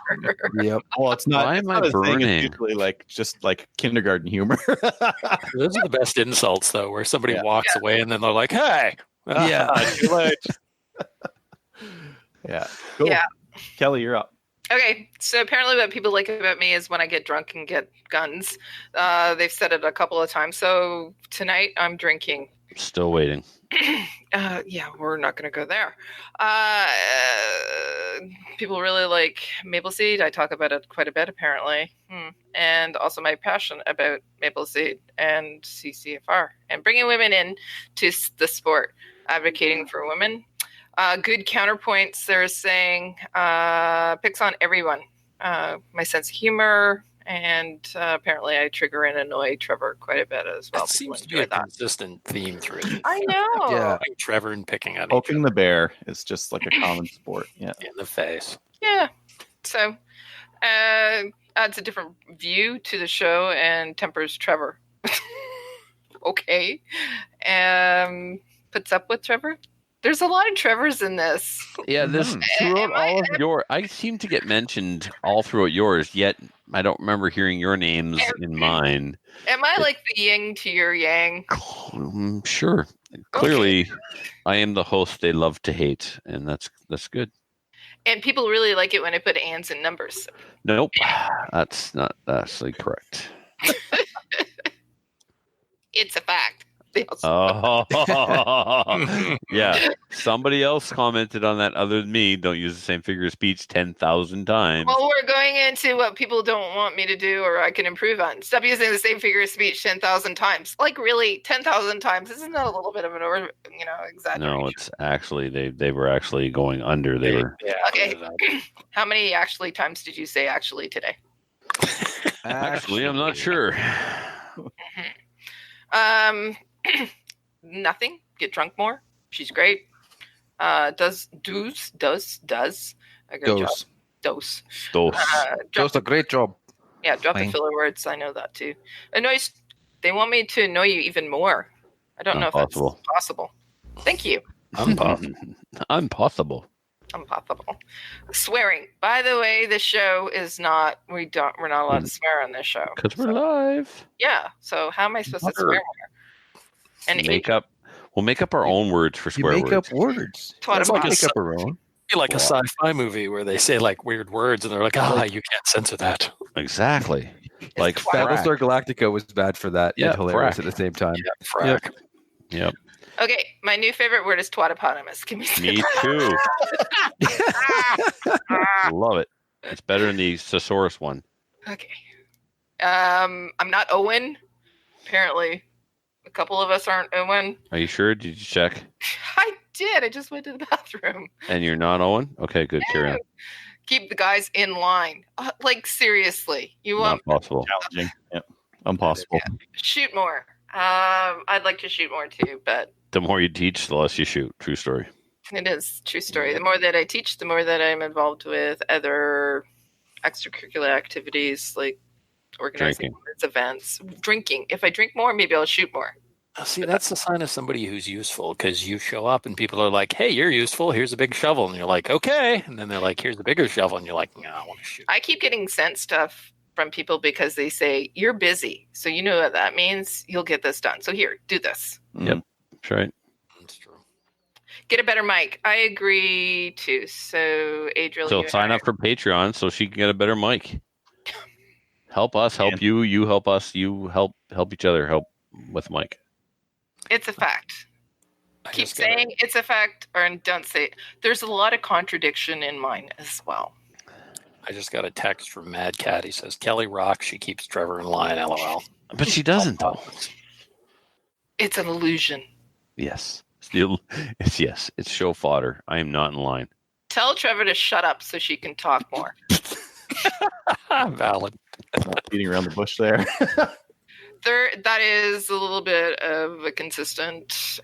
Yep. Well, it's not. Why it's am not I a thing. burning? It's usually just like kindergarten humor. Those are the best insults, though, where somebody Yeah. walks away and then they're like, hey. Yeah. Too late. Yeah. Cool. Yeah. Kelly, you're up. Okay, so apparently what people like about me is when I get drunk and get guns. They've said it a couple of times. So tonight I'm drinking. Still waiting. Yeah, we're not going to go there. People really like maple seed. I talk about it quite a bit, apparently. And also my passion about maple seed and CCFR and bringing women in to the sport, advocating for women. Good counterpoints. They're saying picks on everyone. My sense of humor. And apparently I trigger and annoy Trevor quite a bit as well. That People seems to be a enjoy that. consistent theme through it. I know. Yeah. Like Trevor and picking at each Poking other the bear is just like a common sport. Yeah. in the face. Yeah. So adds a different view to the show and tempers Trevor. Okay. Puts up with Trevor. There's a lot of Trevors in this. Yeah, this throughout all of your, I seem to get mentioned all throughout yours, yet I don't remember hearing your names in mine. Am I like the yin to your yang? Sure. Clearly, I am the host they love to hate, and that's good. And people really like it when I put ands in numbers. Nope, that's not actually correct. It's a fact. Oh, yeah. Somebody else commented on that other than me. Don't use the same figure of speech 10,000 times. Well, we're going into what people don't want me to do or I can improve on. Stop using the same figure of speech 10,000 times. Like, really, 10,000 times? Isn't that a little bit of an exaggeration? No, it's actually they were actually going under. They were. Yeah. Okay. How many actually times did you say actually today? Actually, I'm not sure. Nothing. Get drunk more. She's great. Does a great job. Dose. Those. Does a great job. Yeah, drop the Fine. filler words. I know that too. Annoys. They want me to annoy you even more. I don't know if that's Impossible. possible. Thank you. Impossible. Impossible. Impossible. Swearing. By the way, the show is not. We're not allowed to swear on this show. Because we're live. Yeah. So how am I supposed to swear more? And We'll make up our own words for You swear make words. up words. Twat Let's about make us. up our own. Like a sci-fi movie where they say like weird words and they're like, you can't censor that. Exactly. Like Battlestar Galactica was bad for that. Yeah, and hilarious frack. at the same time. Yeah, frack. Yep. Okay, my new favorite word is twatopotamus. Give me some. Me too. Love it. It's better than the thesaurus one. Okay. I'm not Owen. Apparently, a couple of us aren't Owen. Are you sure? Did you check? I did. I just went to the bathroom. And you're not Owen? Okay, good. Carry on. Keep the guys in line. Like seriously, you Not want possible. Challenging. Yep. Impossible. shoot more. I'd like to shoot more too, but The more you teach, the less you shoot. True story. it is true story. The more that I teach, the more that I'm involved with other extracurricular activities like organizing Drinking. events, drinking. If I drink more, maybe I'll shoot more. See, that's the sign of somebody who's useful because you show up and people are like, hey, you're useful. Here's a big shovel. And you're like, okay. And then they're like, here's a bigger shovel. And you're like, no, I want to shoot. I keep getting sent stuff from people because they say, you're busy. So you know what that means. You'll get this done. So here, do this. Yep. That's right. That's true. Get a better mic. I agree too. So Adriel, So you sign and I- up for Patreon so she can get a better mic. Help us, help you, you help us, you help each other, help with mic. It's a fact. I Keep just gotta- saying it's a fact or don't say it. There's a lot of contradiction in mine as well. I just got a text from Mad Cat. He says, Kelly rocks. She keeps Trevor in line. LOL. But she doesn't though. It's an illusion. Yes. It's show fodder. I am not in line. Tell Trevor to shut up so she can talk more. Valid. Not beating around the bush there. That is a little bit of a consistent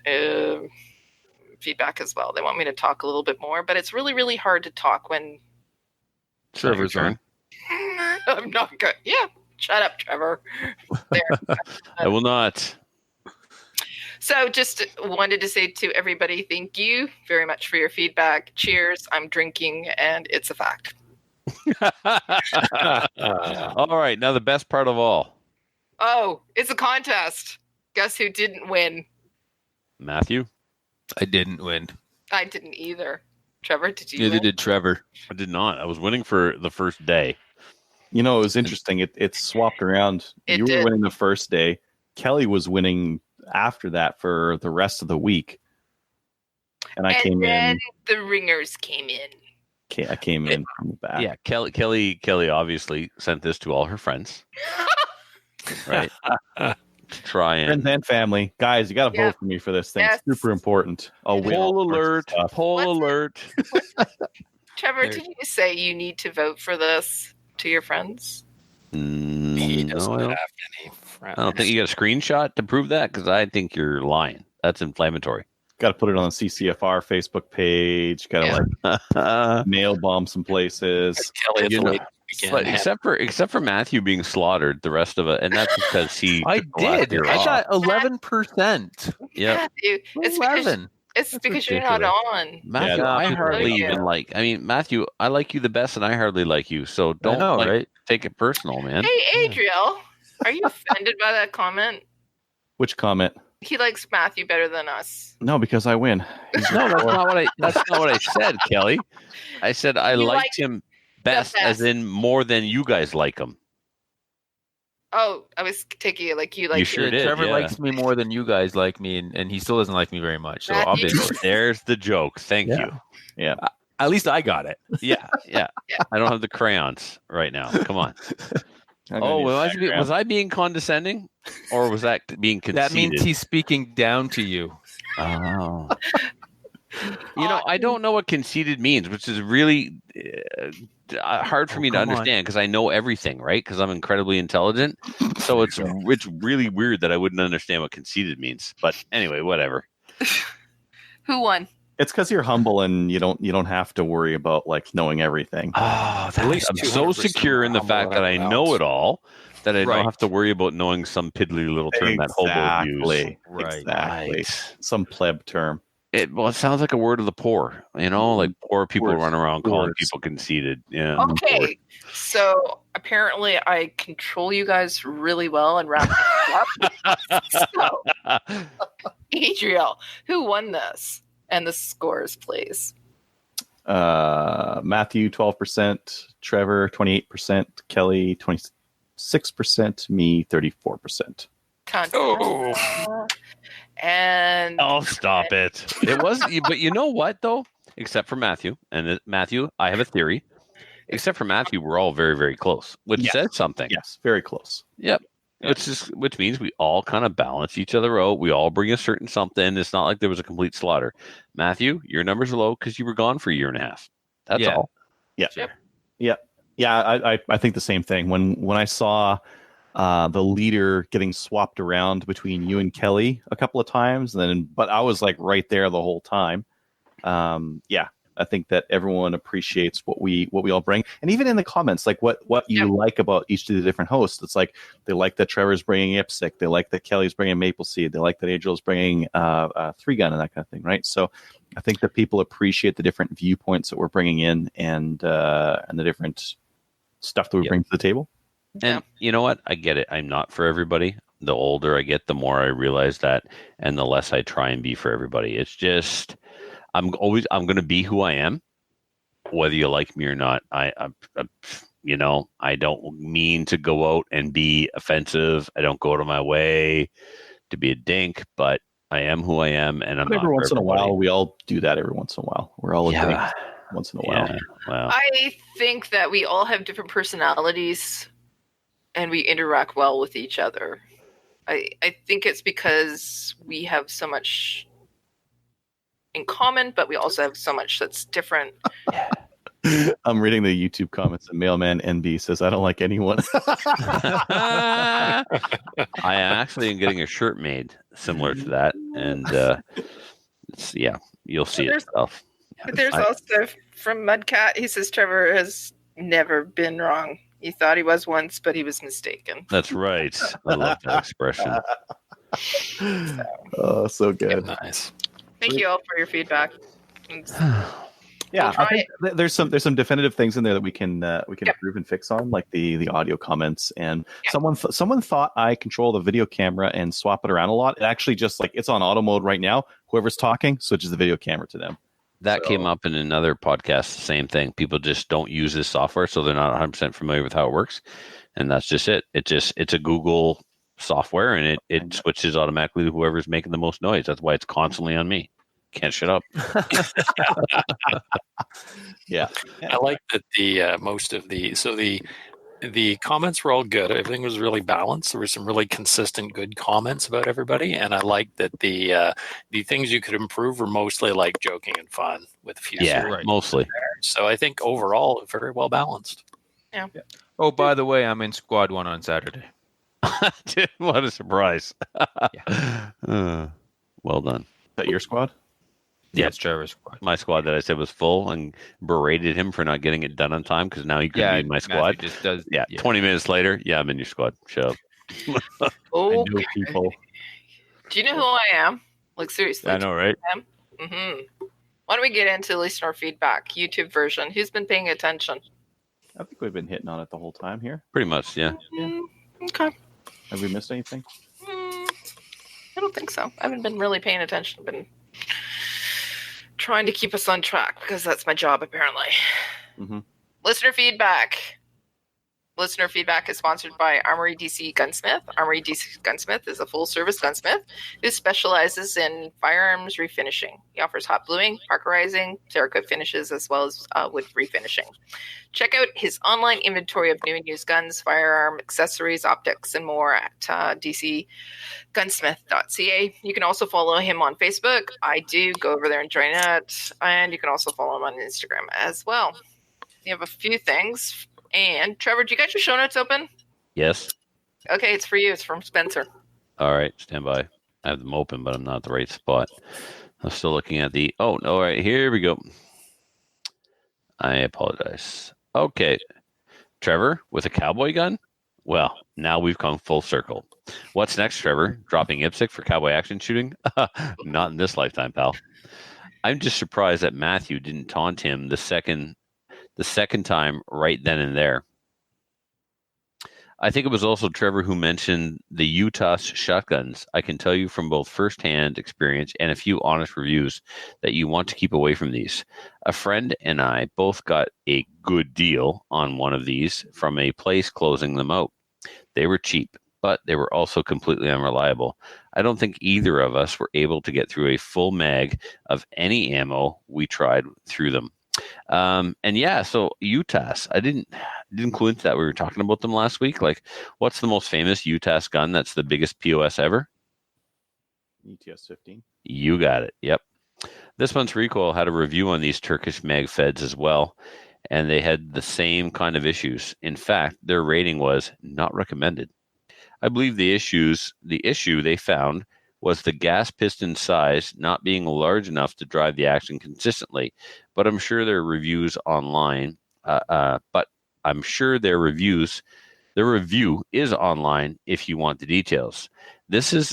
feedback as well. They want me to talk a little bit more, but it's really, really hard to talk when Trevor's on. I'm not good. Yeah, shut up, Trevor. There. I will not. So just wanted to say to everybody, thank you very much for your feedback. Cheers. I'm drinking, and it's a fact. All right, now the best part of all. Oh, it's a contest. Guess who didn't win? Matthew? I didn't win. I didn't either. Trevor, did you Neither win? did Trevor. I did not. I was winning for the first day. You know, it was interesting. It swapped around. It You did. were winning the first day. Kelly was winning after that for the rest of the week. And I came then in. the ringers came in. I came in from the back. Yeah, Kelly obviously sent this to all her friends. Right? To try and Friends and family. Guys, you got to Yeah. vote for me for this thing. Yes. It's super important. I'll win all poll sorts of alert, stuff. poll What's it? alert. Trevor, There- did you say you need to vote for this to your friends? He No, doesn't I don't, have any friends. I don't think you got a screenshot to prove that because I think you're lying. That's inflammatory. Got to put it on the CCFR Facebook page. Got to Yeah. like mail bomb some places. Kelly at You the know, late weekend But had- except for Matthew being slaughtered, the rest of it, and that's because he. I took the last did. year I off. got 11%. Yep. Matthew, it's because 11. it's That's because you're not ridiculous. on. Matthew, Yeah, I that's hardly ridiculous. even like. I mean, Matthew, I like you the best, and I hardly like you. So I don't know, like, right? take it personal, man. Hey, Adriel, are you offended by that comment? Which comment? He likes Matthew better than us. No, because I win. No, that's not what I. That's not what I said, Kelly. I said I You liked like him best, as best. in more than you guys like him. Oh, I was taking it like you like You sure Yeah, did, Trevor yeah. likes me more than you guys like me, and he still doesn't like me very much. So Matthew. obviously, There's the joke. Thank Yeah. you. at least I got it. Yeah. Yeah. I don't have the crayons right now. Come on. I'm gonna Oh, need a diagram. was I being condescending, or was that being conceited? That means he's speaking down to you. Oh. You know, I don't know what conceited means, which is really hard for me to come on. understand because I know everything, right? Because I'm incredibly intelligent. So it's really weird that I wouldn't understand what conceited means. But anyway, whatever. Who won? It's because you're humble and you don't have to worry about like knowing everything. Oh, At least I'm so 200% secure in the humble fact that I everyone know else. it all that I Right. don't have to worry about knowing some piddly little term that hobos use. Right. Exactly. Right. Some pleb term. It sounds like a word of the poor, like poor people Words. run around calling Words. people conceited. Yeah. Okay, so apparently I control you guys really well and wrap it up. So, Adriel, who won this? And the scores, please. Matthew 12%, Trevor 28%, Kelly 26%, me 34%. Oh. And Oh, stop it. It was, but you know what, though? Except for Matthew. And Matthew, I have a theory. Except for Matthew, we're all very, very close, which Yes. says something. Yes, very close. Yep. Which means we all kind of balance each other out. We all bring a certain something. It's not like there was a complete slaughter. Matthew, your numbers are low because you were gone for a year and a half. That's Yeah. all. Yeah. Sure. Yeah, I think the same thing. When I saw the leader getting swapped around between you and Kelly a couple of times, but I was like right there the whole time. Yeah, I think that everyone appreciates what we all bring, and even in the comments, like what you like about each of the different hosts. It's like they like that Trevor's bringing IPSC, they like that Kelly's bringing Maple Seed, they like that Adriel's bringing 3-gun and that kind of thing, right? So I think that people appreciate the different viewpoints that we're bringing in and the different stuff that we bring to the table. And you know what? I get it. I'm not for everybody. The older I get, the more I realize that, and the less I try and be for everybody. It's just, I'm going to be who I am, whether you like me or not. I don't mean to go out and be offensive. I don't go out of my way to be a dink, but I am who I am, and I'm But not every for once in a everybody. while, we all do that. Every once in a while, we're all a Yeah. dink once in a while. Yeah. Well, I think that we all have different personalities and we interact well with each other. I think it's because we have so much in common, but we also have so much that's different. I'm reading the YouTube comments, and Mailman NB says, "I don't like anyone." I actually am getting a shirt made similar to that, and you'll see it stuff. But there's also from Mudcat, he says Trevor has never been wrong. He thought he was once, but he was mistaken. That's right. I love that expression. Oh, so good. Nice. Thank you all for your feedback. Yeah, We'll try I think there's some definitive things in there that we can improve and fix on, like the audio comments. And someone thought I control the video camera and swap it around a lot. It actually just like it's on auto mode right now. Whoever's talking switches the video camera to them. That came up in another podcast. Same thing. People just don't use this software, so they're not 100% familiar with how it works, and that's just it. It's a Google software, and it switches automatically to whoever's making the most noise. That's why it's constantly on me. Can't shut up. Yeah. I like that the comments were all good. Everything was really balanced. There were some really consistent, good comments about everybody, and I like that the things you could improve were mostly like joking and fun with a few. Yeah, mostly. So I think overall, very well balanced. Yeah. Oh, by the way, I'm in Squad 1 on Saturday. What a surprise. Well done. Is that your squad? Yeah, it's Trevor's squad. My squad that I said was full and berated him for not getting it done on time because now he could be in my squad. Matthew just does, 20 minutes later, I'm in your squad. Shut up. I Oh, know people. do you know who I am? Like seriously, I know, right? Mm-hmm. Why don't we get into listener feedback, YouTube version? Who's been paying attention? I think we've been hitting on it the whole time here. Pretty much, yeah. Okay. Have we missed anything? I don't think so. I haven't been really paying attention. I've been trying to keep us on track because that's my job, apparently. Mm-hmm. Listener feedback. Listener feedback is sponsored by Armory DC Gunsmith. Armory DC Gunsmith is a full-service gunsmith who specializes in firearms refinishing. He offers hot bluing, parkerizing, Cerakote finishes, as well as wood refinishing. Check out his online inventory of new and used guns, firearm accessories, optics, and more at dcgunsmith.ca. You can also follow him on Facebook. I do. Go over there and join it. And you can also follow him on Instagram as well. You have a few things. And Trevor, do you got your show notes open? Yes. Okay, it's for you. It's from Spencer. All right. Stand by. I have them open, but I'm not at the right spot. I'm still looking at the. Oh, no, all right, here we go. I apologize. Okay. Trevor, with a cowboy gun? Well, now we've come full circle. What's next, Trevor? Dropping IPSC for cowboy action shooting? Not in this lifetime, pal. I'm just surprised that Matthew didn't taunt him the second time right then and there. I think it was also Trevor who mentioned the UTAS shotguns. I can tell you from both firsthand experience and a few honest reviews that you want to keep away from these. A friend and I both got a good deal on one of these from a place closing them out. They were cheap, but they were also completely unreliable. I don't think either of us were able to get through a full mag of any ammo we tried through them. And yeah, so UTAS, I didn't clue into that. We were talking about them last week. Like, what's the most famous UTAS gun that's the biggest POS ever? ETS 15. You got it. Yep. This month's Recoil had a review on these Turkish mag feds as well, and they had the same kind of issues. In fact, their rating was not recommended. I believe the issue they found was the gas piston size not being large enough to drive the action consistently. But I'm sure their reviews online. But I'm sure their review is online if you want the details. This is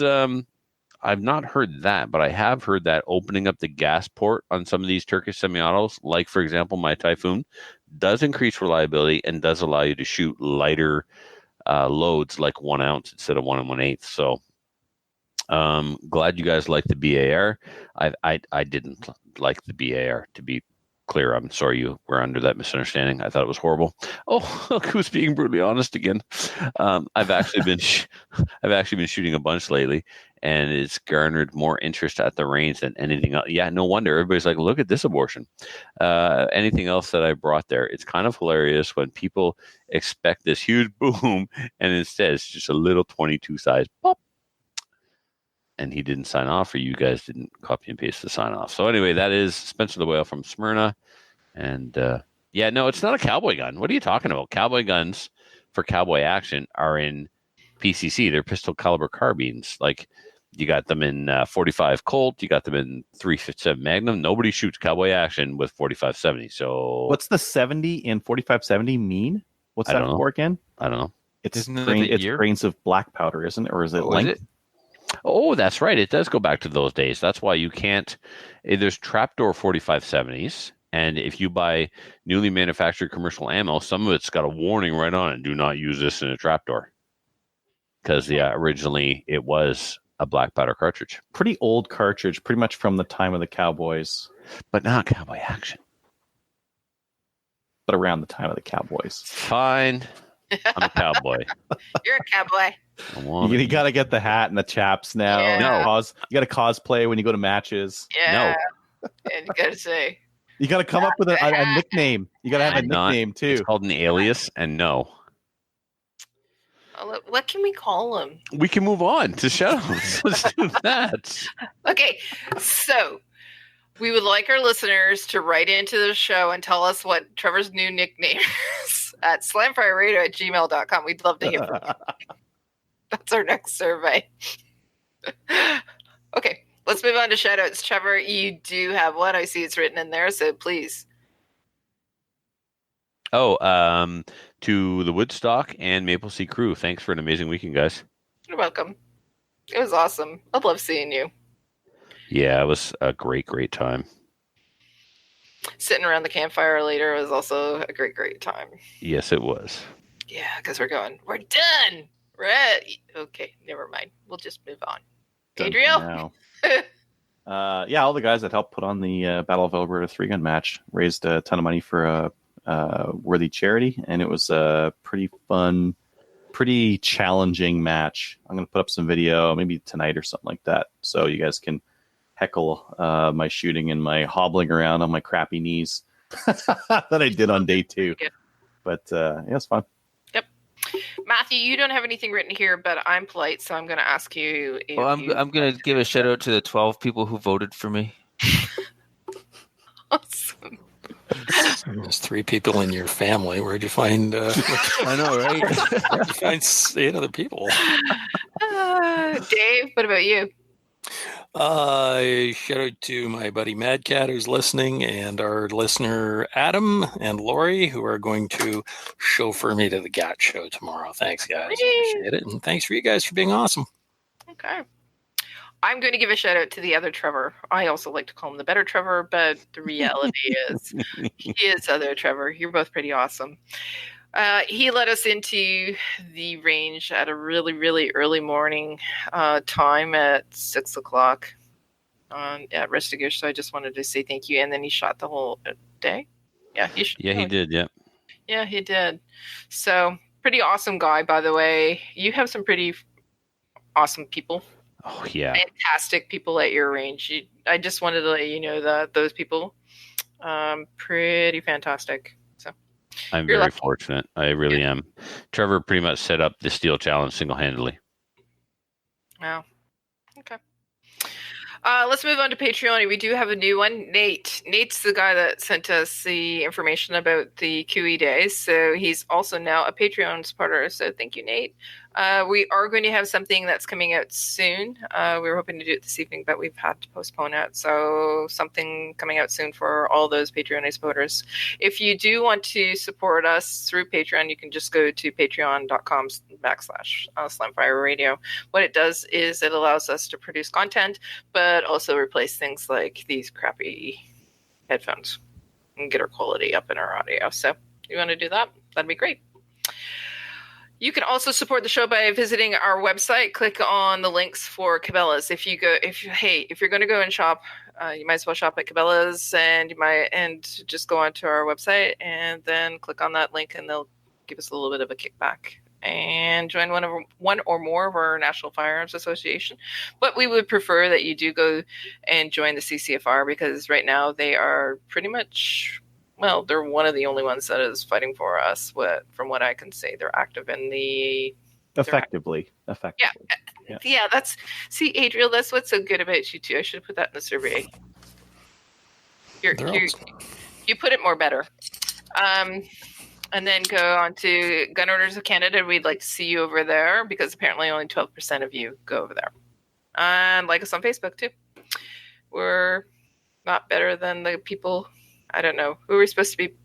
I've not heard that, but I have heard that opening up the gas port on some of these Turkish semi-autos, like for example my Typhoon, does increase reliability and does allow you to shoot lighter loads like 1 ounce instead of 1 1/8. So glad you guys like the BAR. I didn't like the BAR, to be clear. I'm sorry you were under that misunderstanding. I thought it was horrible. Oh, look who's being brutally honest again. I've actually been shooting a bunch lately, and it's garnered more interest at the range than anything else. Yeah, no wonder everybody's like, look at this abortion. Anything else that I brought there, it's kind of hilarious when people expect this huge boom, and instead it's just a little 22 size pop. And he didn't sign off, or you guys didn't copy and paste the sign off. So anyway, that is Spencer the Whale from Smyrna. And yeah, no, it's not a cowboy gun. What are you talking about? Cowboy guns for cowboy action are in PCC. They're pistol caliber carbines. Like, you got them in 45 Colt. You got them in 357 Magnum. Nobody shoots cowboy action with 4570. So what's the 70 in 4570 mean? What's that for again? I don't know. It's grains of black powder, isn't it? Or is it length? Is it? Oh, that's right. It does go back to those days. That's why you can't. There's trapdoor 4570s, and if you buy newly manufactured commercial ammo, some of it's got a warning right on it: do not use this in a trapdoor, because originally it was a black powder cartridge. Pretty old cartridge, pretty much from the time of the Cowboys, but not cowboy action. But around the time of the Cowboys. Fine. I'm a cowboy. You're a cowboy. You got to get the hat and the chaps now. Yeah. No. You got to cosplay when you go to matches. Yeah. No. And you got to say. You got to come up with a nickname. You got to have a nickname too. It's called an alias, and no. What can we call him? We can move on to shoutouts. Let's do that. Okay, so we would like our listeners to write into the show and tell us what Trevor's new nickname is at slamfireradio@gmail.com. We'd love to hear from you. That's our next survey. Okay, let's move on to shoutouts. Trevor, you do have one. I see it's written in there, so please. Oh, to the Woodstock and Maple Sea crew. Thanks for an amazing weekend, guys. You're welcome. It was awesome. I love seeing you. Yeah, it was a great, great time. Sitting around the campfire later was also a great, great time. Yes, it was. Yeah, because we're done. Okay, never mind. We'll just move on. Adriel? Yeah, all the guys that helped put on the Battle of Alberta 3-gun match raised a ton of money for a worthy charity, and it was a pretty fun, pretty challenging match. I'm going to put up some video maybe tonight or something like that, so you guys can heckle my shooting and my hobbling around on my crappy knees that I did on day 2. But yeah, it's fun. Yep. Matthew, you don't have anything written here, but I'm polite, so I'm going to ask you. I'm going to give a shout out to the 12 people who voted for me. Awesome. There's 3 people in your family. Where'd you find? I know, right? Where'd you find 8 other people? Dave, what about you? Shout out to my buddy Mad Cat who's listening, and our listener Adam and Lori who are going to chauffeur me to the GAT show tomorrow. Thanks, guys. Appreciate it. And thanks for you guys for being awesome. Okay. I'm going to give a shout out to the other Trevor. I also like to call him the better Trevor, but the reality is he is other Trevor. You're both pretty awesome. He let us into the range at a really, really early morning time at 6 o'clock at Restigish. So I just wanted to say thank you. And then he shot the whole day. Yeah, he did. Yeah. Yeah, he did. So pretty awesome guy, by the way. You have some pretty awesome people. Oh, yeah. Fantastic people at your range. I just wanted to let you know that those people, pretty fantastic. I'm very fortunate. I really am. Trevor pretty much set up the Steel Challenge single-handedly. Wow. Okay. Let's move on to Patreon. We do have a new one. Nate's the guy that sent us the information about the QE days. So he's also now a Patreon supporter. So thank you, Nate. We are going to have something that's coming out soon. We were hoping to do it this evening, but we've had to postpone it. So something coming out soon for all those Patreon supporters. If you do want to support us through Patreon, you can just go to patreon.com/Slamfire Radio. What it does is it allows us to produce content, but also replace things like these crappy headphones and get our quality up in our audio. So if you want to do that, that'd be great. You can also support the show by visiting our website. Click on the links for Cabela's. If you're going to go and shop, you might as well shop at Cabela's, and just go onto our website and then click on that link, and they'll give us a little bit of a kickback and join one or more of our National Firearms Association. But we would prefer that you do go and join the CCFR, because right now they are pretty much. Well, they're one of the only ones that is fighting for us. From what I can say, they're active in the effectively. Yeah. See, Adriel, that's what's so good about you too. I should have put that in the survey. You put it more better. And then go on to Gun Owners of Canada. We'd like to see you over there, because apparently only 12% of you go over there. And like us on Facebook too. We're not better than the people. I don't know. Who are we supposed to be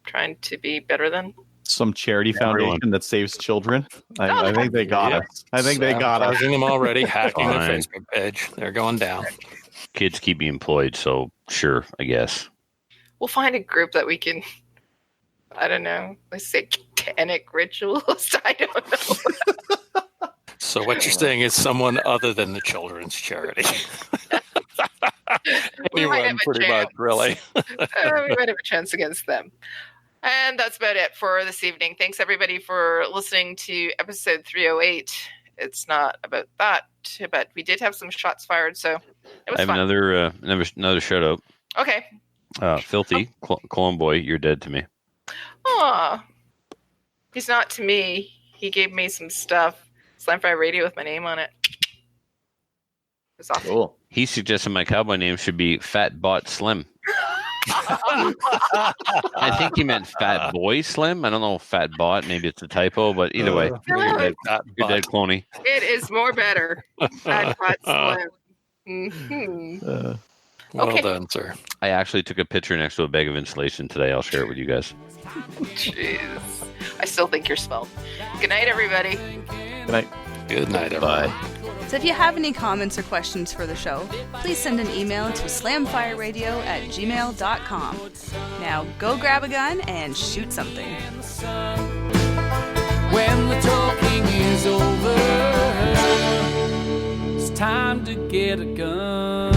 trying to be better than? Some charity foundation that saves children. I think they got us. I think they got us. Charging them already, hacking their Facebook page. They're going down. Kids keep me employed, so sure, I guess. We'll find a group that we can, I don't know, let's say satanic rituals. I don't know. So what you're saying is someone other than the children's charity. Anyone, pretty much, really. We might have a chance against them. And that's about it for this evening. Thanks, everybody, for listening to episode 308. It's not about that, but we did have some shots fired, so it was fun. I have another shout out. Okay. Filthy, Clone Boy, you're dead to me. Aw. He's not to me. He gave me some stuff. Slamfire Radio with my name on it. It was awesome. Cool. He suggested my cowboy name should be Fat Bot Slim. I think he meant Fat Boy Slim. I don't know, Fat Bot. Maybe it's a typo, but either way, you're dead, Cloney. It is more better. Fat Bot Slim. Mm-hmm. Well done, sir. I actually took a picture next to a bag of insulation today. I'll share it with you guys. Jeez. I still think you're swell. Good night, everybody. Good night. Good night, everybody. Bye. So if you have any comments or questions for the show, please send an email to slamfireradio@gmail.com. Now go grab a gun and shoot something. When the talking is over, it's time to get a gun.